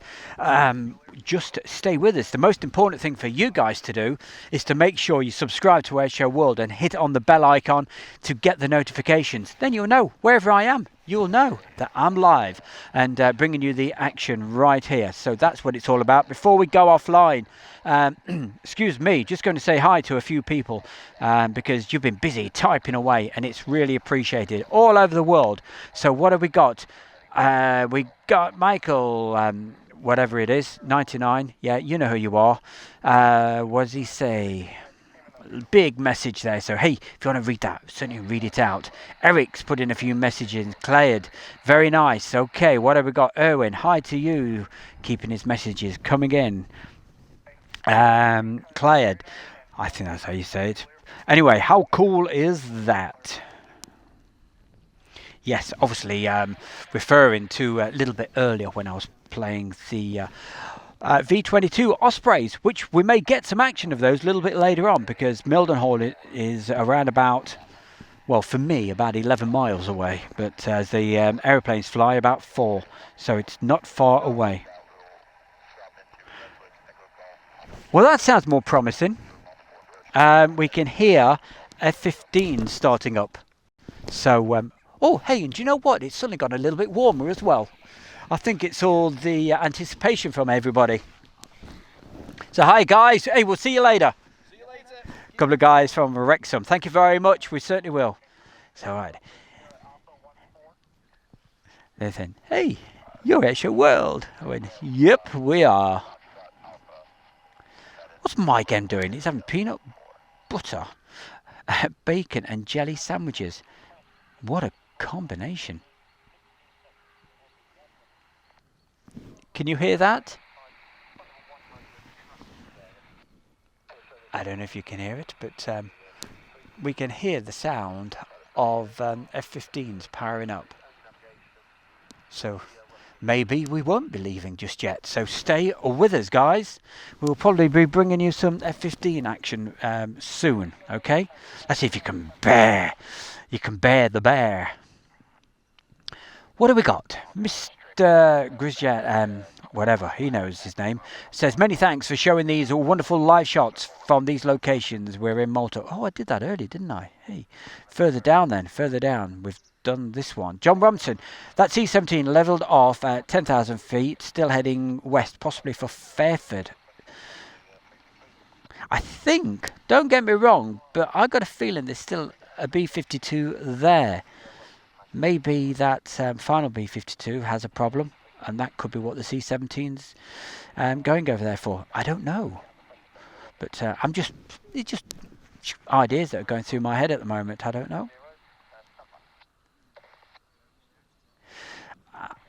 Just stay with us. The most important thing for you guys to do is to make sure you subscribe to Airshow World and hit on the bell icon to get the notifications. Then you'll know wherever I am. You'll know that I'm live and bringing you the action right here. So that's what it's all about. Before we go offline, excuse me, just going to say hi to a few people because you've been busy typing away and it's really appreciated all over the world. So what have we got? We got Michael, whatever it is, 99. Yeah, you know who you are. What does he say? Big message there. So, hey, if you want to read that, certainly read it out. Eric's put in a few messages. Claired, very nice. Okay, what have we got? Erwin, hi to you. Keeping his messages coming in. Claired, I think that's how you say it. Anyway, how cool is that? Yes, obviously referring to a little bit earlier when I was playing the V22 Ospreys, which we may get some action of those a little bit later on because Mildenhall is around about, well, for me, about 11 miles away. But as the aeroplanes fly, about 4. So it's not far away. Well, that sounds more promising. We can hear F-15 starting up. So, oh, hey, and do you know what? It's suddenly got a little bit warmer as well. I think it's all the anticipation from everybody. So, hi, guys. Hey, we'll see you later. See you later. A couple of guys from Wrexham. Thank you very much. We certainly will. It's all right. They're saying, hey, you're at your world. I went, yep, we are. What's Mike M doing? He's having peanut butter, bacon, and jelly sandwiches. What a combination. Can you hear that? I don't know if you can hear it, but we can hear the sound of F-15s powering up. So maybe we won't be leaving just yet. So stay with us, guys. We'll probably be bringing you some F-15 action soon. Okay. Let's see if you can bear. You can bear the bear. What have we got? Mr. Grisjet, whatever, he knows his name, says, many thanks for showing these wonderful live shots from these locations. We're in Malta. Oh, I did that early, didn't I? Hey, further down. We've done this one. John Rumson, that C-17 levelled off at 10,000 feet, still heading west, possibly for Fairford. I think, don't get me wrong, but I got a feeling there's still a B-52 there. Maybe that final B-52 has a problem, and that could be what the C-17's going over there for. I don't know, but it's just ideas that are going through my head at the moment. I don't know.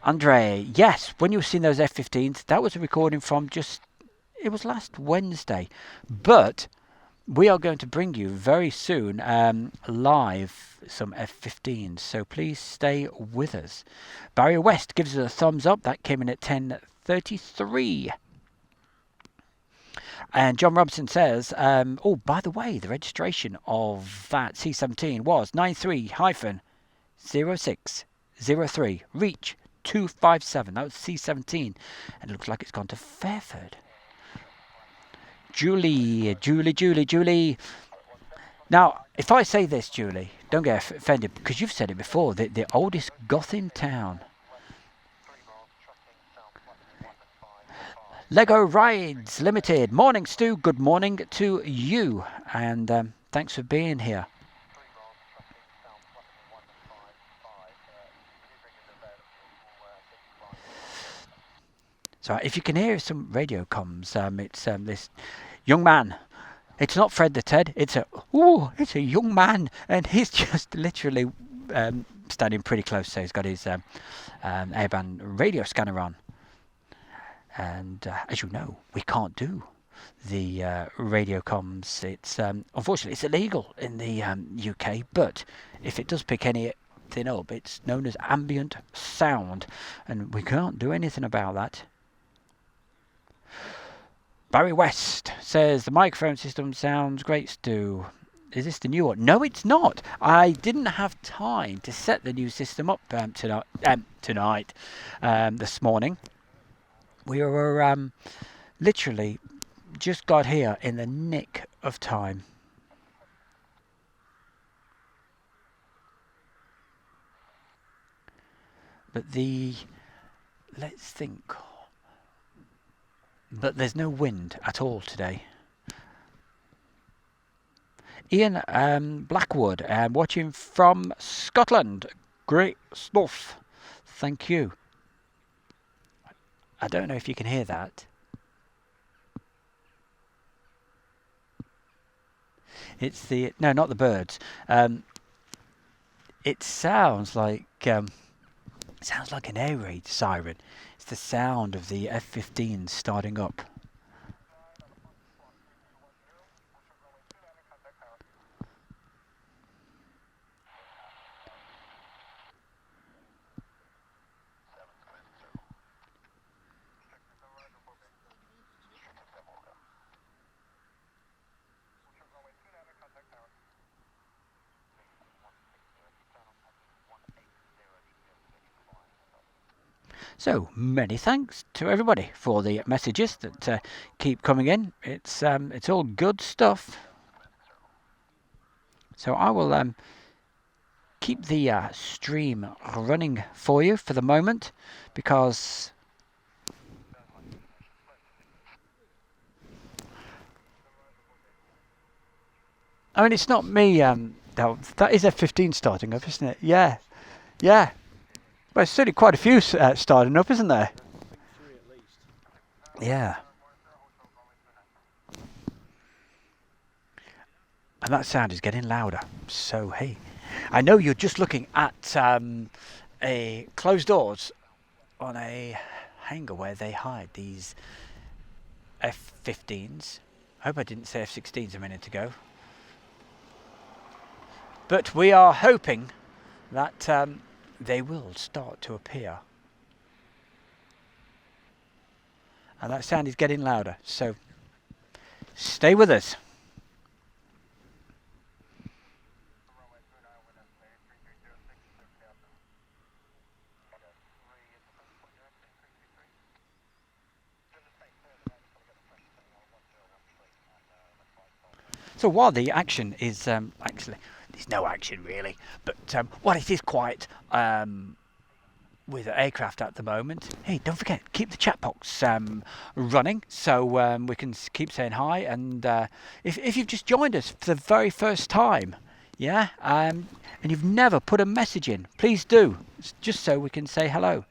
Andre, yes, when you were seeing those F-15s, that was a recording from it was last Wednesday, but we are going to bring you very soon live some F-15s, so please stay with us. Barry West gives us a thumbs up. That came in at 10:33. And John Robson says, oh, by the way, the registration of that C-17 was 93-0603, reach 257. That was C-17, and it looks like it's gone to Fairford. Julie. Now, if I say this, Julie, don't get offended, because you've said it before, the oldest goth in town. Lego Rides Limited. Morning, Stu. Good morning to you, and thanks for being here. So if you can hear some radio comms, it's this young man. It's not Fred the Ted. It's a young man, and he's just literally standing pretty close. So he's got his airband radio scanner on, and as you know, we can't do the radio comms. It's unfortunately it's illegal in the UK, but if it does pick anything up, it's known as ambient sound, and we can't do anything about that. Barry West says the microphone system sounds great, Stu. Is this the new one? No, it's not. I didn't have time to set the new system up tonight. This morning. We were literally just got here in the nick of time. But let's think. But there's no wind at all today. Ian Blackwood, watching from Scotland. Great stuff. Thank you. I don't know if you can hear that. It's no, not the birds. It sounds like an air raid siren. It's the sound of the F-15 starting up. So many thanks to everybody for the messages that keep coming in. It's all good stuff. So I will keep the stream running for you for the moment, because I mean it's not me. That is F-15 starting up, isn't it? Yeah, yeah. Well, there's certainly quite a few starting up, isn't there? I think 3 at least. Yeah. And that sound is getting louder. So hey, I know you're just looking at a closed doors on a hangar where they hide these F-15s. I hope I didn't say F-16s a minute ago. But we are hoping that they will start to appear. And that sound is getting louder, so stay with us. So while the action is actually, there's no action really, but while it is quite with aircraft at the moment, hey, don't forget, keep the chat box running, so we can keep saying hi. And if you've just joined us for the very first time, yeah, and you've never put a message in, please do, just so we can say hello.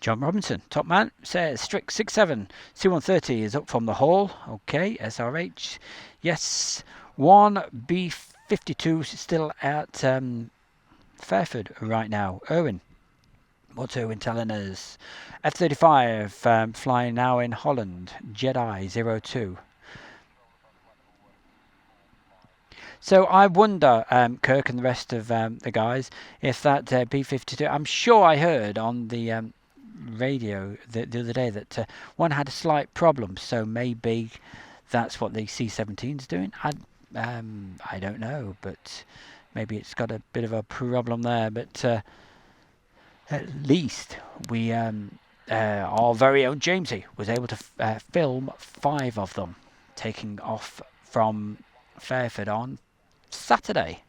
John Robinson, top man, says Strict 67, C-130 is up from the hall. Okay, SRH. Yes, 1B-52 still at Fairford right now. Erwin, what's Erwin telling us? F-35 flying now in Holland. Jedi 02. So I wonder, Kirk and the rest of the guys, if that B-52... I'm sure I heard on the radio the other day that one had a slight problem, so maybe that's what the C-17 is doing. I don't know, but maybe it's got a bit of a problem there. But at least we our very own Jamesy was able to film 5 of them taking off from Fairford on Saturday.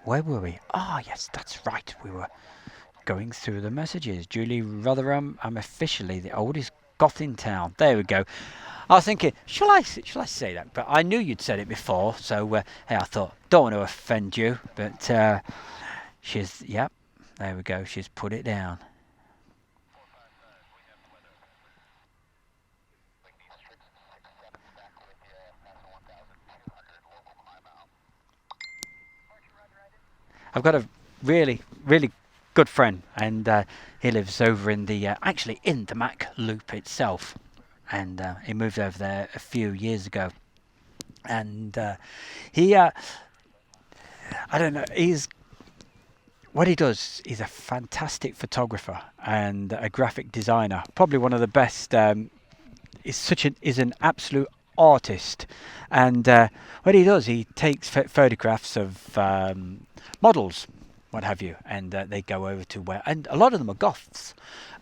Where were we? Ah, yes, that's right. We were going through the messages. Julie Rotherham, I'm officially the oldest goth in town. There we go. I was thinking, shall I say that? But I knew you'd said it before, so hey, I thought, don't want to offend you. But she's, yep, there we go. She's put it down. I've got a really, really good friend, and he lives over in the actually in the Mac Loop itself, and he moved over there a few years ago, and he I don't know, what he does. He's a fantastic photographer and a graphic designer, probably one of the best. Is an absolute artist, and what he does, he takes photographs of models, what have you, and they go over to where, and a lot of them are goths,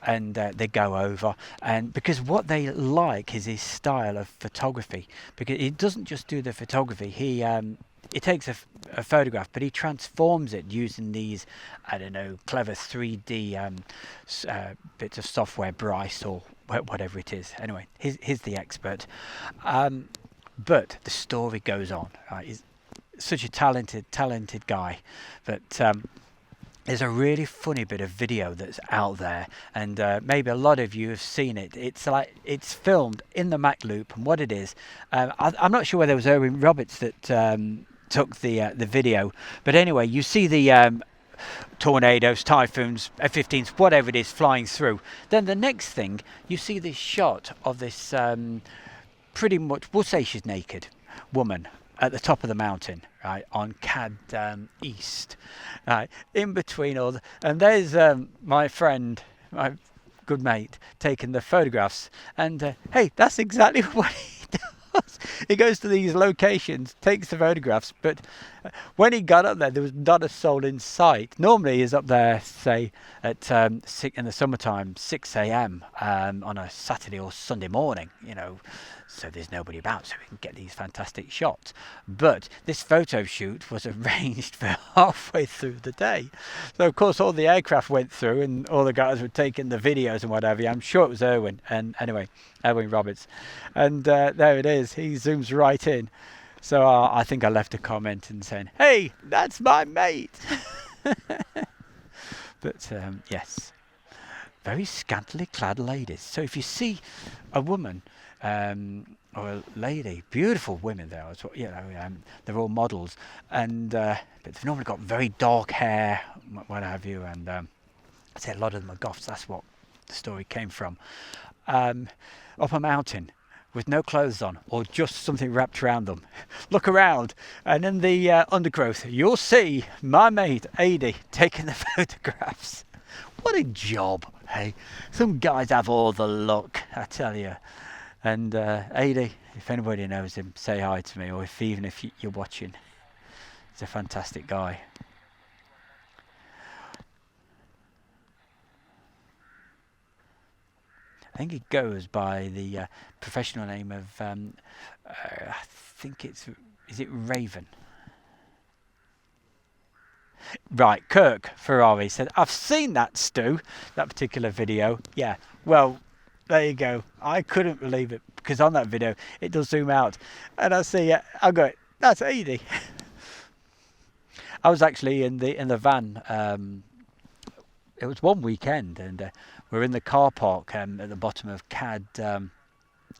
and they go over, and because what they like is his style of photography, because he doesn't just do the photography, he takes a photograph, but he transforms it using these, I don't know, clever 3D bits of software, Bryce or whatever it is. Anyway, he's the expert. But the story goes on. Right? He's such a talented guy. But there's a really funny bit of video that's out there, and maybe a lot of you have seen it. It's filmed in the Mac Loop, and what it is, I'm not sure whether it was Erwin Roberts that took the video, but anyway, you see the tornadoes, typhoons, F-15s, whatever it is, flying through. Then the next thing, you see this shot of this pretty much, we'll say she's naked, woman at the top of the mountain, right, on CAD East, right, in between all the, and there's my friend, my good mate, taking the photographs, and hey, that's exactly what he does. He goes to these locations, takes the photographs, but when he got up there was not a soul in sight. Normally he's up there, say, at in the summertime, 6 a.m. On a Saturday or Sunday morning, you know, so there's nobody about, so we can get these fantastic shots. But this photo shoot was arranged for halfway through the day. So of course all the aircraft went through and all the guys were taking the videos and whatever. I'm sure it was Erwin, and anyway, Erwin Roberts. And there it is, he zooms right in. So I think I left a comment and saying, hey, that's my mate. But yes, very scantily clad ladies. So if you see a woman or a lady, beautiful women there, you know, they're all models, and but they've normally got very dark hair, what have you, and I'd say a lot of them are goths. That's what the story came from. Up a mountain with no clothes on or just something wrapped around them. Look around, and in the undergrowth you'll see my mate Adi taking the photographs. What a job, hey? Some guys have all the luck, I tell you. And Adi, if anybody knows him, say hi to me, or even if you're watching. He's a fantastic guy. I think he goes by the professional name of, I think is it Raven? Right, Kirk Ferrari said, I've seen that, Stu, that particular video. Yeah, well, there you go. I couldn't believe it, because on that video, it does zoom out. And I see, I go, that's Adi. I was actually in the van. It was one weekend, and we're in the car park at the bottom of CAD. At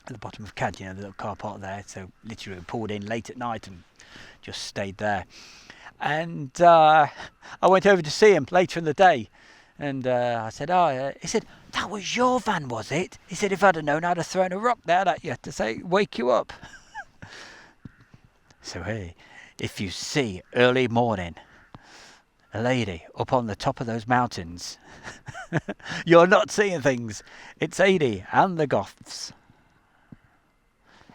the bottom of CAD, you know, the little car park there. So literally, we pulled in late at night and just stayed there. And I went over to see him later in the day, and I said, he said, that was your van, was it? He said, if I'd have known, I'd have thrown a rock down at you to say, wake you up. So hey, if you see early morning a lady up on the top of those mountains, you're not seeing things. It's Adi and the Goths.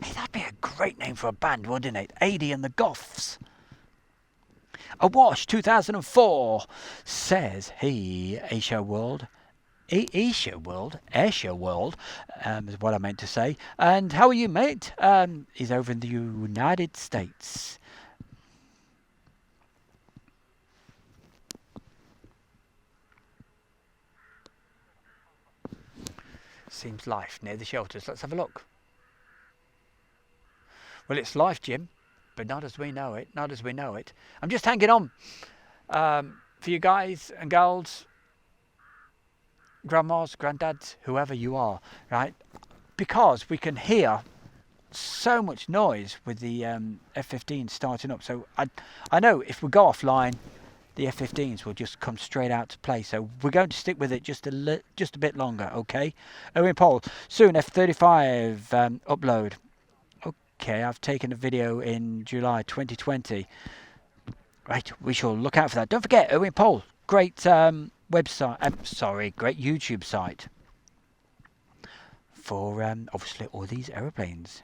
Hey, that'd be a great name for a band, wouldn't it? Adi and the Goths. Awash 2004 says, hey, Asia World. Asia World is what I meant to say. And how are you, mate? He's over in the United States. Seems life near the shelters. Let's have a look. Well, it's life, Jim, but not as we know it. Not as we know it. I'm just hanging on for you guys and girls, grandmas, granddads, whoever you are, right? Because we can hear so much noise with the F-15 starting up. So I know if we go offline, the F-15s will just come straight out to play. So we're going to stick with it just a bit longer, okay? Owen Paul, soon F-35 upload. Okay, I've taken a video in July 2020. Right, we shall look out for that. Don't forget, Owen Paul, great website, great YouTube site for obviously all these aeroplanes.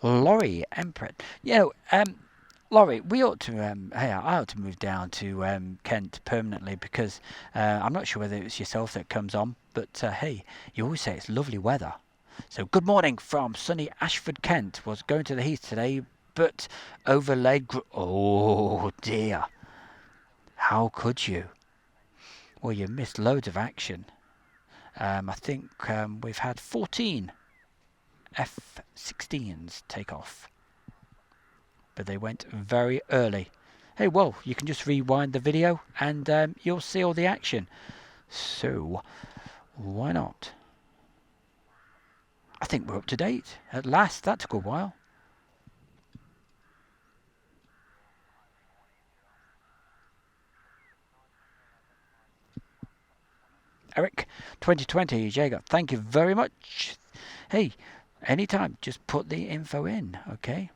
Laurie Emperor. You know, Laurie, we ought to. Hey, I ought to move down to Kent permanently because I'm not sure whether it's yourself that comes on, but hey, you always say it's lovely weather. So good morning from sunny Ashford, Kent. Was going to the Heath today, but overlaid. Oh dear, how could you? Well, you missed loads of action. I think we've had 14 F-16s take off, but they went very early. Hey, well, you can just rewind the video and you'll see all the action. So, why not? I think we're up to date. At last, that took a while. Eric, 2020, Jager, thank you very much. Hey, anytime, just put the info in, okay?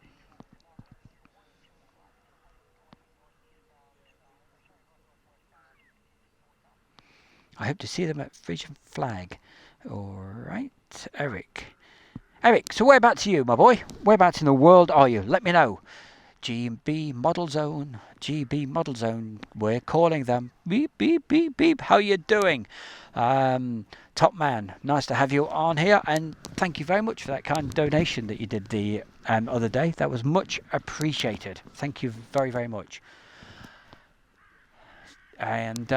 I hope to see them at Frisian Flag. Alright, Eric. Eric, so whereabouts are you, my boy? Whereabouts in the world are you? Let me know. GB Model Zone, GB Model Zone, we're calling them. Beep, beep, beep, beep. How you doing? Top man, nice to have you on here, and thank you very much for that kind donation that you did the other day. That was much appreciated. Thank you very, very much. And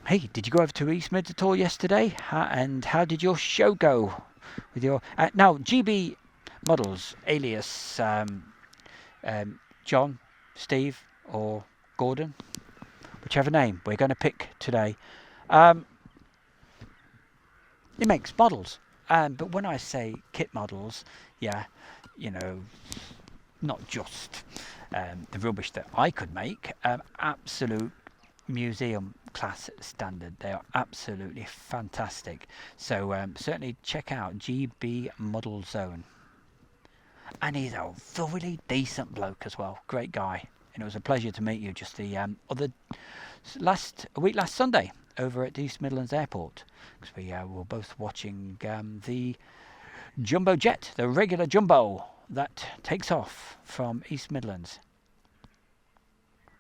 hey, did you go over to East Mids at all yesterday? And how did your show go? With your now GB Models, alias John, Steve, or Gordon, whichever name we're going to pick today. He makes models, but when I say kit models, yeah, you know, not just the rubbish that I could make, absolute museum class standard. They are absolutely fantastic. So certainly check out GB Model Zone. And he's a thoroughly decent bloke as well. Great guy. And it was a pleasure to meet you just the last Sunday over at East Midlands Airport, because we were both watching the jumbo jet, the regular jumbo that takes off from East Midlands.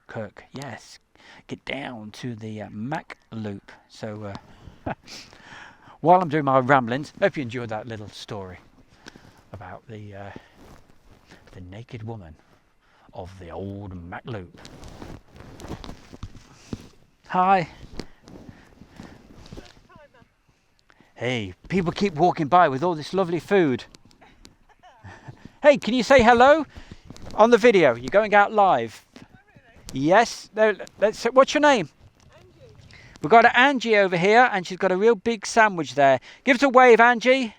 Kirk, yes, get down to the Mac loop. So while I'm doing my ramblings, hope you enjoyed that little story about the naked woman of the old Mac loop. Hi. Hey, people keep walking by with all this lovely food. Hey, can you say hello on the video? You're going out live. Oh, really? Yes. No, what's your name? Angie. We've got Angie over here, and she's got a real big sandwich there. Give us a wave, Angie.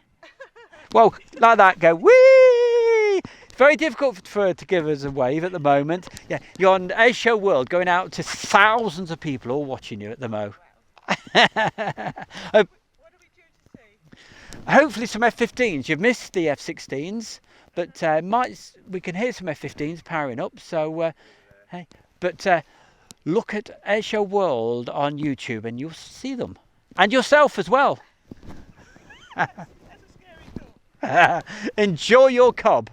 Well, like that. Go whee! Very difficult for her to give us a wave at the moment. Yeah, you're on Airshow World, going out to thousands of people all watching you at the mo. What are we due to see? Hopefully some F-15s. You've missed the F-16s, but we can hear some F-15s powering up. So, hey, but look at Airshow World on YouTube, and you'll see them, and yourself as well. That's a scary thought. Enjoy your cob.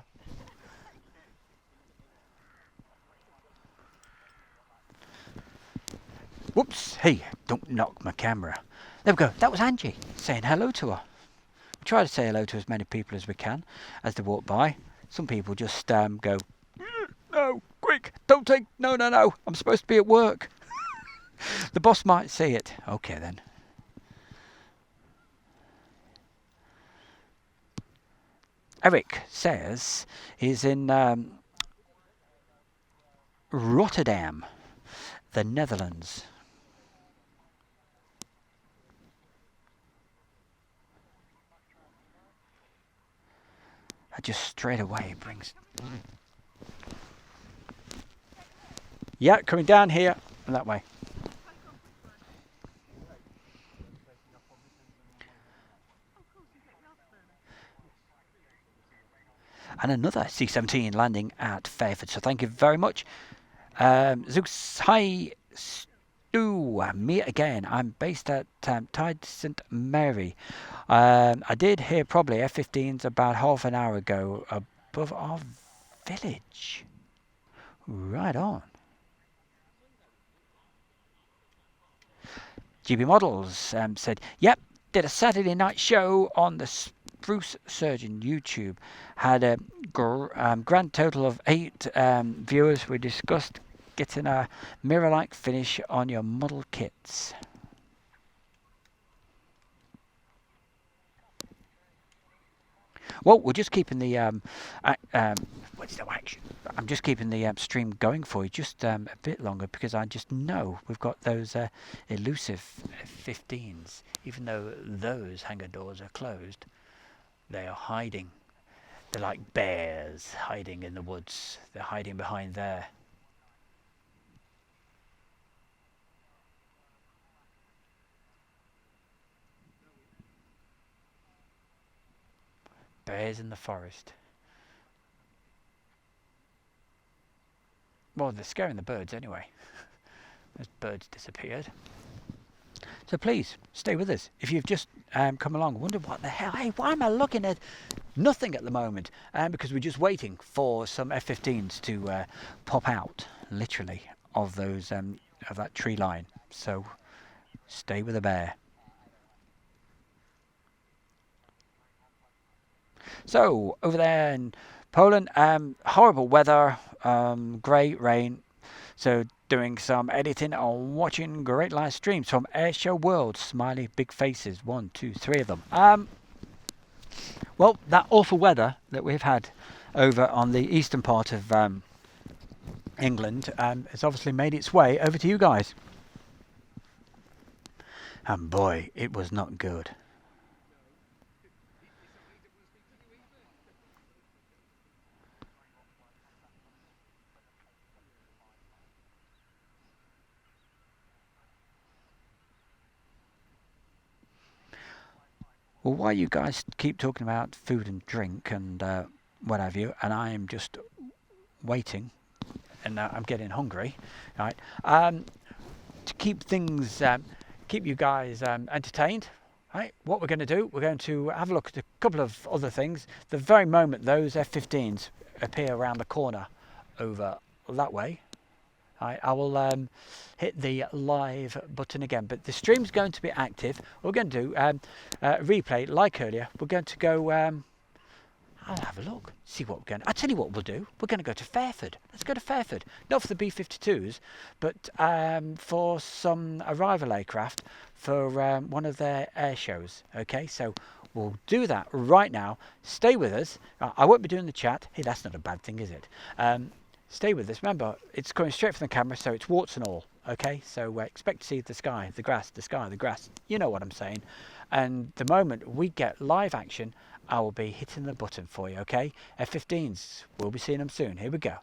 Whoops! Hey, don't knock my camera. There we go. That was Angie saying hello to her. We try to say hello to as many people as we can as they walk by. Some people just go, no, quick, don't take, no, I'm supposed to be at work. The boss might see it. Okay then. Eric says he's in Rotterdam, the Netherlands. Just straight away brings. Yeah, coming down here and that way. And another C-17 landing at Fairford. So thank you very much. Zeus, hi, Stu, me again. I'm based at Tide St Mary. I did hear probably F-15s about half an hour ago above our village. Right on. GB Models said, yep, did a Saturday night show on the Spruce Surgeon YouTube. Had a grand total of 8 viewers. We discussed getting a mirror-like finish on your model kits. Well, we're just keeping the what is the action? I'm just keeping the stream going for you just a bit longer because I just know we've got those elusive 15s. Even though those hangar doors are closed, they are hiding. They're like bears hiding in the woods. They're hiding behind there. Bears in the forest. Well, they're scaring the birds anyway. Those birds disappeared. So please, stay with us. If you've just come along, wonder what the hell, hey, why am I looking at nothing at the moment? Because we're just waiting for some F-15s to pop out, literally, of those of that tree line. So stay with the bear. So over there in Poland, horrible weather, grey rain. So doing some editing and watching great live streams from Airshow World. Smiley big faces, 1, 2, 3 of them. Well, that awful weather that we've had over on the eastern part of England has obviously made its way over to you guys. And boy, it was not good. Well, why you guys keep talking about food and drink and what have you, and I am just waiting, and I'm getting hungry, right? To keep things, keep you guys entertained, right? What we're going to do, we're going to have a look at a couple of other things. The very moment those F-15s appear around the corner over that way, I will hit the live button again. But the stream's going to be active. We're going to do replay like earlier. We're going to go. I'll have a look, see what we're going to... I'll tell you what we'll do. We're going to go to Fairford. Let's go to Fairford. Not for the B-52s, but for some arrival aircraft for one of their air shows. Okay, so we'll do that right now. Stay with us. I won't be doing the chat. Hey, that's not a bad thing, is it? Stay with us. Remember, it's coming straight from the camera, so it's warts and all. Okay, so expect to see the sky, the grass, the sky, the grass. You know what I'm saying. And the moment we get live action, I will be hitting the button for you, okay? F-15s, we'll be seeing them soon. Here we go.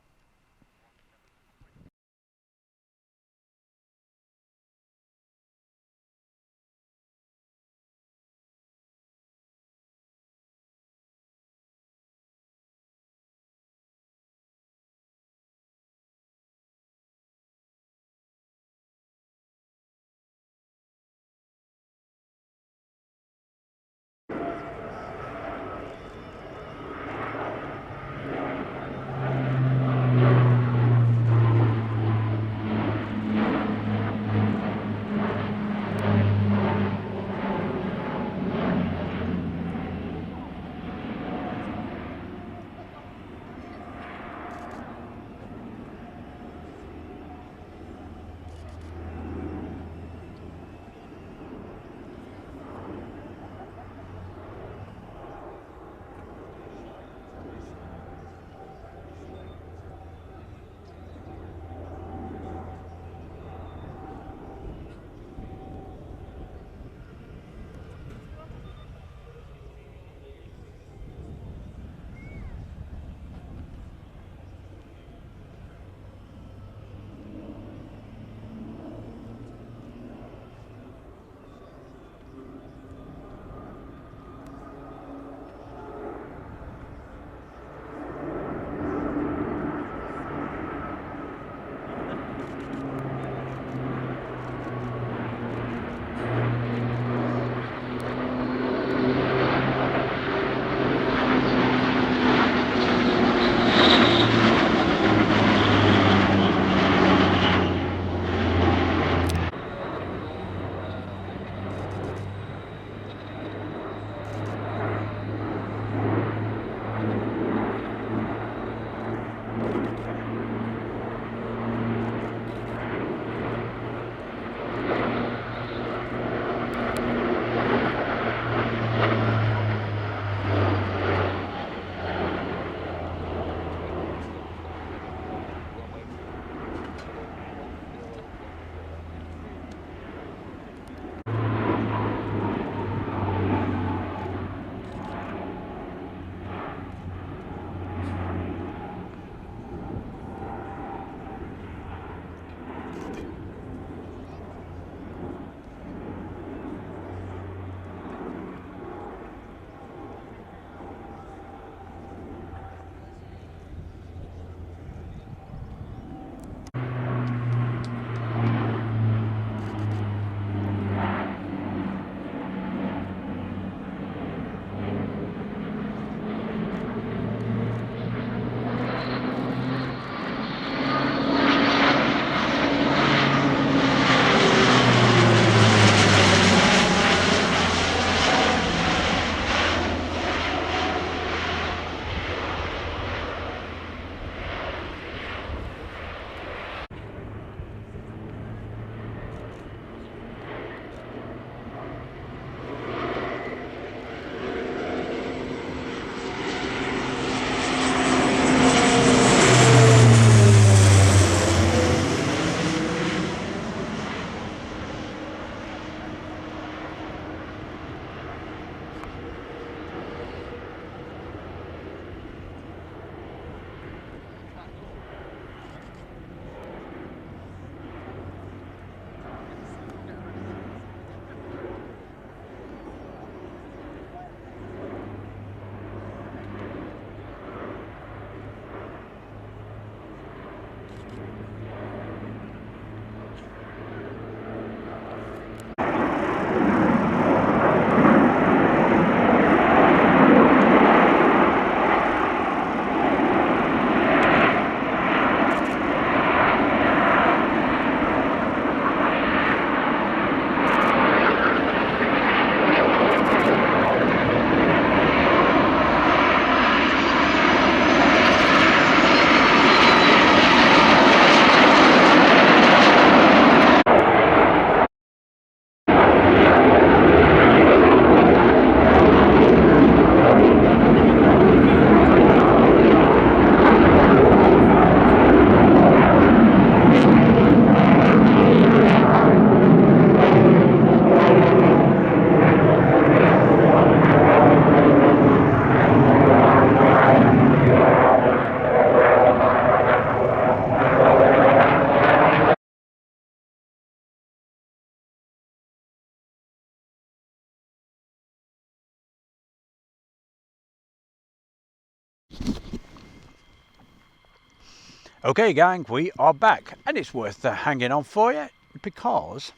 Okay gang, we are back, and it's worth hanging on for you, because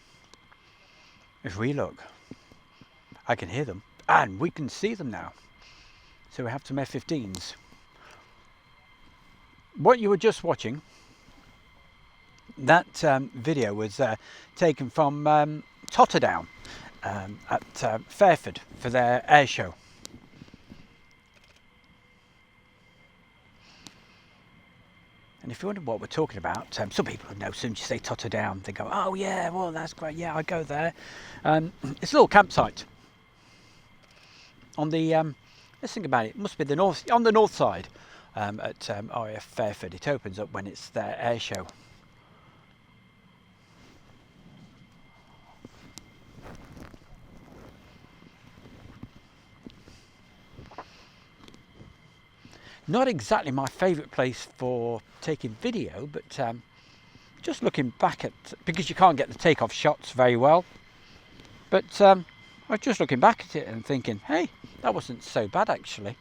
if we look, I can hear them and we can see them now. So we have some F-15s. What you were just watching, that video was taken from Totterdown at Fairford for their air show. And if you wonder what we're talking about, some people know, as soon as you say Totterdown, they go, oh yeah, well that's great, yeah, I go there. It's a little campsite on the, let's think about it, it must be the north, on the north side at RAF Fairford. It opens up when it's their air show. Not exactly my favourite place for taking video, but just looking back at, because you can't get the takeoff shots very well, but I was just looking back at it and thinking, hey, that wasn't so bad actually.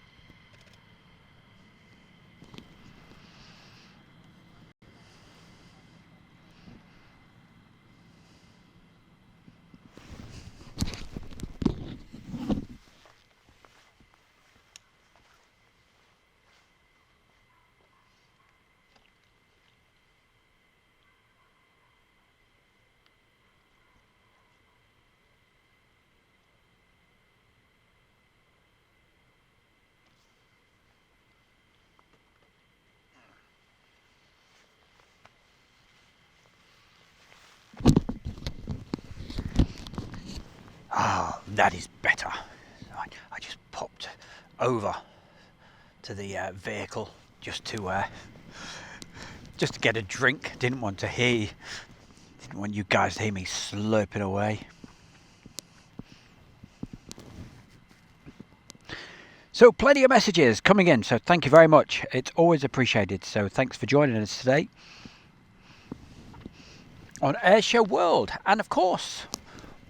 Oh, that is better. I just popped over to the vehicle just to get a drink. Didn't want you guys to hear me slurping away. So plenty of messages coming in, so thank you very much. It's always appreciated. So thanks for joining us today on Airshow World. And of course,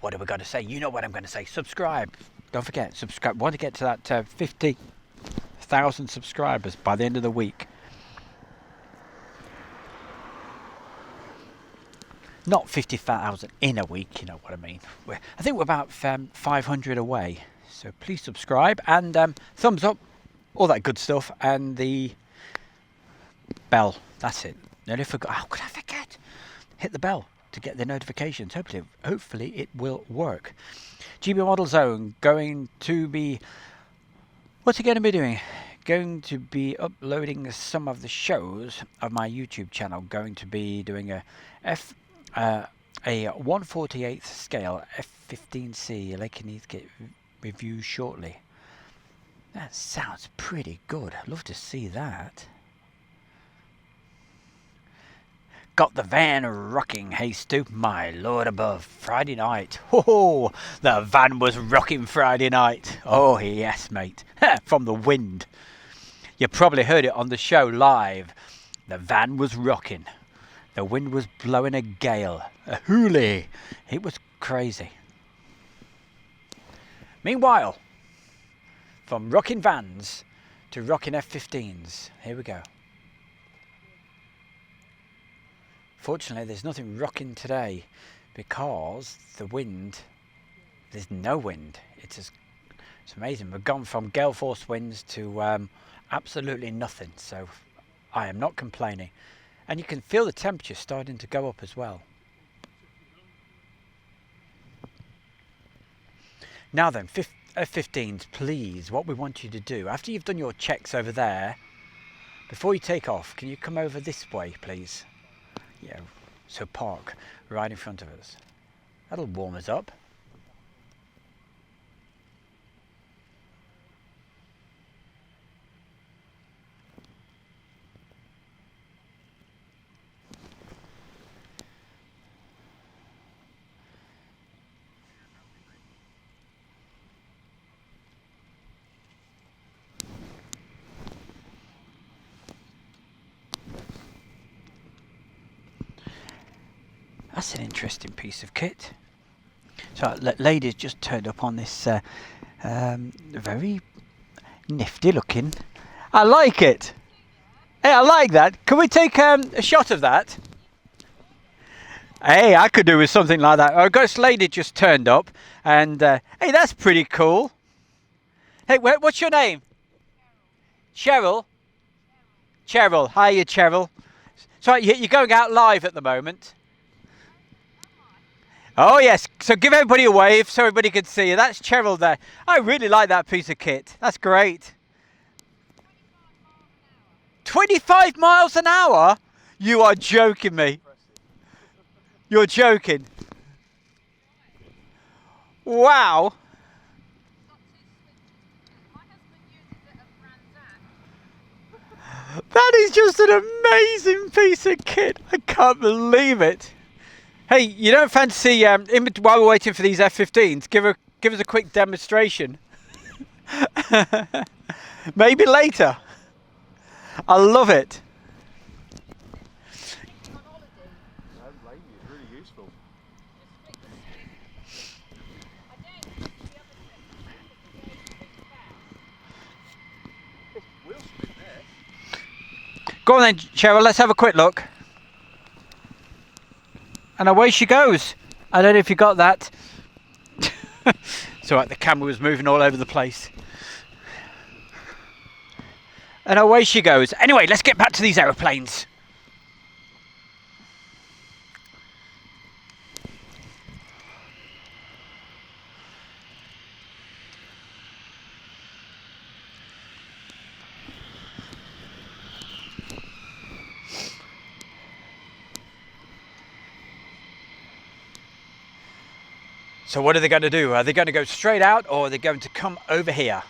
what are we going to say? You know what I'm going to say. Subscribe. Don't forget, subscribe. Want to get to that 50,000 subscribers by the end of the week. Not 50,000 in a week, you know what I mean. I think we're about 500 away. So please subscribe and thumbs up, all that good stuff, and the bell. That's it. Nearly forgot. How could I forget? Hit the bell to get the notifications. Hopefully it will work. GB Model Zone going to be, what's it going to be doing? Going to be uploading some of the shows of my YouTube channel. Going to be doing a 1/48th scale F-15C Lakenheath review shortly. That sounds pretty good. I'd love to see that. Got the van rocking, hey Stu, my lord above. Friday night, oh, the van was rocking Friday night. Oh yes mate, from the wind. You probably heard it on the show live. The van was rocking. The wind was blowing a gale, a hoolie. It was crazy. Meanwhile, from rocking vans to rocking F-15s, here we go. Fortunately, there's nothing rocking today because the wind, there's no wind. It's amazing. We've gone from gale force winds to absolutely nothing. So I am not complaining. And you can feel the temperature starting to go up as well. Now then, F-15s, please, what we want you to do, after you've done your checks over there, before you take off, can you come over this way, please? Yeah, so park right in front of us. That'll warm us up. That's an interesting piece of kit. So ladies just turned up on this very nifty looking. I like it. Hey, I like that. Can we take a shot of that? Hey, I could do with something like that. Our ghost lady just turned up, and hey, that's pretty cool. Hey, what's your name? Cheryl. Cheryl. Hiya, Cheryl. So you're going out live at the moment. Oh yes. So give everybody a wave so everybody can see you. That's Cheryl there. I really like that piece of kit. That's great. 25 miles an hour? You are joking me. You're joking. Wow. That is just an amazing piece of kit. I can't believe it. Hey, you don't fancy, while we're waiting for these F-15s, give us a quick demonstration? Maybe later. I love it. I don't blame you, it's really useful. We'll spin there. Go on then, Cheryl, let's have a quick look. And away she goes. I don't know if you got that. It's alright, the camera was moving all over the place. And away she goes. Anyway, let's get back to these aeroplanes. So what are they going to do? Are they going to go straight out, or are they going to come over here?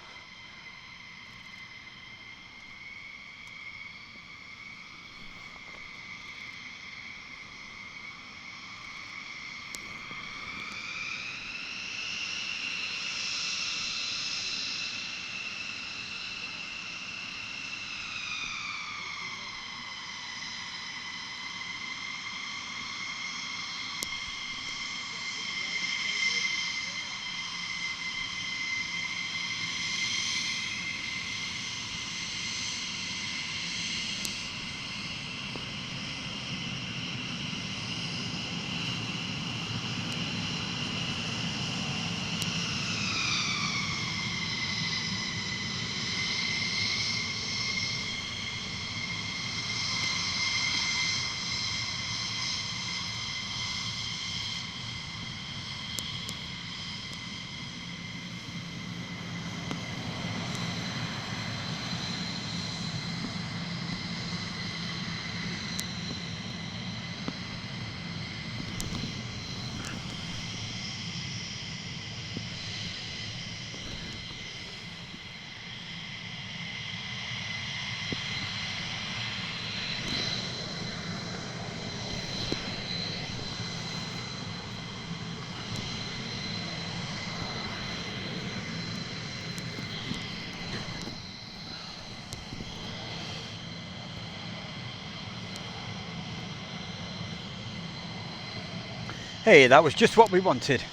Hey, that was just what we wanted.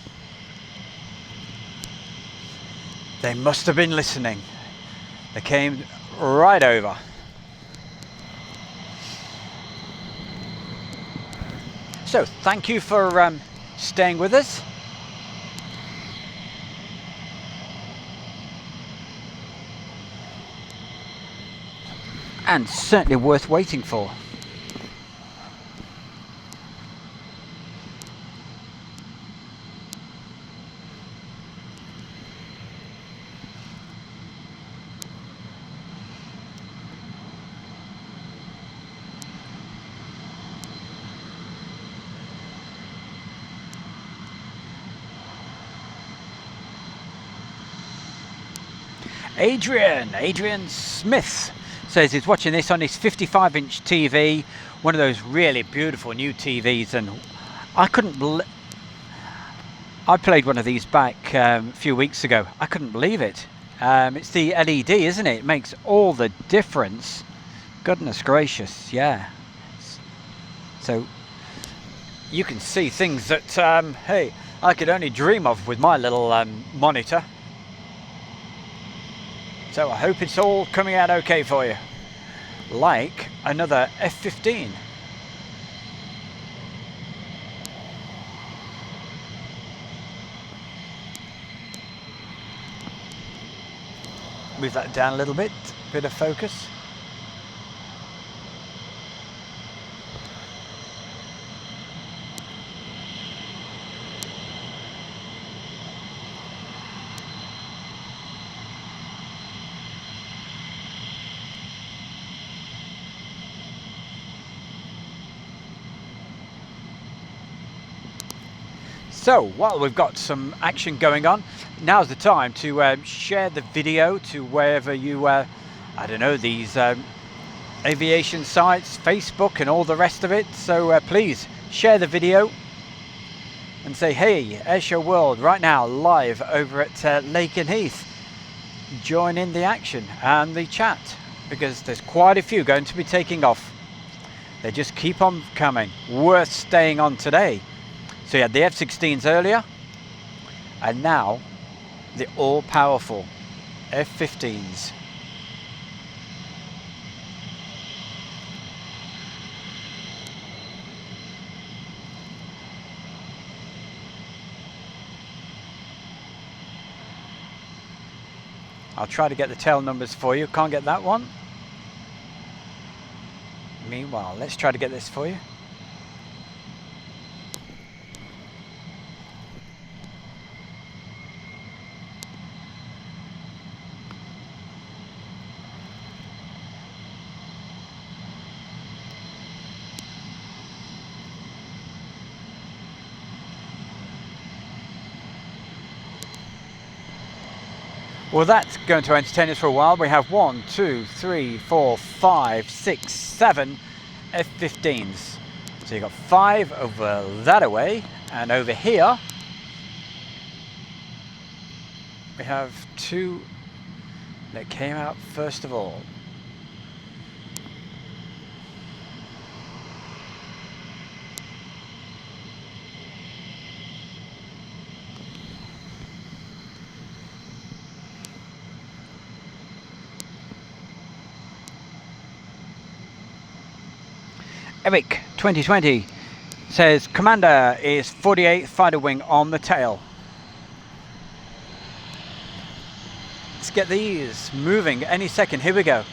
They must have been listening. They came right over. So, thank you for staying with us. And certainly worth waiting for. Adrian Smith says he's watching this on his 55-inch TV, one of those really beautiful new TVs, and I played one of these back a few weeks ago. I couldn't believe it. It's the LED, isn't it? It makes all the difference. Goodness gracious, yeah. So you can see things that, hey, I could only dream of with my little monitor. So I hope it's all coming out okay for you. like another F-15. Move that down a little bit of focus. So while we've got some action going on, now's the time to share the video to wherever you, I don't know, these aviation sites, Facebook and all the rest of it. So please share the video and say, hey, Airshow World right now live over at Lakenheath. Join in the action and the chat, because there's quite a few going to be taking off. They just keep on coming. Worth staying on today. So you had the F-16s earlier, and now the all-powerful F-15s. I'll try to get the tail numbers for you. Can't get that one. Meanwhile, let's try to get this for you. Well, that's going to entertain us for a while. We have 1, 2, 3, 4, 5, 6, 7 F-15s. So you've got 5 over that away, and over here we have 2 that came out first of all. Eric 2020 says Commander is 48th fighter wing on the tail. Let's get these moving any second. Here we go.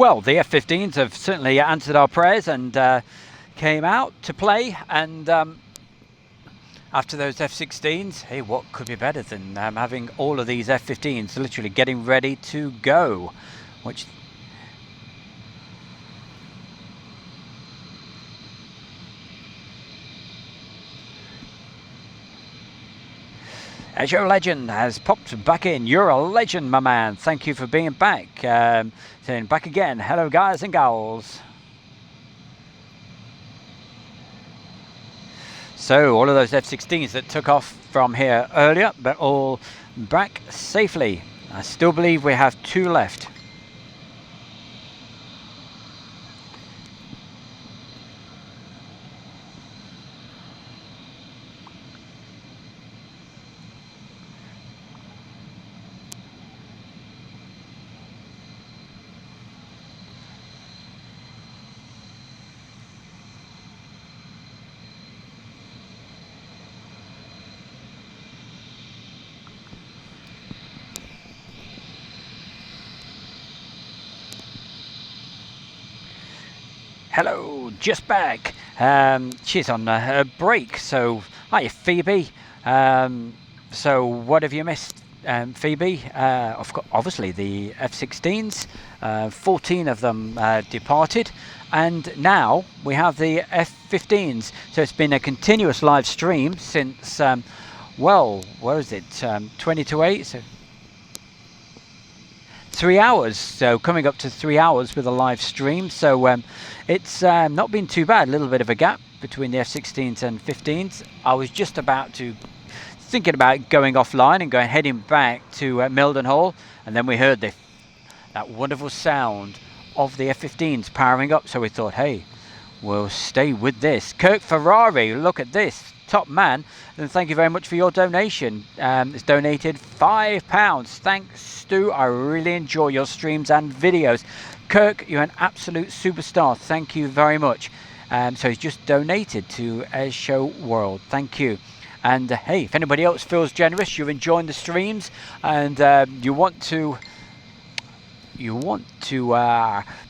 Well, the F-15s have certainly answered our prayers and came out to play, and after those F-16s, hey, what could be better than having all of these F-15s literally getting ready to go, which As your legend has popped back in. You're a legend, my man. Thank you for being back. Saying back again. Hello, guys and gals. So all of those F-16s that took off from here earlier, but all back safely. I still believe we have 2 left. Hello, just back. She's on her break, so hi Phoebe. So what have you missed, Phoebe? Obviously the F-16s, 14 of them departed, and now we have the F-15s. So it's been a continuous live stream since, well, where is it, 20 to 8? So 3 hours, so coming up to 3 hours with a live stream. So it's not been too bad. A little bit of a gap between the F-16s and 15s. I was just thinking about going offline and heading back to Mildenhall, and then we heard that wonderful sound of the F-15s powering up. So we thought, hey, we'll stay with this. Kirk Ferrari, look at this. Top man, and thank you very much for your donation. It's donated £5. Thanks, Stu. I really enjoy your streams and videos. Kirk, you're an absolute superstar. Thank you very much. So he's just donated to Air Show World. Thank you. And hey, if anybody else feels generous, you're enjoying the streams, and you want to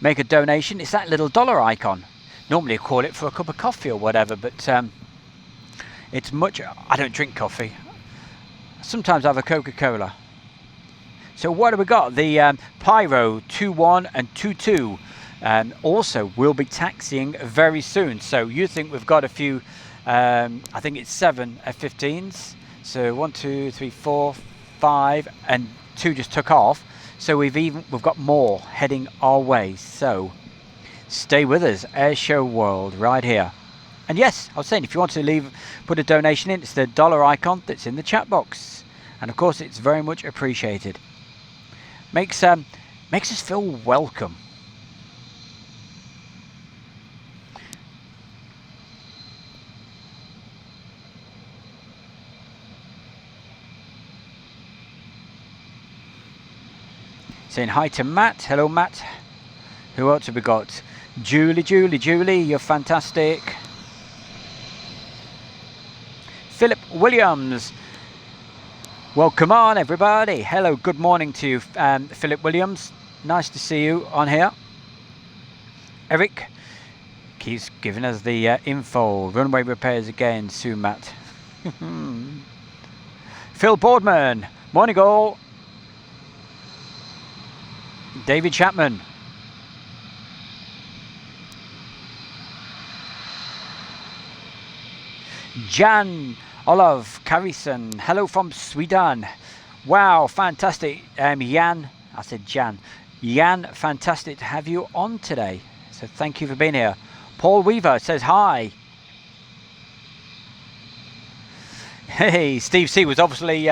make a donation, it's that little dollar icon. Normally I call it for a cup of coffee or whatever, but it's much. I don't drink coffee. Sometimes I have a Coca-Cola. So what have we got? The Pyro 2-1 and 2-2 also will be taxiing very soon. So you think we've got a few? I think it's 7 F-15s. So 1, 2, 3, 4, 5, and 2 just took off. So we've got more heading our way. So stay with us, Air Show World, right here. And yes, I was saying, if you want to put a donation in, it's the dollar icon that's in the chat box. And of course, it's very much appreciated. Makes us feel welcome. Saying hi to Matt. Hello, Matt. Who else have we got? Julie, you're fantastic. Philip Williams. Welcome on, everybody. Hello, good morning to you, Philip Williams. Nice to see you on here. Eric keeps giving us the info. Runway repairs again soon, Matt. Phil Boardman. Morning, all. David Chapman. Jan Olav Karison, hello from Sweden. Wow, fantastic. Jan, I said Jan. Jan, fantastic to have you on today. So thank you for being here. Paul Weaver says hi. Hey, Steve C was obviously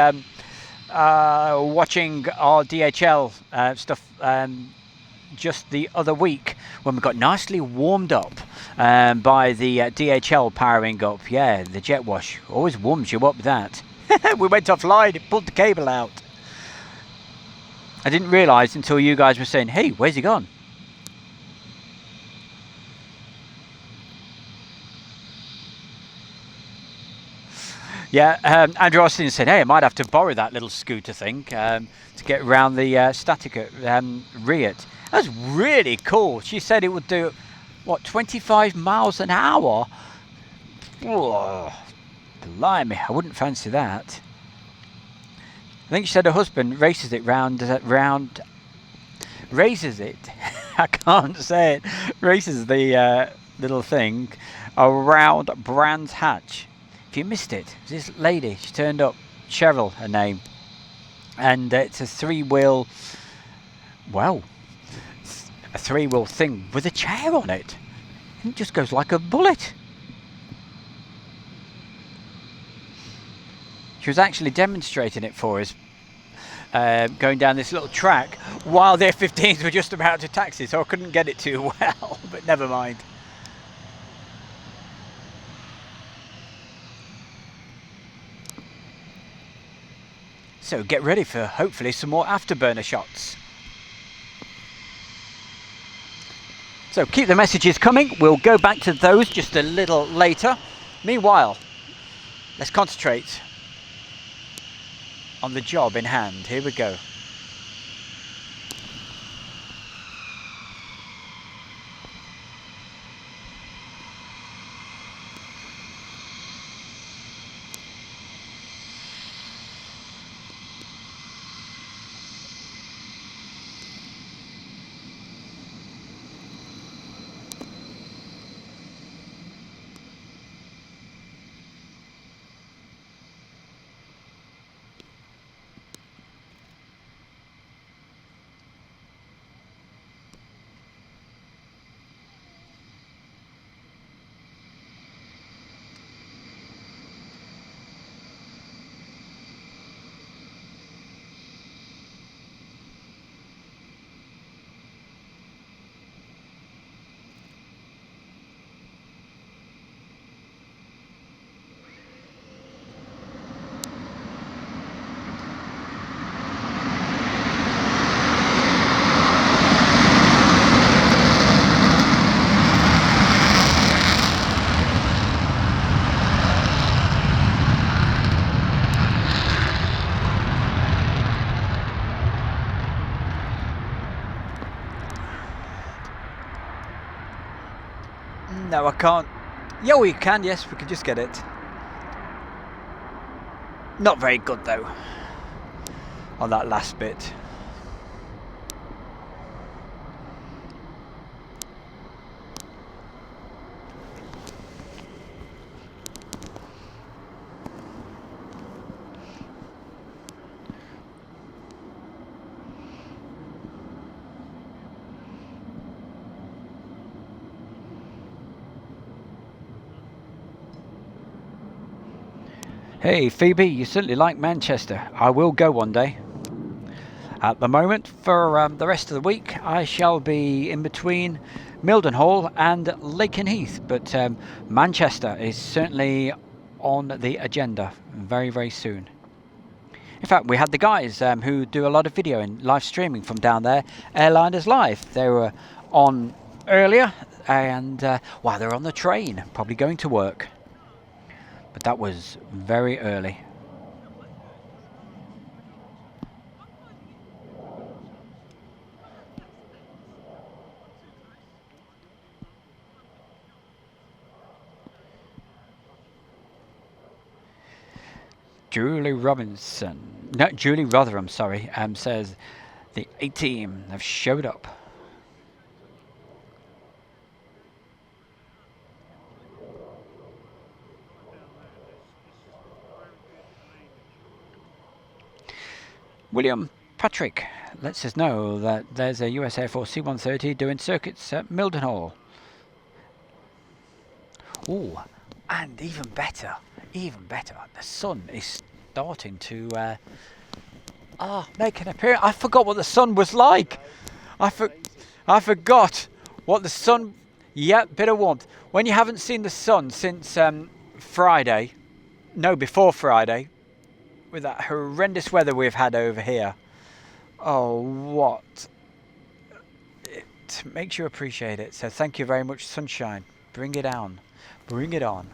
watching our DHL stuff just the other week when we got nicely warmed up by the DHL powering up. Yeah, the jet wash always warms you up, that. We went offline, it pulled the cable out. I didn't realise until you guys were saying, hey, where's he gone? Yeah, Andrew Austin said, hey, I might have to borrow that little scooter thing to get around the static Riot. That's really cool. She said it would do, what, 25 miles an hour? Whoa, blimey, I wouldn't fancy that. I think she said her husband races it raises it, I can't say it, races the little thing around Brands Hatch. If you missed it, this lady, she turned up, Cheryl, her name, and it's a three-wheel, well, a three-wheel thing with a chair on it. It just goes like a bullet. She was actually demonstrating it for us, going down this little track while their 15s were just about to taxi, so I couldn't get it too well, but never mind. So get ready for hopefully some more afterburner shots. So keep the messages coming. We'll go back to those just a little later. Meanwhile, let's concentrate on the job in hand. Here we go. No, I can't. Yeah, we can, yes, we can just get it. Not very good though, on that last bit. Hey Phoebe, you certainly like Manchester. I will go one day. At the moment, for the rest of the week, I shall be in between Mildenhall and Lakenheath, but Manchester is certainly on the agenda very, very soon. In fact, we had the guys who do a lot of video and live streaming from down there, Airliners Live. They were on earlier, and while they're on the train, probably going to work. But that was very early. Julie Robinson, no, Julie Rotherham, sorry, says the A-team have showed up. William Patrick lets us know that there's a US Air Force C-130 doing circuits at Mildenhall. Oh, and even better, the sun is starting to make an appearance. I forgot what the sun was like. I forgot what the sun. Yeah, bit of warmth. When you haven't seen the sun since Friday, no, before Friday, with that horrendous weather we've had over here. Oh, what? It makes you appreciate it. So thank you very much, sunshine. Bring it on. Bring it on.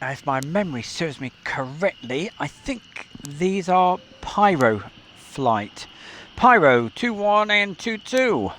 If my memory serves me correctly, I think these are Pyro flight. Pyro 21 and 22.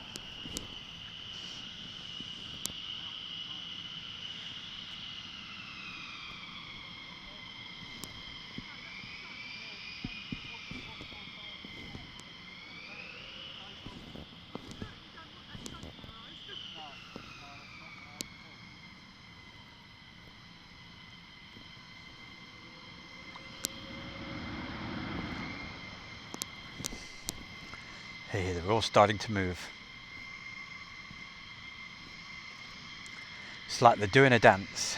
Hey, they're all starting to move. It's like they're doing a dance.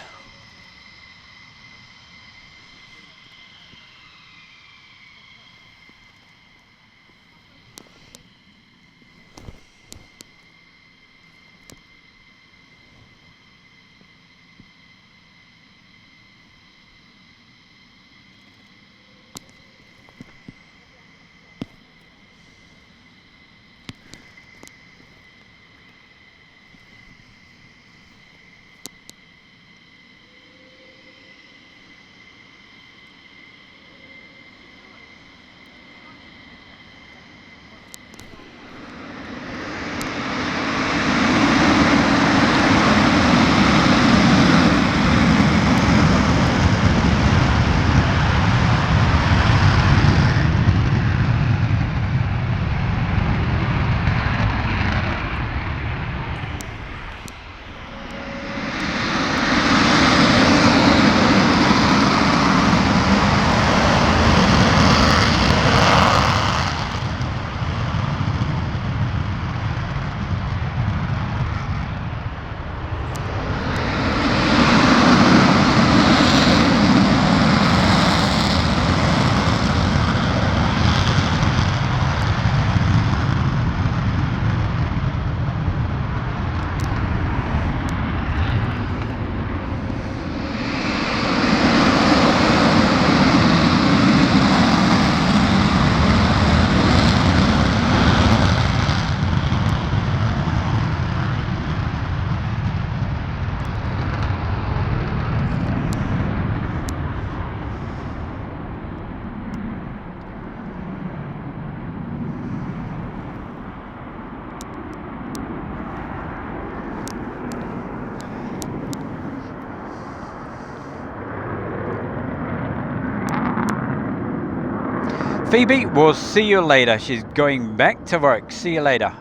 Phoebe, we'll see you later. She's going back to work. See you later.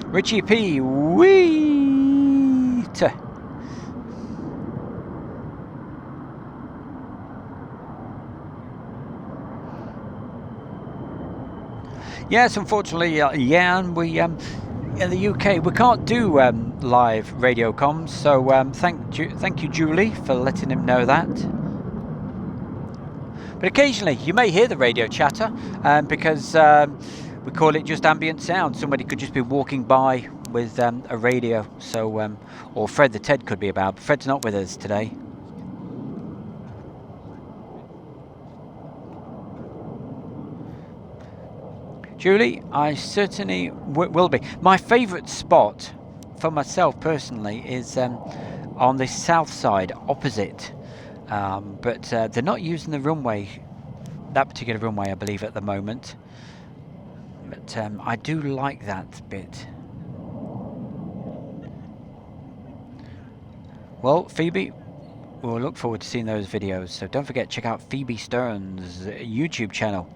Richie P. Wheat. Yes, unfortunately, and we in the UK we can't do live radio comms. So thank you, Julie, for letting him know that. But occasionally you may hear the radio chatter because we call it just ambient sound. Somebody could just be walking by with a radio. So or Fred the Ted could be about. But Fred's not with us today. Julie, I certainly will be. My favourite spot for myself personally is on the south side opposite. But they're not using the runway, that particular runway, I believe, at the moment. But I do like that bit. Well, Phoebe, we'll look forward to seeing those videos. So don't forget, check out Phoebe Stern's YouTube channel.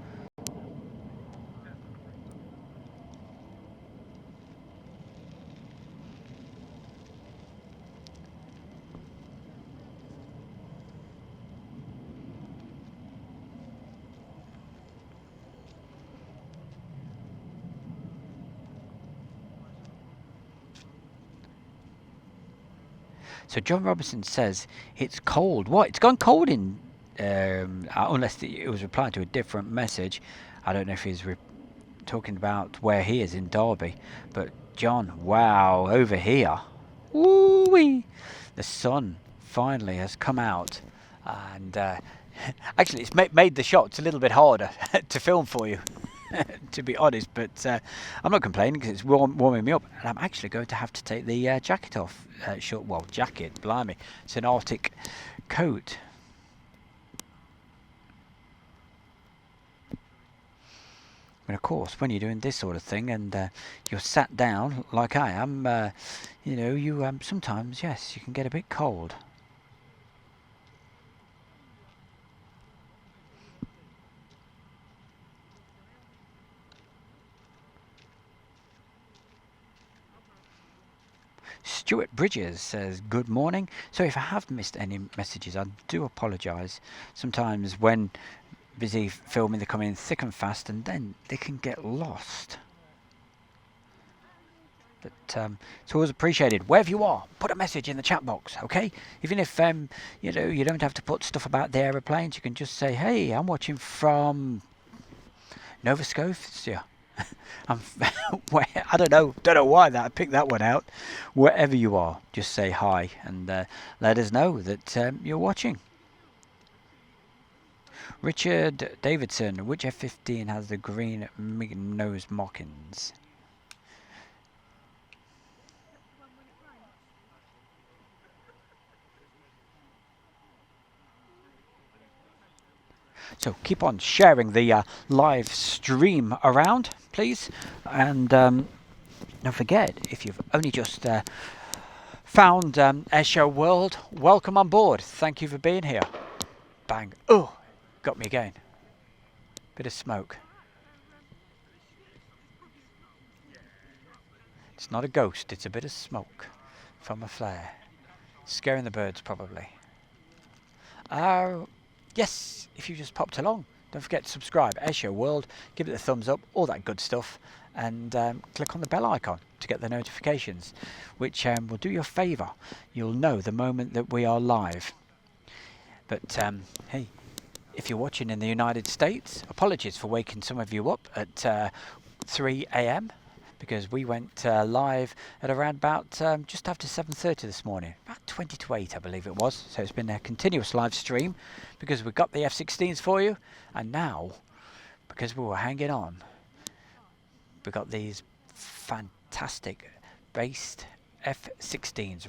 So John Robinson says it's cold. What? It's gone cold in, unless it was replying to a different message. I don't know if he's talking about where he is in Derby. But John, wow, over here, woo-wee, the sun finally has come out, and actually it's made the shots a little bit harder to film for you. to be honest. But I'm not complaining because it's warming me up, and I'm actually going to have to take the jacket off. Jacket, blimey, it's an Arctic coat. And of course, when you're doing this sort of thing and you're sat down like I am, you sometimes, yes, you can get a bit cold. Stuart Bridges says, good morning. So if I have missed any messages, I do apologise. Sometimes when busy filming, they come in thick and fast and then they can get lost. But it's always appreciated. Wherever you are, put a message in the chat box, okay? Even if you don't have to put stuff about the aeroplanes, you can just say, hey, I'm watching from Nova Scotia. I don't know why I picked that one out. Wherever you are, just say hi and let us know that you're watching. Richard Davidson, which F-15 has the green nose mockings? So keep on sharing the live stream around, please. And don't forget, if you've only just found Airshow World, welcome on board. Thank you for being here. Bang. Oh, got me again. Bit of smoke. It's not a ghost, it's a bit of smoke from a flare. Scaring the birds, probably. Yes, if you just popped along, don't forget to subscribe. Airshow World, give it a thumbs up, all that good stuff, and click on the bell icon to get the notifications, which will do you a favour. You'll know the moment that we are live. But hey, if you're watching in the United States, apologies for waking some of you up at 3 a.m. because we went live at around about just after 7:30 this morning, about 20 to 8 I believe it was. So it's been a continuous live stream because we've got the F-16s for you, and now because we were hanging on, we've got these fantastic based F-15s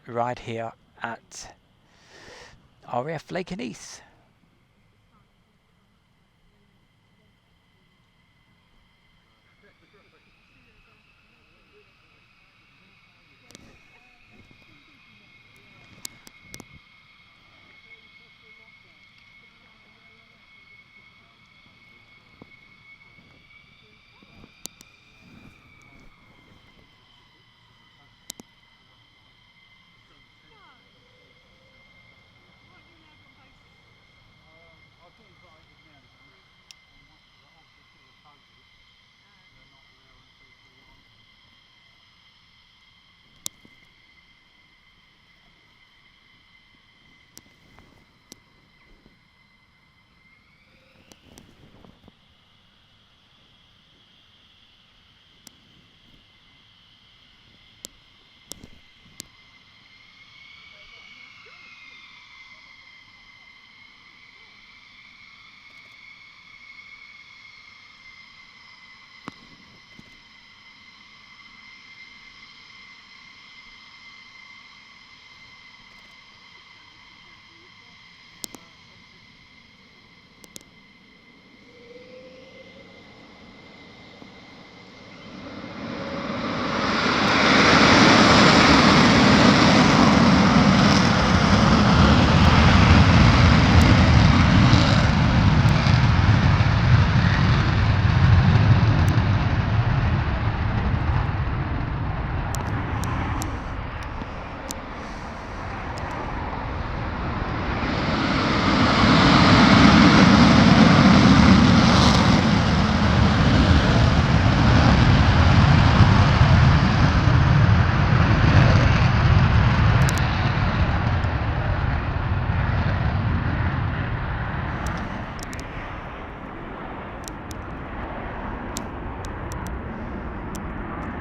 right here at RAF Lakenheath.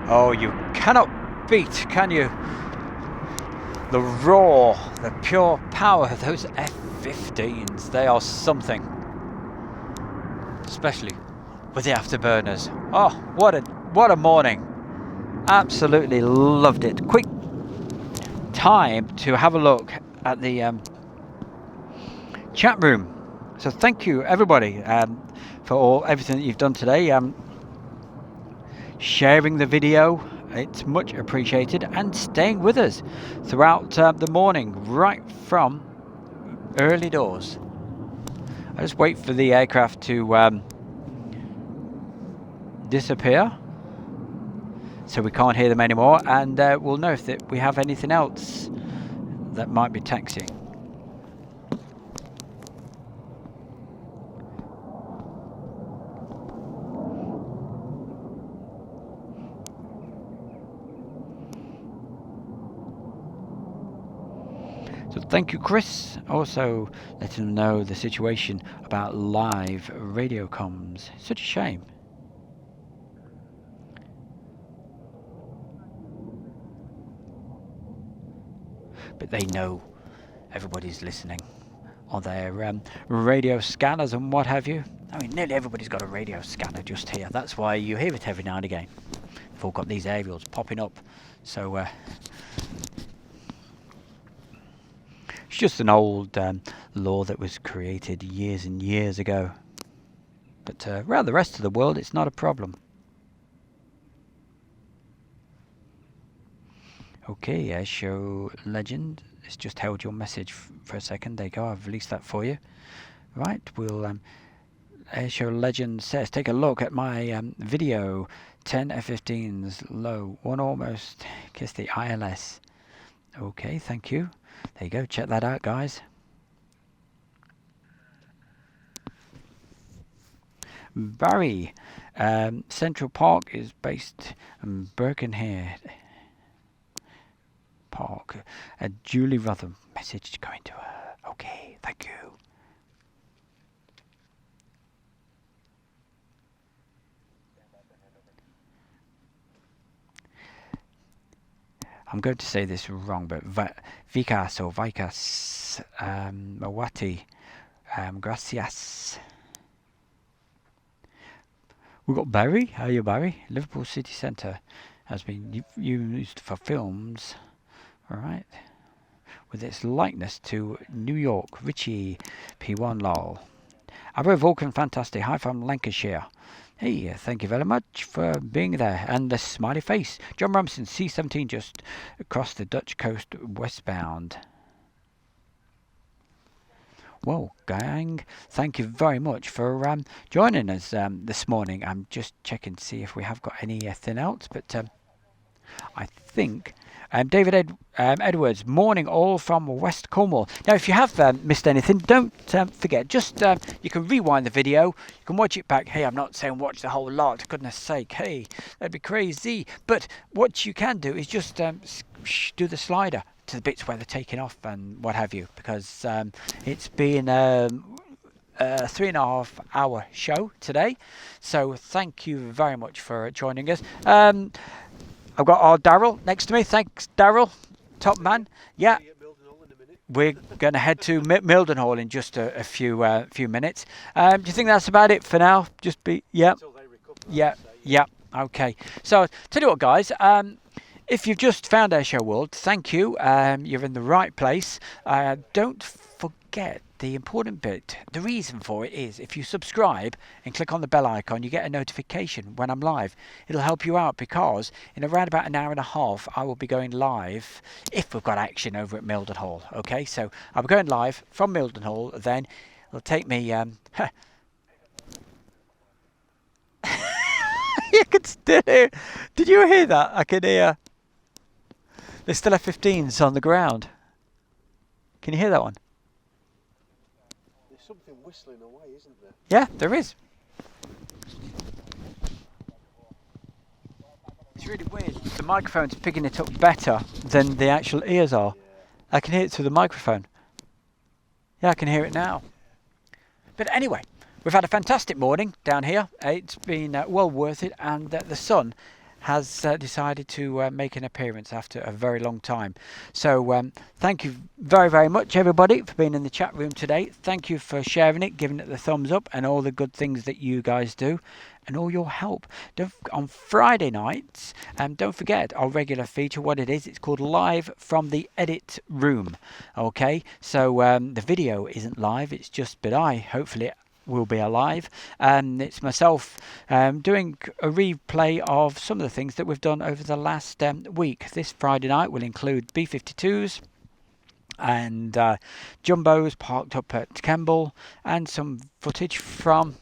Oh, you cannot beat, can you? The roar, the pure power of those F-15s. They are something. especially with the afterburners. Oh, what a morning. Absolutely loved it. Quick time to have a look at the chat room. So thank you everybody for everything that you've done today. Sharing the video, it's much appreciated, and staying with us throughout the morning, right from early doors. I just wait for the aircraft to disappear so we can't hear them anymore, and we'll know if we have anything else that might be taxiing. So thank you, Chris. Also letting them know the situation about live radio comms. Such a shame. But they know everybody's listening on their radio scanners and what have you. I mean, nearly everybody's got a radio scanner just here. That's why you hear it every now and again. We've all got these aerials popping up. So it's just an old law that was created years and years ago. But around the rest of the world, it's not a problem. Okay, Airshow Legend. It's just held your message for a second. There you go. I've released that for you. Right, we'll. Airshow Legend says, take a look at my video. 10 F-15s low. One almost kissed the ILS. Okay, thank you. There you go. Check that out, guys. Barry, Central Park is based in Birkenhead Park. Julie Rutherford, message going to her. Okay, thank you. I'm going to say this wrong, but Vikas or Vikas Mawati, gracias. We've got Barry. How are you, Barry? Liverpool City Centre has been used for films. All right. With its likeness to New York. Richie P1 lol. Abro Vulcan, fantastic. Hi from Lancashire. Hey, thank you very much for being there. And the smiley face. John Ramson, C-17 just across the Dutch coast westbound. Well, gang, thank you very much for joining us this morning. I'm just checking to see if we have got anything else, but I think David Edwards, morning all from West Cornwall. Now, if you have missed anything, don't forget, just you can rewind the video, you can watch it back. Hey, I'm not saying watch the whole lot, for goodness sake, hey, that'd be crazy. But what you can do is just do the slider to the bits where they're taking off and what have you, because it's been a 3.5 hour show today. So thank you very much for joining us. I've got our Daryl next to me. Thanks, Daryl. Top man. Yeah. We're going to head to Mildenhall in just a few minutes. Do you think that's about it for now? Just be, yeah. Yeah. Okay. So, tell you what, guys. If you've just found Airshow World, thank you. You're in the right place. Don't forget the important bit. The reason for it is if you subscribe and click on the bell icon, you get a notification when I'm live. It'll help you out because in around about an hour and a half, I will be going live if we've got action over at Mildenhall. Okay, so I'll be going live from Mildenhall. Then it'll take me. You can still hear. Did you hear that? I can hear. There's still F-15s on the ground. Can you hear that one? There's something whistling away, isn't there? Yeah, there is. It's really weird. The microphone's picking it up better than the actual ears are. Yeah. I can hear it through the microphone. Yeah, I can hear it now. But anyway, we've had a fantastic morning down here. It's been well worth it, and the sun has decided to make an appearance after a very long time. So thank you very, very much, everybody, for being in the chat room today. Thank you for sharing it, giving it the thumbs up, and all the good things that you guys do, and all your help. On Friday nights, don't forget our regular feature, what it is. It's called Live from the Edit Room. Okay, so the video isn't live, it's just, but hopefully will be alive. It's myself doing a replay of some of the things that we've done over the last week. This Friday night will include B-52s and jumbos parked up at Kemble, and some footage from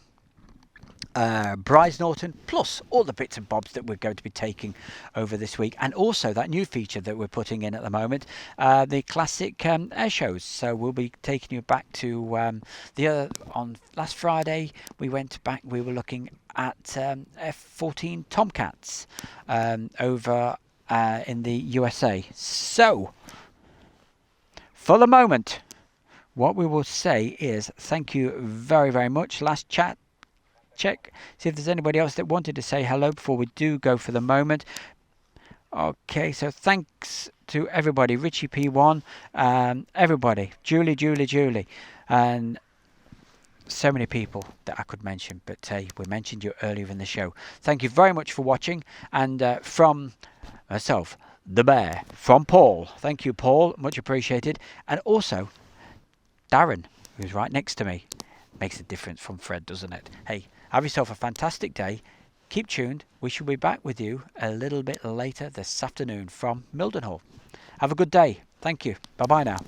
Bryce Norton, plus all the bits and bobs that we're going to be taking over this week, and also that new feature that we're putting in at the moment, the classic air shows. So we'll be taking you back to on last Friday we went back, we were looking at F-14 Tomcats over in the USA. So for the moment, what we will say is thank you very, very much. Last chat, check, see if there's anybody else that wanted to say hello before we do go for the moment. Okay, so thanks to everybody, Richie P1, everybody, Julie, and so many people that I could mention, but we mentioned you earlier in the show. Thank you very much for watching, and from myself, the Bear, from Paul, thank you, Paul, much appreciated, and also Darren, who's right next to me. Makes a difference from Fred, doesn't it? Hey, have yourself a fantastic day. Keep tuned. We shall be back with you a little bit later this afternoon from Mildenhall. Have a good day. Thank you. Bye-bye now.